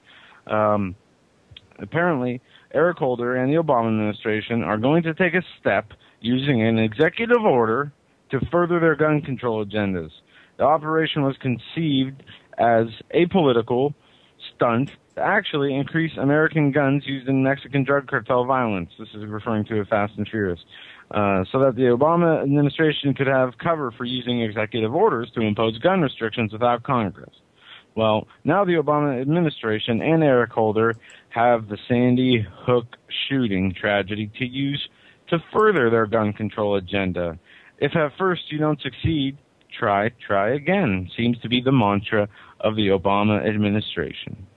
Apparently, Eric Holder and the Obama administration are going to take a step using an executive order to further their gun control agendas. The operation was conceived as a political stunt to actually increase American guns used in Mexican drug cartel violence. This is referring to Fast and Furious. So that the Obama administration could have cover for using executive orders to impose gun restrictions without Congress. Well, now the Obama administration and Eric Holder have the Sandy Hook shooting tragedy to use to further their gun control agenda. If at first you don't succeed, try again, seems to be the mantra of the Obama administration.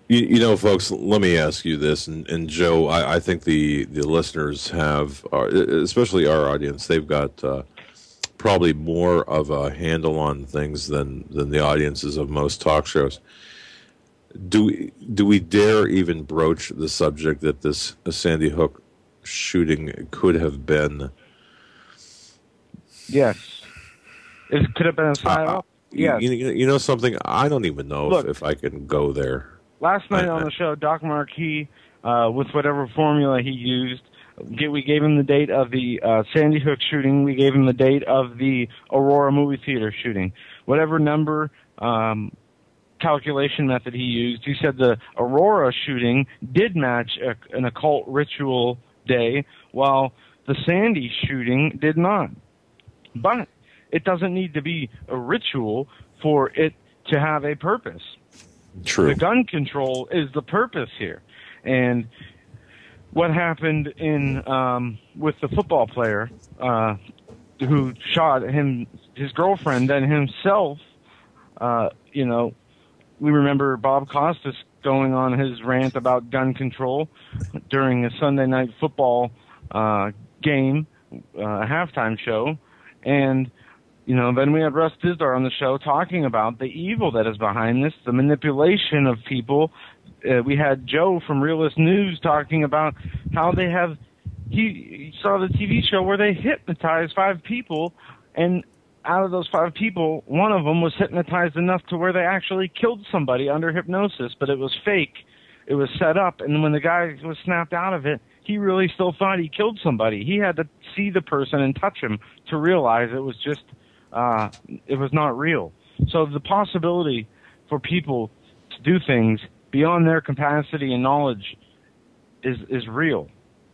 You know, folks, let me ask you this, and Joe, I think the listeners have, especially our audience, they've got probably more of a handle on things than the audiences of most talk shows. Do we dare even broach the subject that this Sandy Hook shooting could have been? Yes. It could have been a psyop? Yes. You know something? I don't even know Look, if I can go there. Last night on the show, Doc Marquis, with whatever formula he used, we gave him the date of the Sandy Hook shooting. We gave him the date of the Aurora movie theater shooting. Whatever number calculation method he used, he said the Aurora shooting did match an occult ritual day, while the Sandy shooting did not. But it doesn't need to be a ritual for it to have a purpose. True. The gun control is the purpose here. And what happened in with the football player who shot his girlfriend and himself, we remember Bob Costas going on his rant about gun control during a Sunday night football game, halftime show. And then we had Russ Dizdar on the show talking about the evil that is behind this, the manipulation of people. We had Joe from Realist News talking about how he saw the TV show where they hypnotized 5 people, and out of those 5 people, one of them was hypnotized enough to where they actually killed somebody under hypnosis, but it was fake. It was set up, and when the guy was snapped out of it, he really still thought he killed somebody. He had to see the person and touch him to realize it was just it was not real. So the possibility for people to do things beyond their capacity and knowledge is real.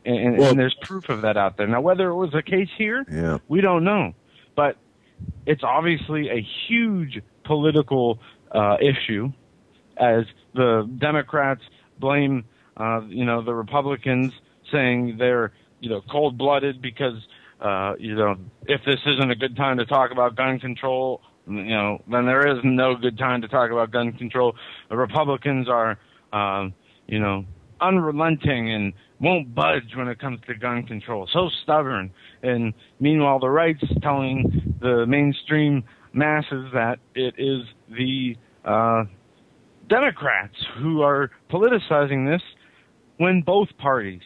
And there's proof of that out there. Now, whether it was the case here, we don't know. But it's obviously a huge political issue, as the Democrats blame, the Republicans, saying they're, cold-blooded because if this isn't a good time to talk about gun control, then there is no good time to talk about gun control. The Republicans are, unrelenting and won't budge when it comes to gun control. So stubborn. And meanwhile, the right's telling the mainstream masses that it is the Democrats who are politicizing this, when both parties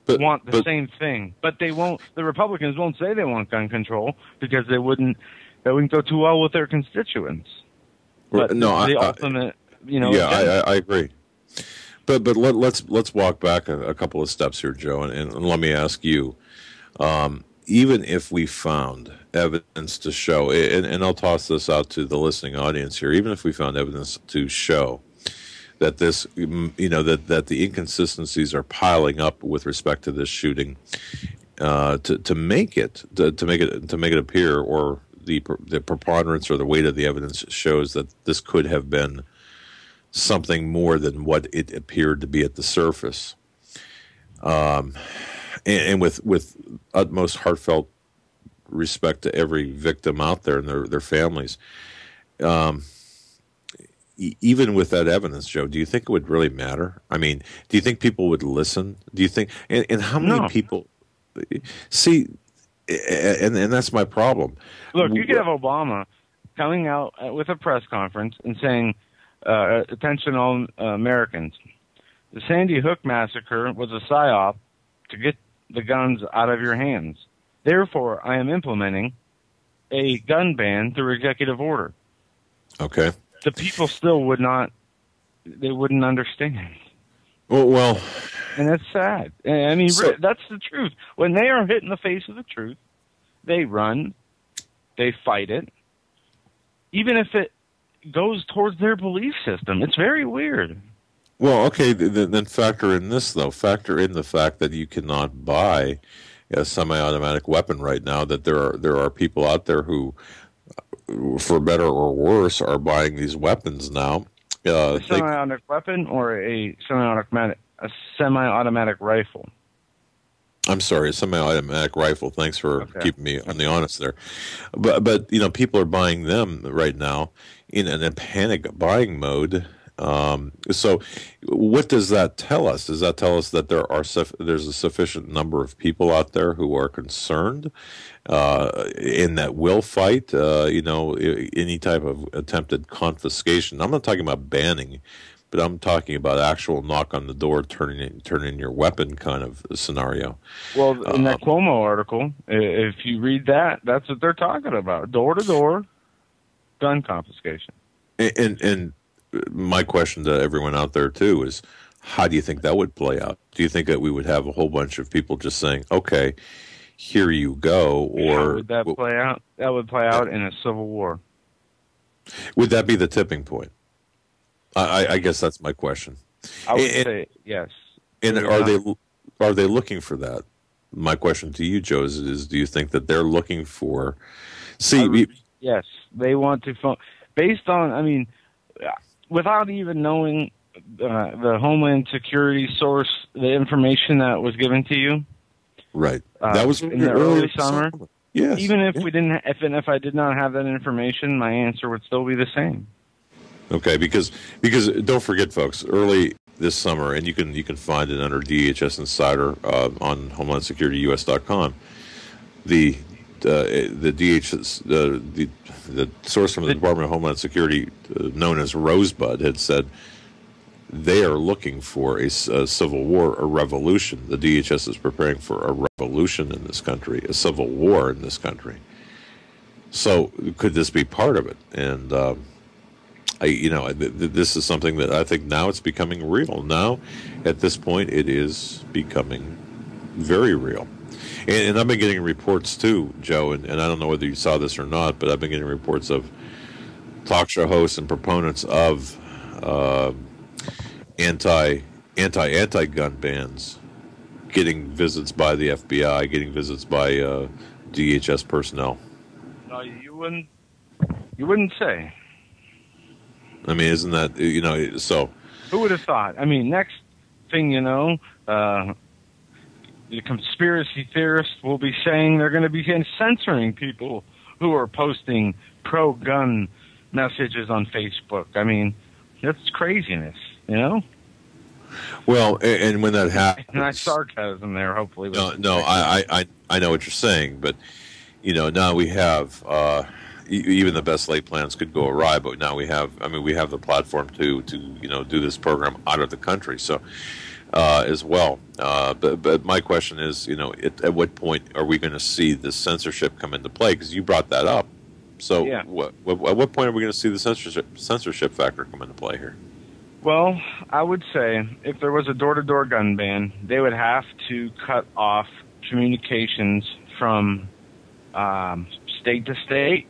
want the same thing. But they won't. The Republicans won't say they want gun control because that wouldn't go too well with their constituents. But ultimate, I agree. But let's walk back a couple of steps here, Joe, and let me ask you. Even if we found evidence to show, and I'll toss this out to the listening audience here, even if we found evidence to show that this, that the inconsistencies are piling up with respect to this shooting, to make it appear, or the preponderance or the weight of the evidence shows that this could have been something more than what it appeared to be at the surface. And with utmost heartfelt respect to every victim out there and their families. Even with that evidence, Joe, do you think it would really matter? I mean, do you think people would listen? Do you think, and how many people see, and that's my problem. Look, you could have Obama coming out with a press conference and saying, attention all Americans, the Sandy Hook massacre was a psyop to get the guns out of your hands. Therefore, I am implementing a gun ban through executive order. Okay. The people still would not, they wouldn't understand. Well, and that's sad. I mean, that's the truth. When they are hit in the face of the truth, they run, they fight it, even if it goes towards their belief system. It's very weird. Well, okay, then factor in this, though. Factor in the fact that you cannot buy a semi-automatic weapon right now, that there are people out there who, for better or worse, are buying these weapons now. A semi-automatic weapon or a semi-automatic rifle? I'm sorry, a semi-automatic rifle. Thanks for keeping me on the honest there. But people are buying them right now in a panic buying mode. So what does that tell us? Does that tell us that there's a sufficient number of people out there who are concerned and that will fight any type of attempted confiscation? I'm not talking about banning, but I'm talking about actual knock on the door, turn in your weapon kind of scenario. Well, in that Cuomo article, if you read that, that's what they're talking about: door-to-door gun confiscation. And my question to everyone out there too is, how do you think that would play out? Do you think that we would have a whole bunch of people just saying, "Okay, here you go," or how would that play out? That would play out in a civil war. Would that be the tipping point? I guess that's my question. I would say yes. And are they looking for that? My question to you, Joe, is do you think that they're looking for? Yes, they want to. Based on, I mean, without even knowing the Homeland Security source, the information that was given to you, right? That was in the early summer. Yes. Even if we didn't, if I did not have that information, my answer would still be the same. Okay, because don't forget, folks, early this summer, and you can find it under DHS Insider on HomelandSecurityUS.com. The DHS the source from the Department of Homeland Security, known as Rosebud, had said they are looking for a civil war, a revolution. The DHS is preparing for a revolution in this country, a civil war in this country. So could this be part of it? And this is something that I think now it's becoming real. Now, at this point, it is becoming very real. And I've been getting reports too, Joe, and I don't know whether you saw this or not, but I've been getting reports of talk show hosts and proponents of anti-gun bans getting visits by the FBI, getting visits by DHS personnel. No, you wouldn't say. I mean, isn't that, so... Who would have thought? I mean, next thing you know, the conspiracy theorists will be saying they're going to be censoring people who are posting pro-gun messages on Facebook. I mean, that's craziness, Well, and when that happens... Nice sarcasm there, hopefully. No, I know what you're saying, but, now we have... even the best laid plans could go awry, but now we have the platform to do this program out of the country, so as well. But my question is, at what point are we going to see the censorship come into play? Because you brought that up. So yeah. At what point are we going to see the censorship factor come into play here? Well, I would say if there was a door-to-door gun ban, they would have to cut off communications from state to state.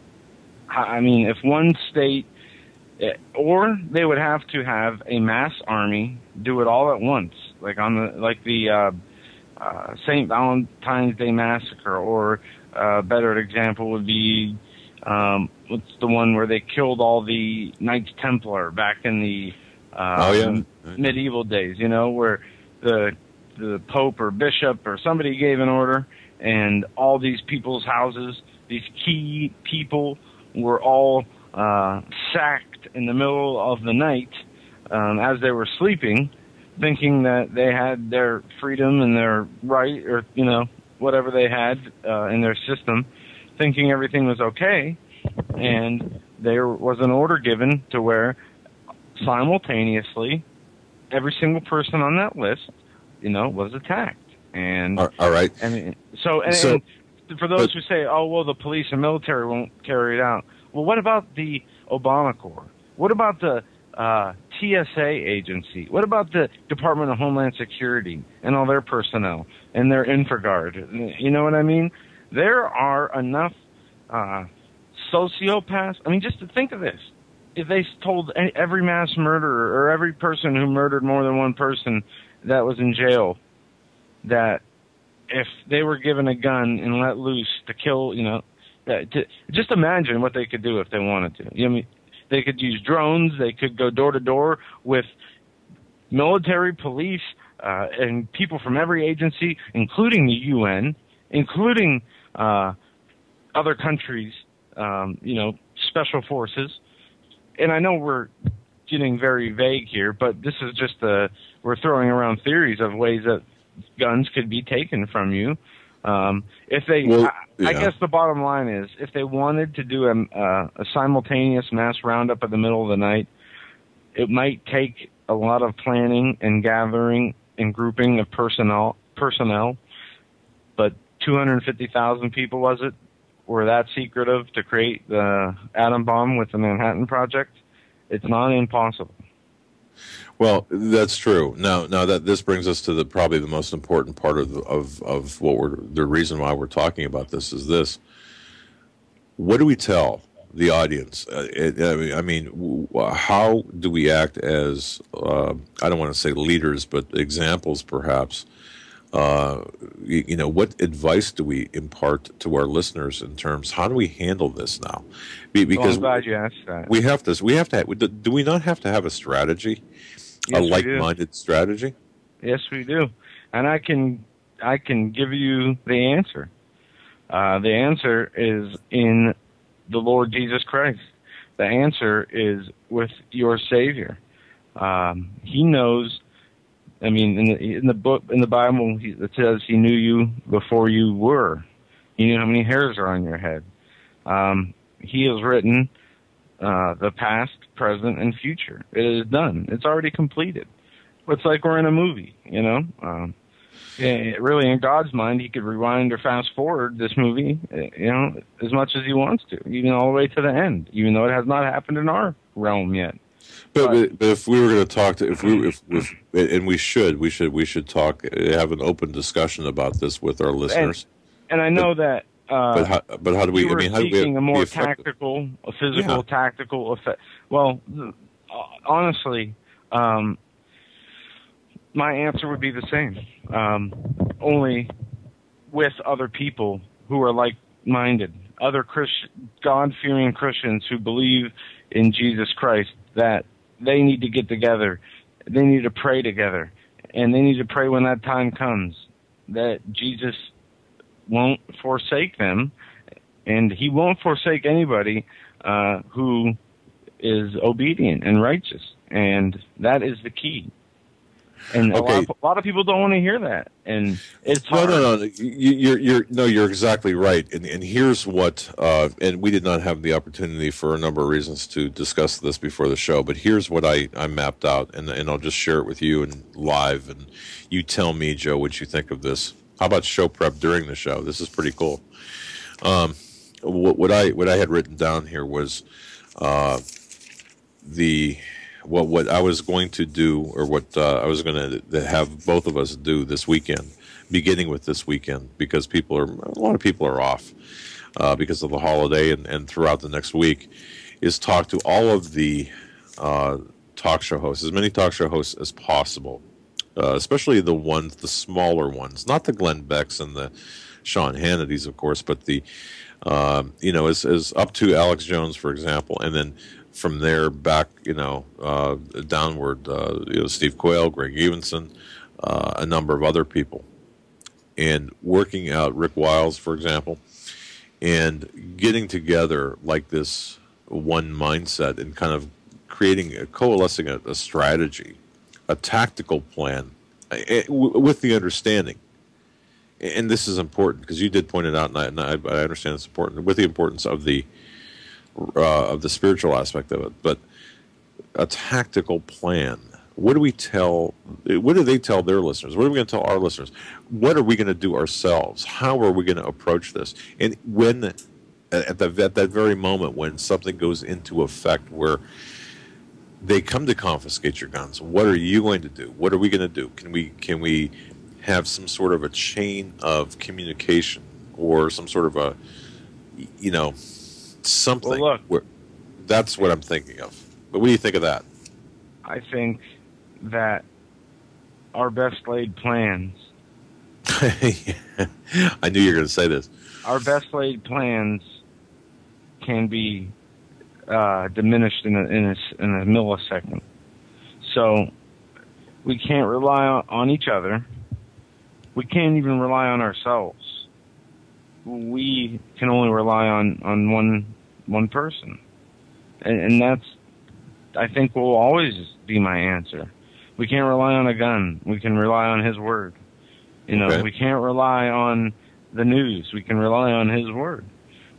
I mean, if one state, or they would have to have a mass army do it all at once, like the St. Valentine's Day massacre, or a better example would be what's the one where they killed all the Knights Templar back in the medieval days, where the Pope or Bishop or somebody gave an order and all these people's houses these key people were all sacked in the middle of the night as they were sleeping, thinking that they had their freedom and their right, or, you know, whatever they had in their system, thinking everything was okay. And there was an order given to where simultaneously every single person on that list, you know, was attacked. And all right. And so for those who say, oh, well, the police and military won't carry it out. Well, what about the Obama Corps? What about the TSA agency? What about the Department of Homeland Security and all their personnel and their InfraGard? You know what I mean? There are enough sociopaths. I mean, just to think of this. If they told every mass murderer or every person who murdered more than one person that was in jail that if they were given a gun and let loose to kill, you know, just imagine what they could do if they wanted to. You know, I mean, they could use drones. They could go door to door with military, police, and people from every agency, including the UN, including other countries, you know, special forces. And I know we're getting very vague here, but this is just we're throwing around theories of ways that guns could be taken from you. If they, I guess the bottom line is, if they wanted to do a simultaneous mass roundup in the middle of the night, it might take a lot of planning and gathering and grouping of personnel. But 250,000 people, was it, were that secretive to create the atom bomb with the Manhattan Project? It's not impossible. Well, that's true. Now that this brings us to probably the most important part of what the reason why we're talking about this is this. What do we tell the audience? I mean, how do we act as I don't want to say leaders, but examples, perhaps? You know, what advice do we impart to our listeners in terms? How do we handle this now? Because I'm glad you asked that. We have to. Do we not have to have a strategy, yes, a like-minded strategy? Yes, we do, and I can give you the answer. The answer is in the Lord Jesus Christ. The answer is with your Savior. He knows. I mean, in the book, in the Bible, it says He knew you before you were. He knew how many hairs are on your head. He has written the past, present, and future. It is done. It's already completed. It's like we're in a movie, you know. Really, in God's mind, He could rewind or fast forward this movie, you know, as much as He wants to, even all the way to the end, even though it has not happened in our realm yet. But if we were going to talk to, and we should talk, have an open discussion about this with our listeners. And I know that. But how do we? I mean, how do we seeking a more tactical, a physical, tactical effect? Well, honestly, my answer would be the same. Only with other people who are like-minded, other God-fearing Christians who believe in Jesus Christ, that they need to get together. They need to pray together. And they need to pray when that time comes, that Jesus won't forsake them, and He won't forsake anybody who is obedient and righteous. And that is the key. And a lot of people don't want to hear that, and it's hard. No. You're exactly right. And here's what. And we did not have the opportunity for a number of reasons to discuss this before the show. But here's what I mapped out, and I'll just share it with you and live, and you tell me, Joe, what you think of this. How about show prep during the show? This is pretty cool. What I had written down here was what I was going to do, or what I was going to have both of us do this weekend, beginning with this weekend, because a lot of people are off because of the holiday, and throughout the next week, is talk to all of the talk show hosts, as many talk show hosts as possible, especially the smaller ones, not the Glenn Becks and the Sean Hannitys, of course, but the as up to Alex Jones, for example, and then from there back, downward, Steve Quayle, Greg Evenson, a number of other people, and working out Rick Wiles, for example, and getting together like this one mindset and kind of coalescing a strategy, a tactical plan, with the understanding. And this is important because you did point it out, and I understand it's important with the importance of the spiritual aspect of it. But a tactical plan. What do they tell their listeners? What are we going to tell our listeners? What are we going to do ourselves? How are we going to approach this? And when at that very moment when something goes into effect, where they come to confiscate your guns, what are you going to do? What are we going to do? Can we have some sort of a chain of communication or some sort of a something? Well, look, that's what I'm thinking of. But what do you think of that? I think that our best laid plans. I knew you were going to say this. Our best laid plans can be diminished in a millisecond. So we can't rely on each other. We can't even rely on ourselves. We can only rely on one person, and that's, I think, will always be my answer. We can't rely on a gun. We can rely on his word. Okay. We can't rely on the news. We can rely on his word.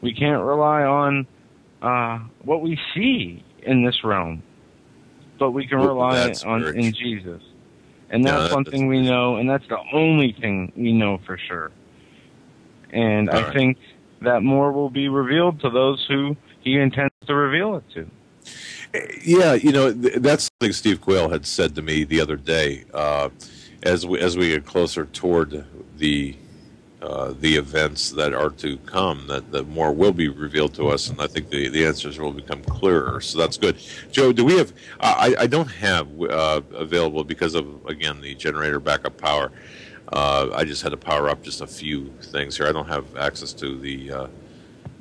We can't rely on what we see in this realm, but we can rely in Jesus. And that's one thing we know, and that's the only thing we know for sure. And I think that more will be revealed to those who he intends to reveal it to. Yeah, that's something Steve Quayle had said to me the other day. As we get closer toward the events that are to come, that more will be revealed to us, and I think the answers will become clearer. So that's good. Joe, do we have? I don't have available because of, again, the generator backup power. I just had to power up just a few things here. I don't have access to the.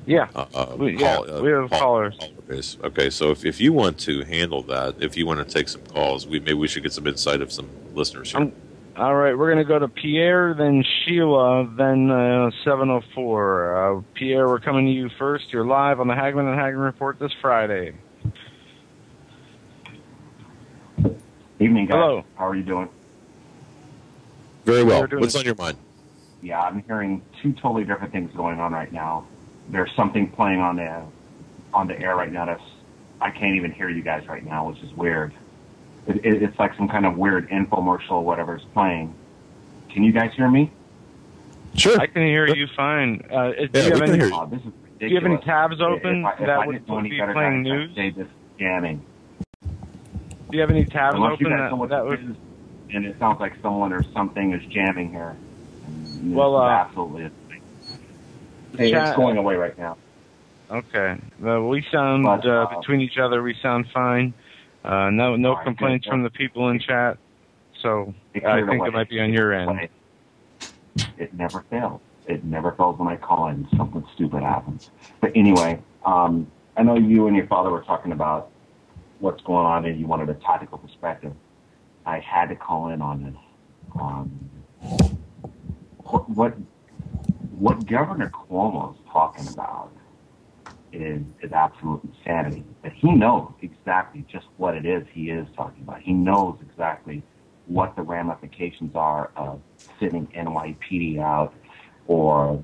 We have callers. Base. Okay, so if you want to handle that, if you want to take some calls, maybe we should get some insight of some listeners here. All right, we're going to go to Pierre, then Sheila, then 704. Pierre, we're coming to you first. You're live on the Hagmann and Hagmann Report this Friday. Evening, guys. Hello. How are you doing? Very well. What's on your mind? Yeah, I'm hearing two totally different things going on right now. There's something playing on the air right now I can't even hear you guys right now, which is weird. It's like some kind of weird infomercial or whatever's playing. Can you guys hear me? Sure. I can hear you fine. Do you have any tabs open that would be playing news? Say this jamming. Do you have any tabs open that would? And it sounds like someone or something is jamming here. Well, absolutely. It's going away right now. Okay. We sound between each other. We sound fine. No complaints from the people in chat. So I think it might be on your end. It never fails. It never fails when I call in. Something stupid happens. But anyway, I know you and your father were talking about what's going on, and you wanted a tactical perspective. I had to call in on this. What Governor Cuomo is talking about is absolute insanity. But he knows exactly just what it is he is talking about. He knows exactly what the ramifications are of sitting NYPD out or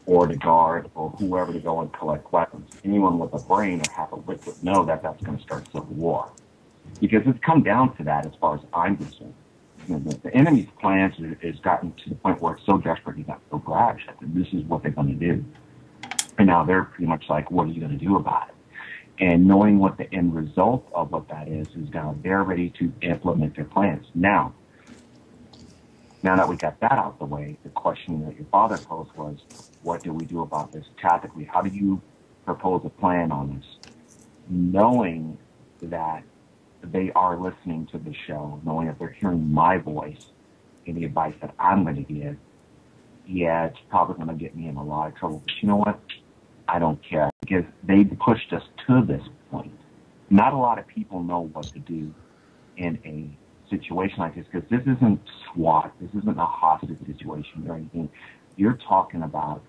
the Guard or whoever to go and collect weapons. Anyone with a brain or half a wit would know that that's going to start civil war. Because it's come down to that as far as I'm concerned. The enemy's plans has gotten to the point where it's so desperate, he got so brash that this is what they're going to do. And now they're pretty much like, what are you going to do about it? And knowing what the end result of what that is now they're ready to implement their plans. Now that we got that out of the way, the question that your father posed was, what do we do about this tactically? How do you propose a plan on this? Knowing that they are listening to the show, knowing that they're hearing my voice and the advice that I'm going to give, yeah, it's probably going to get me in a lot of trouble. But you know what? I don't care, because they pushed us to this point. Not a lot of people know what to do in a situation like this, because this isn't SWAT. This isn't a hostage situation or anything. You're talking about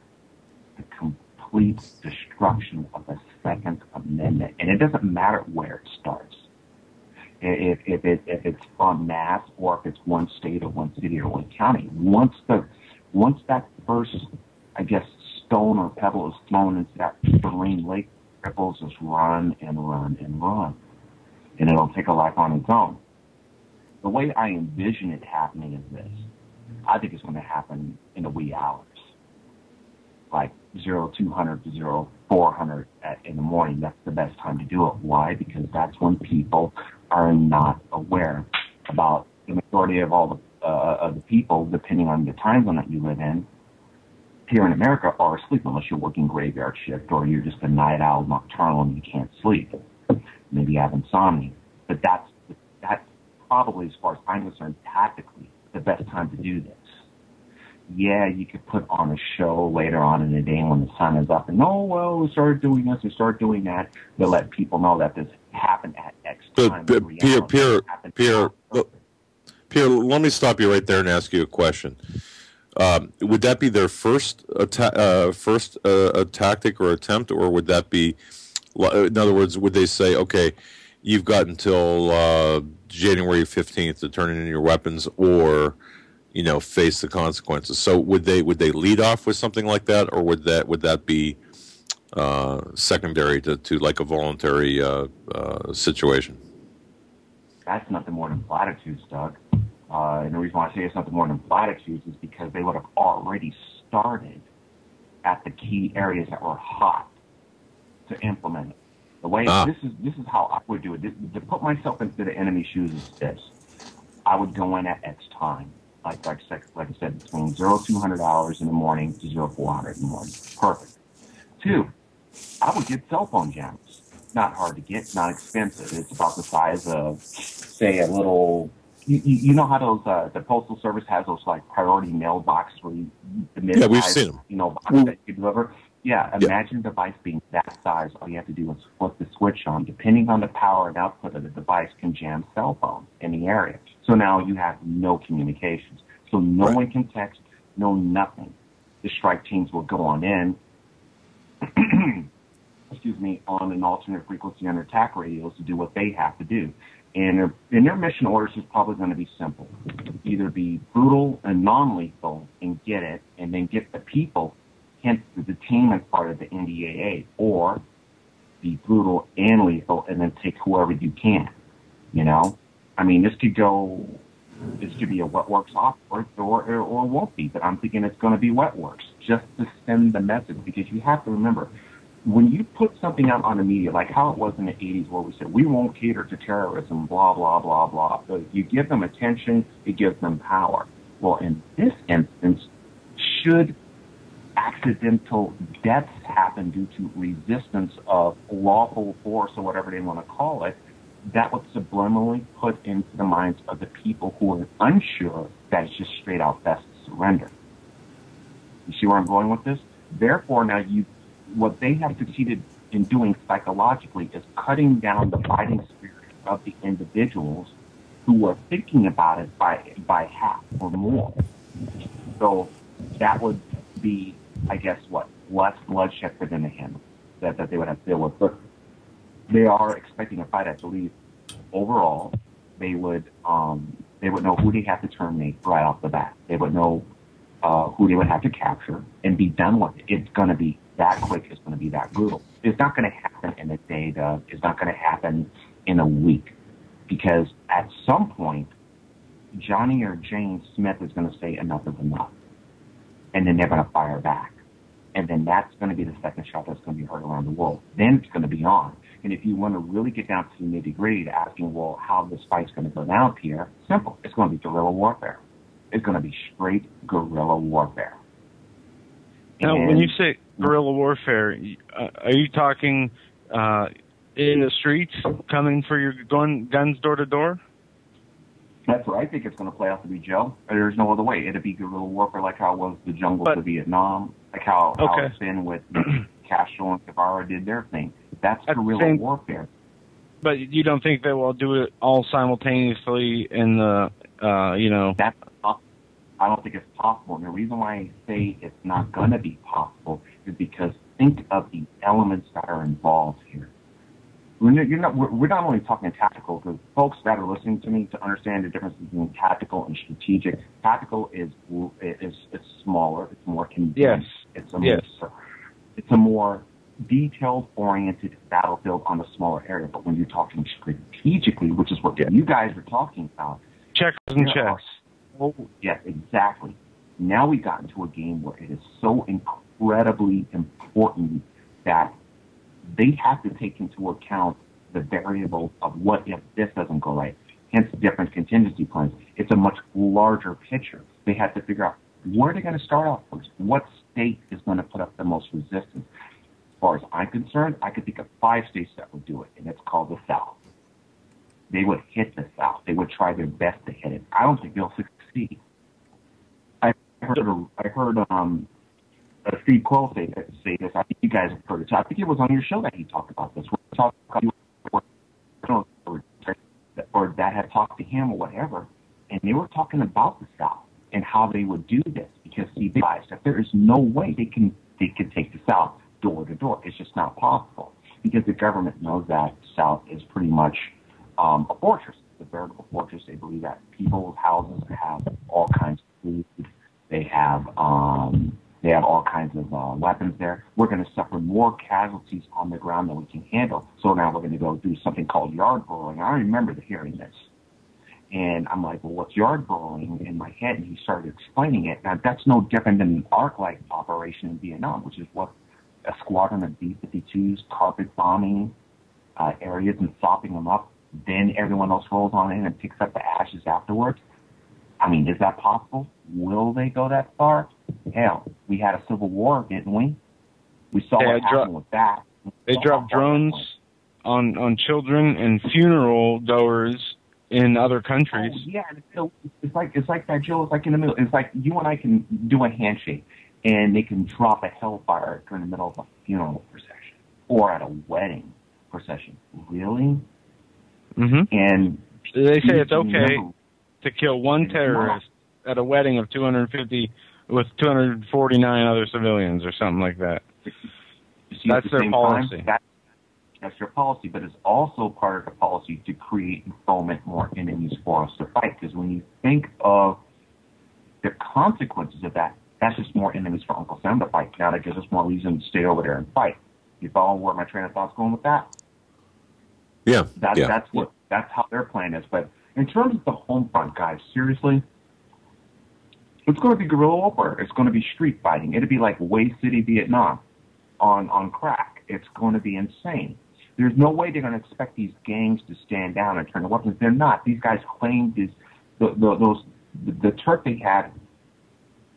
the complete destruction of the Second Amendment. And it doesn't matter where it starts. If it's en masse, or if it's one state or one city or one county, once that first, I guess, stone or pebble is thrown into that serene lake, ripples just run and run and run, and it'll take a life on its own. The way I envision it happening is this: I think it's going to happen in the wee hours, like 0200 to 0400 in the morning. That's the best time to do it. Why? Because that's when people are not aware about the majority of all of the people, depending on the time zone that you live in, here in America, are asleep unless you're working graveyard shift or you're just a night owl nocturnal and you can't sleep. Maybe you have insomnia. But that's probably, as far as I'm concerned, tactically the best time to do this. Yeah, you could put on a show later on in the day when the sun is up and, oh, well, we started doing this, we started doing that, to let people know that this happened at X time. Pierre, let me stop you right there and ask you a question. Would that be their first tactic or attempt, or would that be, in other words, would they say, okay, you've got until January 15th to turn in your weapons, or face the consequences? So would they lead off with something like that, or would that be secondary to like a voluntary situation? That's nothing more than platitudes, Doug. And the reason why I say it's nothing more than platitudes is because they would have already started at the key areas that were hot to implement it. The way this is how I would do it. To put myself into the enemy's shoes is this: I would go in at X time, like I said, between 0200 hours in the morning to 0400 in the morning. Perfect. 2, I would get cell phone jammers. Not hard to get, not expensive. It's about the size of, say, a little. You know how those the Postal Service has those like priority mail boxes where we've seen them. Boxes that you deliver. Yeah, imagine a device being that size. All you have to do is flip the switch on. Depending on the power and output of the device, can jam cell phones in the area. So now you have no communications. So no one can text, no nothing. The strike teams will go on in, on an alternate frequency on attack radios to do what they have to do. And their mission orders is probably going to be simple. Either be brutal and non-lethal and get it, and then get the people, hence the detainment part of the NDAA, or be brutal and lethal and then take whoever you can. I mean, this could be a wet works off or won't be, but I'm thinking it's going to be wet works, just to send the message, because you have to remember, when you put something out on the media, like how it was in the 80s where we said, we won't cater to terrorism, blah, blah, blah, blah. So you give them attention, it gives them power. Well, in this instance, should accidental deaths happen due to resistance of lawful force or whatever they want to call it, that would subliminally put into the minds of the people who are unsure that it's just straight out best to surrender. You see where I'm going with this? Therefore, now what they have succeeded in doing psychologically is cutting down the fighting spirit of the individuals who are thinking about it by half or more. So that would be, I guess, less bloodshed for them to handle that they would have to deal with. But they are expecting a fight, I believe. Overall, they would know who they have to terminate right off the bat. They would know who they would have to capture and be done with it. It's going to be that quick. It's going to be that brutal. It's not going to happen in a day, Doug. It's not going to happen in a week, because at some point, Johnny or Jane Smith is going to say enough is enough, and then they're going to fire back. And then that's going to be the second shot that's going to be heard around the world. Then it's going to be on. And if you want to really get down to the nitty-gritty to asking, well, how this fight's going to go down, Pierre, simple. It's going to be guerrilla warfare. It's going to be straight guerrilla warfare. Now, when you say guerrilla warfare, are you talking in the streets, coming for your guns door to door? That's what I think it's going to play out to be, Joe. There's no other way. It'll be guerrilla warfare like how it was the jungles of Vietnam, like how it's been with Castro and Guevara did their thing. That's guerrilla warfare. But you don't think they will do it all simultaneously in the, I don't think it's possible. And the reason why I say it's not going to be possible because think of the elements that are involved here. We're not only talking tactical, because folks that are listening to me to understand the difference between tactical and strategic. Tactical is it's smaller, it's more condensed, it's a more detailed-oriented battlefield on a smaller area. But when you're talking strategically, which is what you guys are talking about, checkers and checks. Yes, exactly. Now we got into a game where it is so incredibly important that they have to take into account the variable of what if this doesn't go right, hence different contingency plans. It's a much larger picture. They have to figure out where they're going to start off first. What state is going to put up the most resistance? As far as I'm concerned, I could think of 5 states that would do it, and it's called the South. They would hit the South. They would try their best to hit it. I don't think they'll succeed. I heard Steve Quill say this. I think you guys have heard it. So I think it was on your show that he talked about this. Or that had talked to him or whatever, and they were talking about the South and how they would do this, because he realized that there is no way they can take the South door to door. It's just not possible, because the government knows that the South is pretty much a fortress, a veritable fortress. They believe that people's houses have all kinds of food. They have all kinds of weapons there. We're going to suffer more casualties on the ground than we can handle. So now we're going to go do something called yard burrowing. I remember hearing this. And I'm like, well, what's yard burrowing in my head? And he started explaining it. Now, that's no different than an ARC-like operation in Vietnam, which is what a squadron of B-52s carpet bombing areas and sopping them up. Then everyone else rolls on in and picks up the ashes afterwards. I mean, is that possible? Will they go that far? Hell, we had a civil war, didn't we? We saw what happened with that. They dropped drones on children and funeral goers in other countries. Oh, yeah, it's like that, Joe. It's like in the middle. It's like you and I can do a handshake, and they can drop a hellfire in the middle of a funeral procession or at a wedding procession. Really? Mm-hmm. And they say it's okay to kill one terrorist at a wedding of 250 with 249 other civilians or something like that. That's their policy. That's their policy, but it's also part of the policy to create and foment more enemies for us to fight. Because when you think of the consequences of that, that's just more enemies for Uncle Sam to fight. Now that gives us more reason to stay over there and fight. You follow where my train of thought's going with that? Yeah. That's how their plan is. But in terms of the home front, guys, seriously, it's going to be guerrilla warfare. It's going to be street fighting. It'll be like Way City, Vietnam on crack. It's going to be insane. There's no way they're going to expect these gangs to stand down and turn the weapons. They're not. These guys claim the turf they had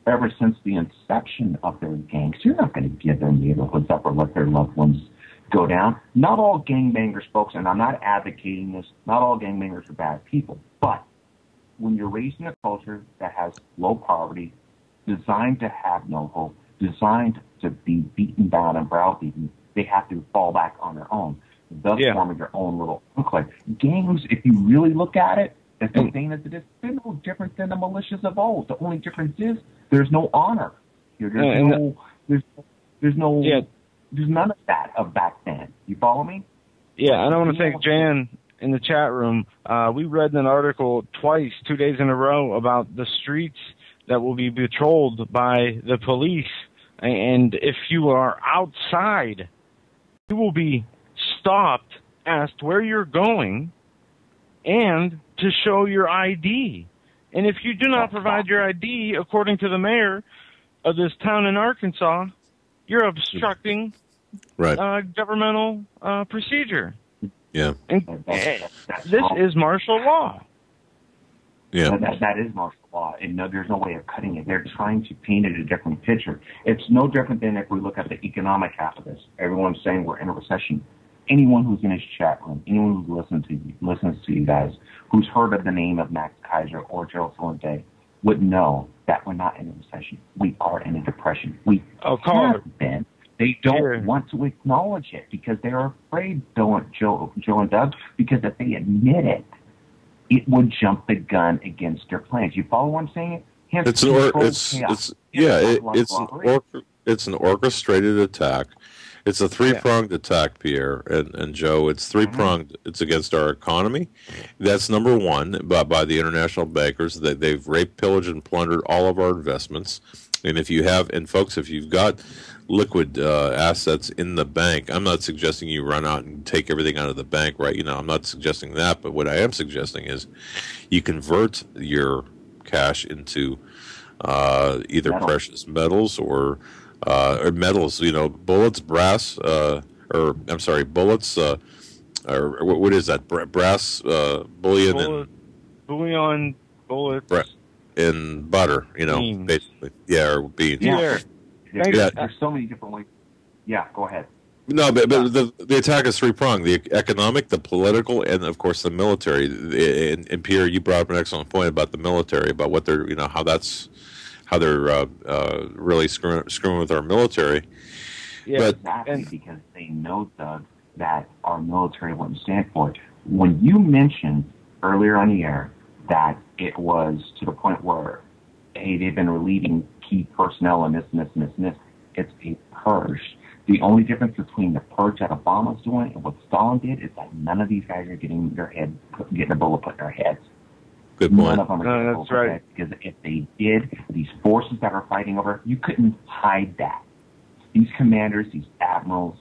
ever since the inception of their gangs. You're not going to give their neighborhoods up or let their loved ones go down. Not all gangbangers, folks, and I'm not advocating this, not all gangbangers are bad people, but when you're raised in a culture that has low poverty, designed to have no hope, designed to be beaten down and browbeaten, they have to fall back on their own, thus forming their own little enclave. Gangs, if you really look at it, as insane as it is, they're no different than the militias of old. The only difference is there's no honor here. There's none of that of back then. You follow me? Yeah, and I want to thank Jan in the chat room. We read an article twice, 2 days in a row, about the streets that will be patrolled by the police. And if you are outside, you will be stopped, asked where you're going, and to show your ID. And if you do not provide your ID, according to the mayor of this town in Arkansas, you're obstructing governmental procedure. Yeah. And this is martial law. Yeah. That is martial law, and there's no way of cutting it. They're trying to paint it a different picture. It's no different than if we look at the economic half of this. Everyone's saying we're in a recession. Anyone who's in his chat room, anyone who listens to you guys, who's heard of the name of Max Kaiser or Gerald Solente, would know that we're not in a recession. We are in a depression. We have been. They don't want to acknowledge it because they're afraid, Joe and Doug, because if they admit it, it would jump the gun against their plans. You follow what I'm saying? It's It's an orchestrated attack. It's a three-pronged attack, Pierre and Joe. It's three-pronged. It's against our economy. That's number one, by the international bankers. They've raped, pillaged, and plundered all of our investments. And if you have, and folks, if you've got liquid assets in the bank, I'm not suggesting you run out and take everything out of the bank, right? I'm not suggesting that. But what I am suggesting is you convert your cash into either precious metals or metals, bullets, brass, bullets, or what is that? Brass, bullion, bullets, and butter, beans. Basically. Yeah, or beans. Yeah. There's so many different ways. Yeah, go ahead. No, but the attack is three-pronged: the economic, the political, and of course the military. And Pierre, you brought up an excellent point about the military, about what they're, how they're really screwing with our military. Yeah, exactly, because they know, Doug, that our military wouldn't stand for it. When you mentioned earlier on the air that it was to the point where, hey, they've been relieving key personnel and this, it's a purge. The only difference between the purge that Obama's doing and what Stalin did is that none of these guys are getting a bullet put in their heads. Good point. None of them are that's right. Because if they did, these forces that are fighting over, you couldn't hide that. These commanders, these admirals,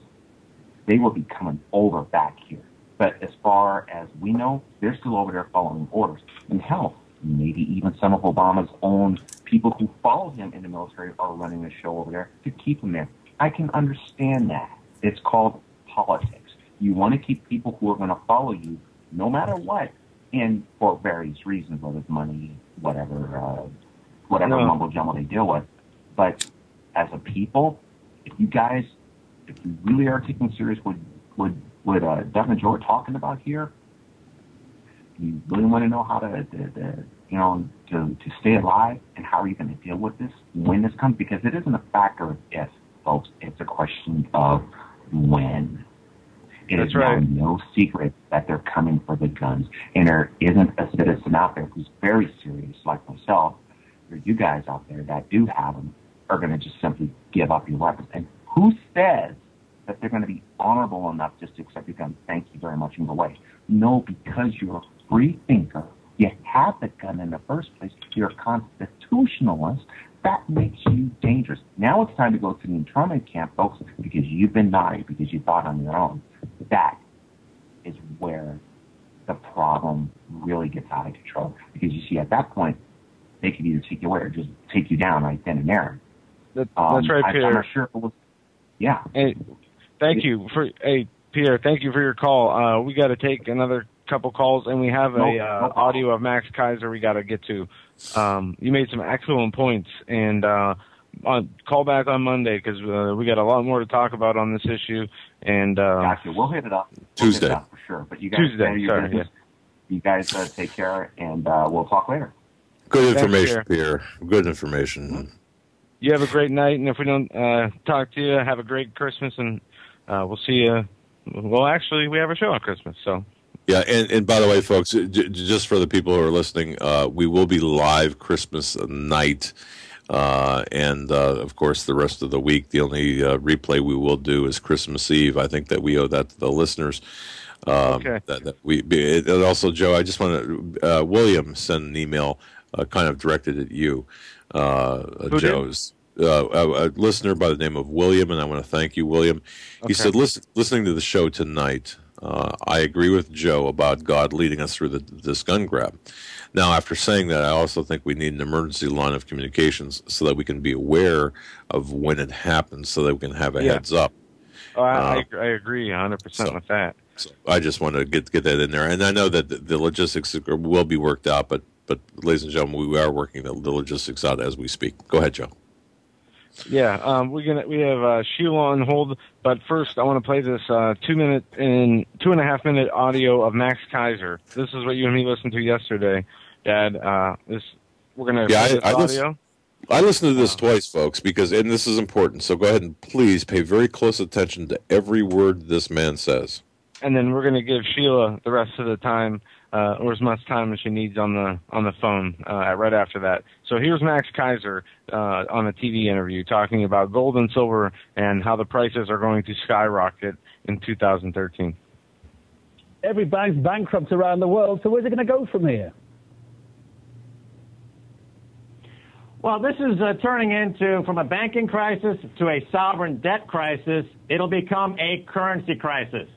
they will be coming over back here. But as far as we know, they're still over there following orders. And hell, maybe even some of Obama's own people who follow him in the military are running the show over there to keep him there. I can understand that. It's called politics. You want to keep people who are going to follow you no matter what, and for various reasons, whether it's money, whatever mumbo jumbo they deal with. But as a people, if you really are taking serious what Doug and Joe are talking about here, you really want to know how to stay alive, and how are you going to deal with this when this comes? Because it isn't a factor of if, folks. It's a question of when. It is now no secret that they're coming for the guns, and there isn't a citizen out there who's very serious, like myself, or you guys out there that do have them, are going to just simply give up your weapons. And who says that they're going to be honorable enough just to accept your gun? Thank you very much and go away. No, because you're a free thinker. You have the gun in the first place. You're a constitutionalist. That makes you dangerous. Now it's time to go to the internment camp, folks, because you've been naughty, because you thought on your own. That is where the problem really gets out of control. Because you see, at that point, they could either take you away or just take you down right then and there. That's right, Pierre. I'm not sure if it was. Yeah. Hey, Pierre, thank you for your call. We got to take another couple calls, and we have audio of Max Kaiser we got to get to. You made some excellent points, and call back on Monday because we got a lot more to talk about on this issue. And gotcha. We'll hit it up. Tuesday. For sure. But you guys, you guys take care, and we'll talk later. Good information, Pierre. Good information. You have a great night, and if we don't talk to you, have a great Christmas, and we'll see you. Well, actually, we have a show on Christmas, so. Yeah, and by the way, folks, just for the people who are listening, we will be live Christmas night, and of course the rest of the week. The only replay we will do is Christmas Eve. I think that we owe that to the listeners. Okay. And also, Joe, I just want to William sent an email kind of directed at you, Joe's. A listener by the name of William, and I want to thank you, William. He said, listening to the show tonight, I agree with Joe about God leading us through this gun grab. Now, after saying that, I also think we need an emergency line of communications so that we can be aware of when it happens, so that we can have a heads up. Oh, I agree 100% with that. So I just want to get that in there, and I know that the logistics will be worked out, but ladies and gentlemen, we are working the logistics out as we speak. Go ahead, Joe. Yeah, we have Sheila on hold, but first I want to play this 2.5 minute audio of Max Kaiser. This is what you and me listened to yesterday, Dad. We're gonna play this audio. I listened to this twice, folks, and this is important. So go ahead and please pay very close attention to every word this man says. and then we're going to give Sheila the rest of the time, or as much time as she needs on the phone right after that. So here's Max Kaiser on a TV interview talking about gold and silver and how the prices are going to skyrocket in 2013. Every bank's bankrupt around the world, so where's it going to go from here? Well, this is turning into, from a banking crisis to a sovereign debt crisis, it'll become a currency crisis.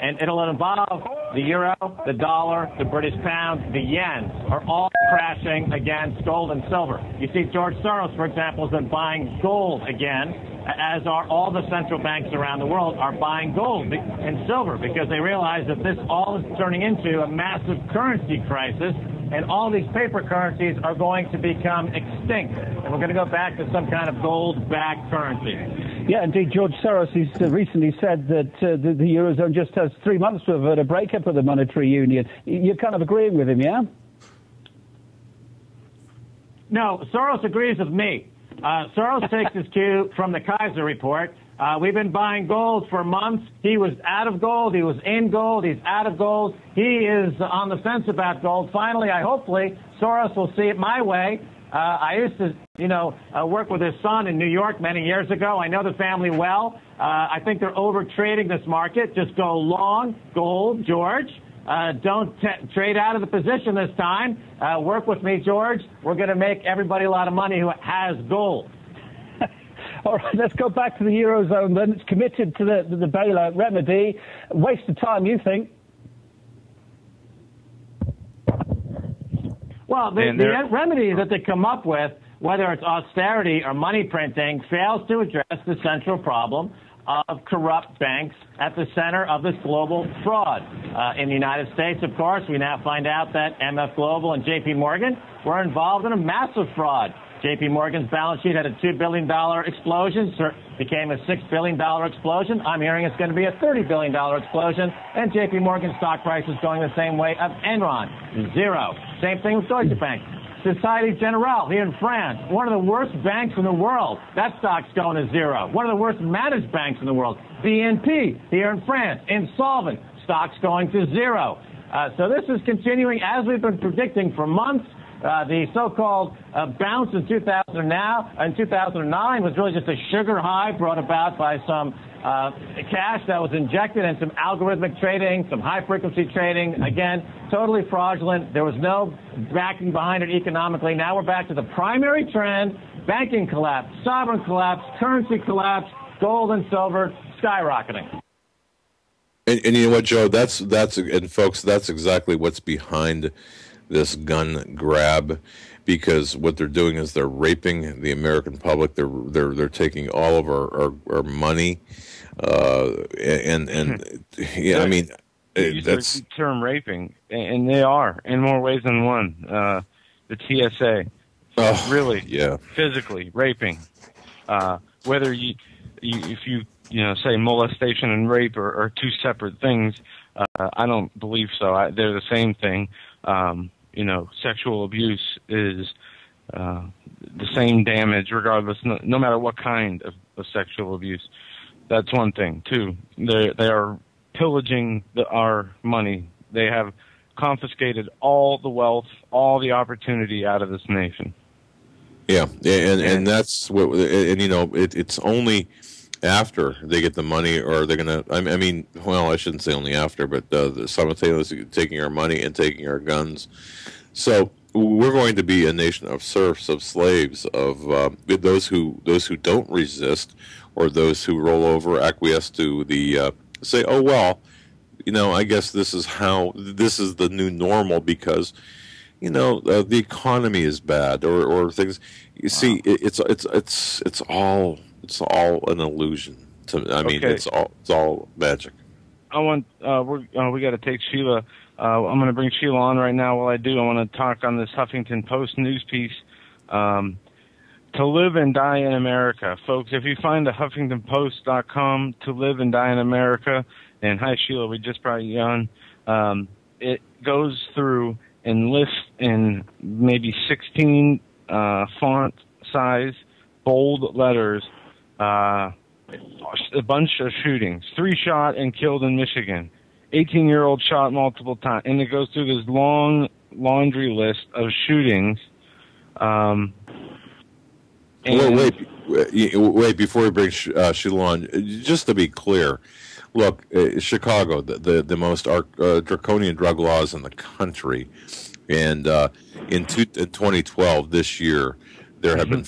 And it'll involve the euro, the dollar, the British pound, the yen are all crashing against gold and silver. You see, George Soros, for example, has been buying gold again, as are all the central banks around the world are buying gold and silver because they realize that this all is turning into a massive currency crisis, and all these paper currencies are going to become extinct. And we're going to go back to some kind of gold-backed currency. Yeah, indeed, George Soros has recently said that the Eurozone just has 3 months to avert a breakup of the monetary union. You're kind of agreeing with him, yeah? No, Soros agrees with me. Soros takes his cue from the Kaiser report. We've been buying gold for months. He was out of gold. He was in gold. He's out of gold. He is on the fence about gold. Finally, hopefully, Soros will see it my way. I used to, work with his son in New York many years ago. I know the family well. I think they're over-trading this market. Just go long gold, George. Don't trade out of the position this time. Work with me, George. We're going to make everybody a lot of money who has gold. All right, let's go back to the Eurozone then. It's committed to the bailout remedy. Waste of time, you think? Well, the remedy that they come up with, whether it's austerity or money printing, fails to address the central problem of corrupt banks at the center of this global fraud. In the United States, of course, we now find out that MF Global and J.P. Morgan were involved in a massive fraud. J.P. Morgan's balance sheet had a $2 billion explosion, became a $6 billion explosion. I'm hearing it's going to be a $30 billion explosion, and J.P. Morgan's stock price is going the same way of Enron, zero. Same thing with Deutsche Bank. Societe Generale here in France, one of the worst banks in the world. That stock's going to zero. One of the worst managed banks in the world. BNP here in France, insolvent. Stock's going to zero. So this is continuing as we've been predicting for months. The so-called bounce in 2009 was really just a sugar high brought about by some cash that was injected in some algorithmic trading, some high-frequency trading. Again, totally fraudulent. There was no backing behind it economically. Now we're back to the primary trend: banking collapse, sovereign collapse, currency collapse, gold and silver skyrocketing. And you know what, Joe? That's and folks, that's exactly what's behind this gun grab, because what they're doing is they're raping the American public. They're taking all of our money, and yeah, I mean, that's the term raping, and they are in more ways than one. The TSA, really, physically raping. Whether if you say molestation and rape are two separate things, I don't believe so. They're the same thing. Sexual abuse is the same damage regardless, no matter what kind of sexual abuse. That's one thing. Two, they are pillaging our money. They have confiscated all the wealth, all the opportunity out of this nation. Yeah, and that's what, and it's only after they get the money, or they're gonna. I mean, well, I shouldn't say only after, but simultaneously taking our money and taking our guns. So we're going to be a nation of serfs, of slaves, of those who don't resist, or those who roll over, acquiesce to the say, oh well, I guess this is the new normal because the economy is bad, or things. You see, it's all an illusion. It's all magic. we got to take Sheila. I'm going to bring Sheila on right now. While I do, I want to talk on this Huffington Post news piece. To live and die in America, folks. If you find the HuffingtonPost.com, to live and die in America, and hi Sheila, we just brought you on. It goes through and lists in maybe 16 font size, bold letters, a bunch of shootings. 3 shot and killed in Michigan. 18-year-old shot multiple times, and it goes through this long laundry list of shootings. Wait! Before we bring Sheila on, just to be clear, look, Chicago, the most draconian drug laws in the country, and in 2012, this year, there have been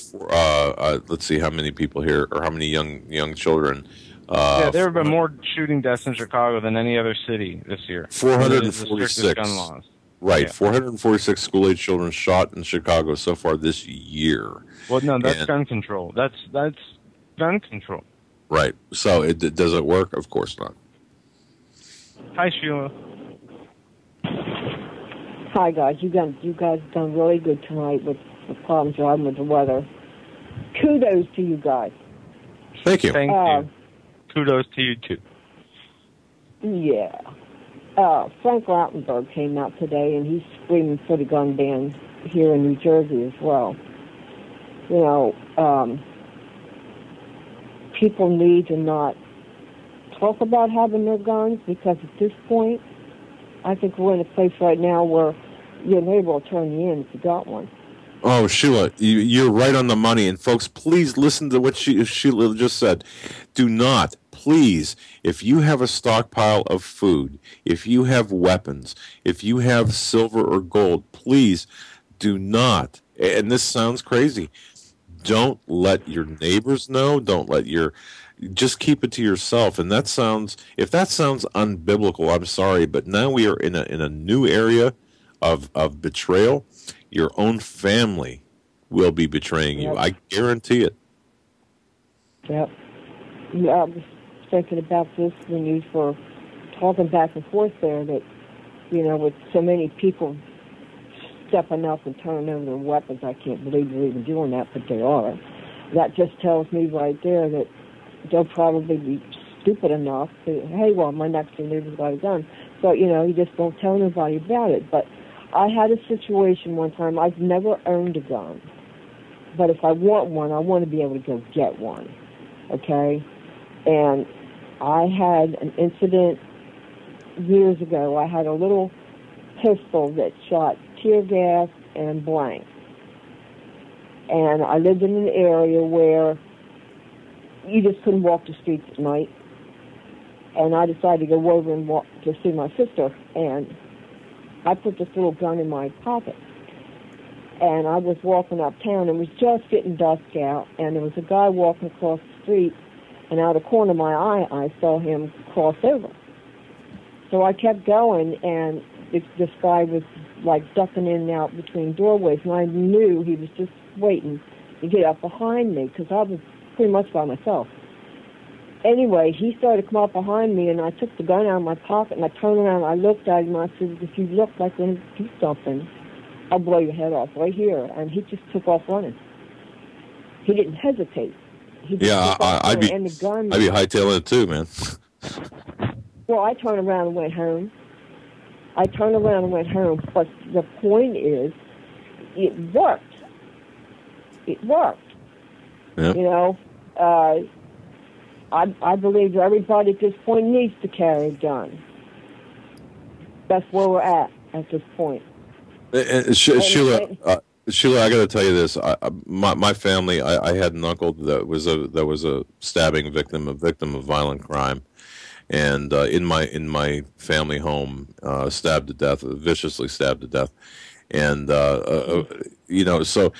let's see how many people here, or how many young children. There have been more shooting deaths in Chicago than any other city this year. 446 gun laws. Right, Yeah. 446 school-age children shot in Chicago so far this year. Well, no, that's gun control. That's gun control. Right. So does it work? Of course not. Hi, Sheila. Hi, guys. You guys done really good tonight with the problems you're having with the weather. Kudos to you guys. Thank you. Thank you. Kudos to you, too. Yeah. Frank Lautenberg came out today, and he's screaming for the gun ban here in New Jersey as well. You know, people need to not talk about having their guns, because at this point, I think we're in a place right now where your neighbor will turn you in if you got one. Oh, Sheila, you're right on the money. And folks, please listen to what Sheila just said. Do not, please, if you have a stockpile of food, if you have weapons, if you have silver or gold, please do not, and this sounds crazy, don't let your neighbors know, just keep it to yourself. And if that sounds unbiblical, I'm sorry, but now we are in a new area of betrayal. Your own family will be betraying you. I guarantee it. Yep. Yeah, I was thinking about this when you were talking back and forth there, that, you know, with so many people stepping up and turning over their weapons, I can't believe they're even doing that, but they are. That just tells me right there that they'll probably be stupid enough to, hey, well, my next door neighbor's got a gun. But, you know, you just don't tell anybody about it. But I had a situation one time. I've never owned a gun, but if I want one, I want to be able to go get one, okay? And I had an incident years ago. I had a little pistol that shot tear gas and blank. And I lived in an area where you just couldn't walk the streets at night. And I decided to go over and walk to see my sister, and I put this little gun in my pocket. And I was walking uptown, and it was just getting dusk out, and there was a guy walking across the street, and out of the corner of my eye, I saw him cross over. So I kept going, and this guy was like ducking in and out between doorways, and I knew he was just waiting to get up behind me, because I was pretty much by myself. Anyway, he started to come up behind me, and I took the gun out of my pocket, and I turned around, and I looked at him, and I said, if you look like you're going to do something, I'll blow your head off right here. And he just took off running. He didn't hesitate. I'd be hightailing it too, man. Well, I turned around and went home. But the point is, it worked. It worked. Yeah. You know, I believe everybody at this point needs to carry a gun. That's where we're at this point. Sheila, I got to tell you this. My family, I had an uncle that was a stabbing victim, a victim of violent crime, and in my family home, stabbed to death, viciously stabbed to death, and you know. So,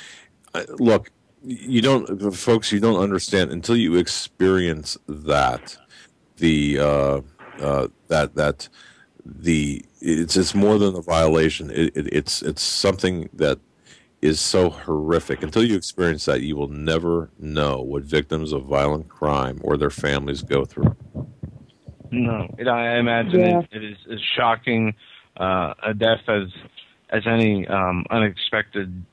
look, you don't understand until you experience that. It's more than a violation. It's something that is so horrific. Until you experience that, you will never know what victims of violent crime or their families go through. No, I imagine it is as shocking a death as any unexpected,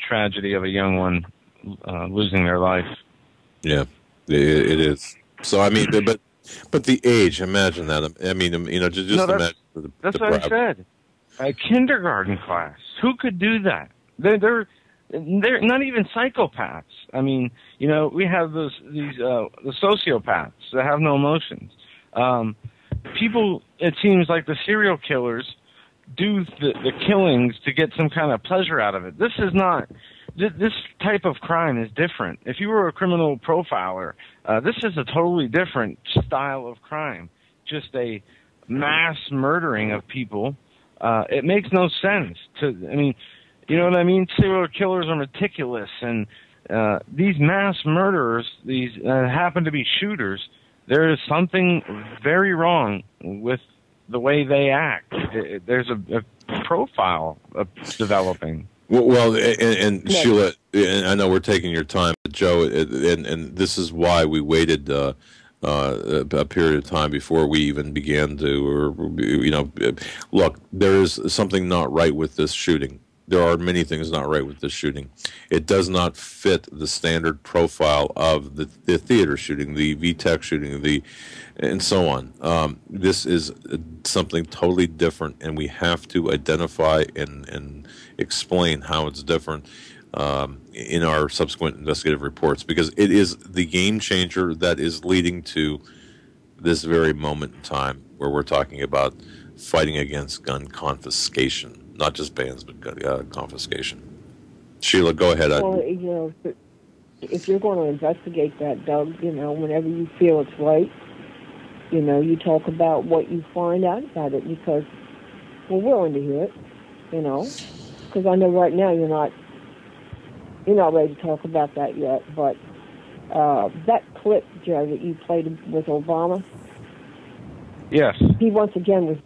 tragedy of a young one losing their life. Yeah, it is. So I mean, but the age, imagine that. I mean, just imagine. That's what I said. A kindergarten class. Who could do that? They're not even psychopaths. I mean, we have the sociopaths that have no emotions. people, it seems like the serial killers do the killings to get some kind of pleasure out of it. This is not, this type of crime is different. If you were a criminal profiler, this is a totally different style of crime. Just a mass murdering of people. It makes no sense you know what I mean? Serial killers are meticulous, and these mass murderers, these happen to be shooters, there is something very wrong with the way they act. There's a profile developing. Well, and Sheila, and I know we're taking your time, but Joe, and this is why we waited a period of time before we even began to, look, there is something not right with this shooting. There are many things not right with this shooting. It does not fit the standard profile of the theater shooting, the VTech shooting, and so on. This is something totally different, and we have to identify and explain how it's different in our subsequent investigative reports, because it is the game changer that is leading to this very moment in time where we're talking about fighting against gun confiscation. Not just bans, but confiscation. Sheila, go ahead. Well, if you're going to investigate that, Doug, whenever you feel it's right, you talk about what you find out about it, because we're willing to hear it, because I know right now you're not ready to talk about that yet, but that clip, Joe, that you played with Obama. Yes. He once again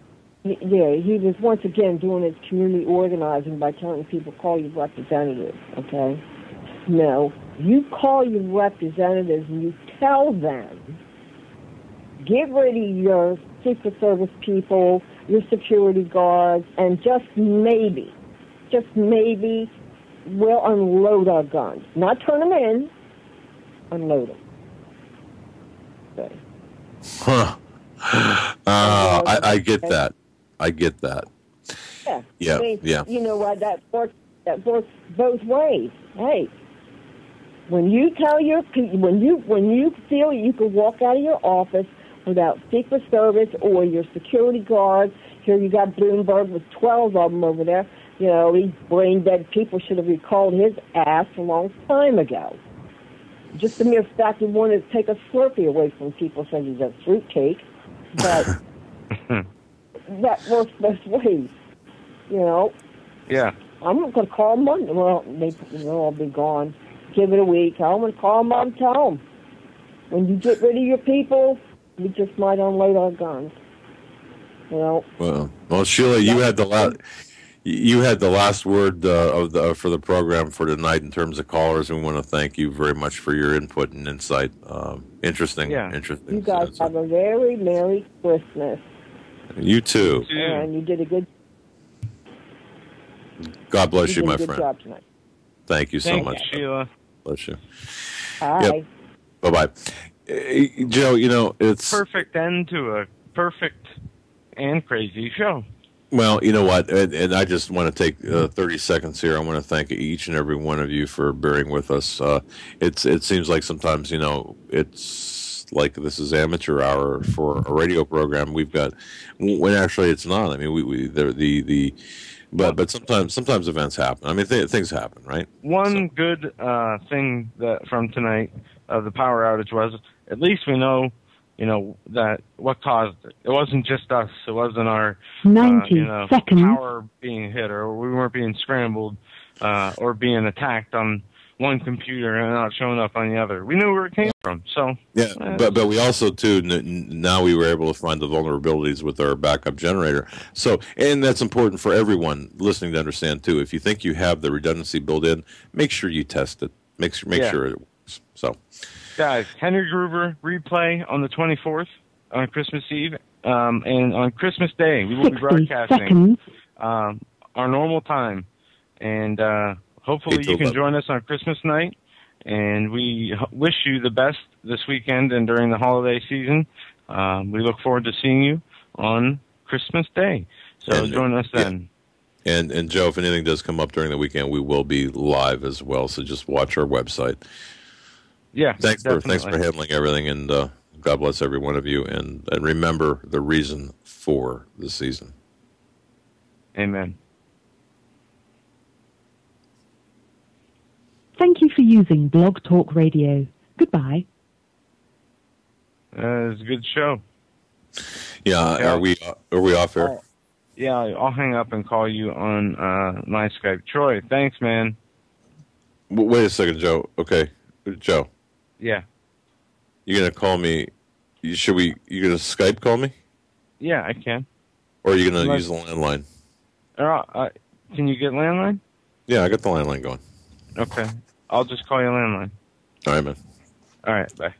doing his community organizing by telling people, call your representatives, okay? No, you call your representatives and you tell them, get rid of your Secret Service people, your security guards, and just maybe, we'll unload our guns. Not turn them in, unload them. Okay. Huh. I get that. I get that. Yeah. Yeah. I mean, yeah. You know what? That works both ways. Hey, when you tell when you feel you can walk out of your office without Secret Service or your security guards, here you got Bloomberg with 12 of them over there. These brain dead people should have recalled his ass a long time ago. Just the mere fact he wanted to take a Slurpee away from people said he's a fruitcake, but. That works both ways, Yeah. I'm going to call them Monday. Well, they'll all be gone. Give it a week. I'm going to call them up and tell them, when you get rid of your people, we just might unload our guns. Well, Sheila, you had the last word for the program for tonight in terms of callers, and we want to thank you very much for your input and insight. Interesting. You guys have a very Merry Christmas. You too. And you did a good. God bless you, my friend. Good job tonight. Thank you so much, Sheila. Bless you. Bye. Yep. Bye-bye. Joe, it's perfect end to a perfect and crazy show. Well, you know what, and I just want to take 30 seconds here. I want to thank each and every one of you for bearing with us. It seems like sometimes, it's like this is amateur hour for a radio program. We've got, when actually it's not. I mean, but sometimes events happen. I mean, things happen, right? One good thing that from tonight of the power outage was, at least we know, that what caused it. It wasn't just us. It wasn't our 90 seconds. Power being hit, or we weren't being scrambled or being attacked on one computer and not showing up on the other. We knew where it came from. So yeah, but we also too now we were able to find the vulnerabilities with our backup generator. So, and that's important for everyone listening to understand too. If you think you have the redundancy built in, make sure you test it. Make sure it works. So, guys, Henry Gruber replay on the 24th on Christmas Eve, and on Christmas Day we will be broadcasting our normal time, and hopefully you can join us on Christmas night. And we wish you the best this weekend and during the holiday season. We look forward to seeing you on Christmas Day. So join us then. And Joe, if anything does come up during the weekend, we will be live as well. So just watch our website. Yeah, thanks for handling everything, and God bless every one of you, and remember the reason for the season. Amen. Thank you for using Blog Talk Radio. Goodbye. It's a good show. Yeah, are we off air? Yeah, I'll hang up and call you on my Skype. Troy, thanks, man. Wait a second, Joe. Okay, Joe. Yeah. You're gonna call me? You gonna Skype call me? Yeah, I can. Or are you gonna use the landline? Can you get landline? Yeah, I got the landline going. Okay. I'll just call you landline. All right, man. All right, bye.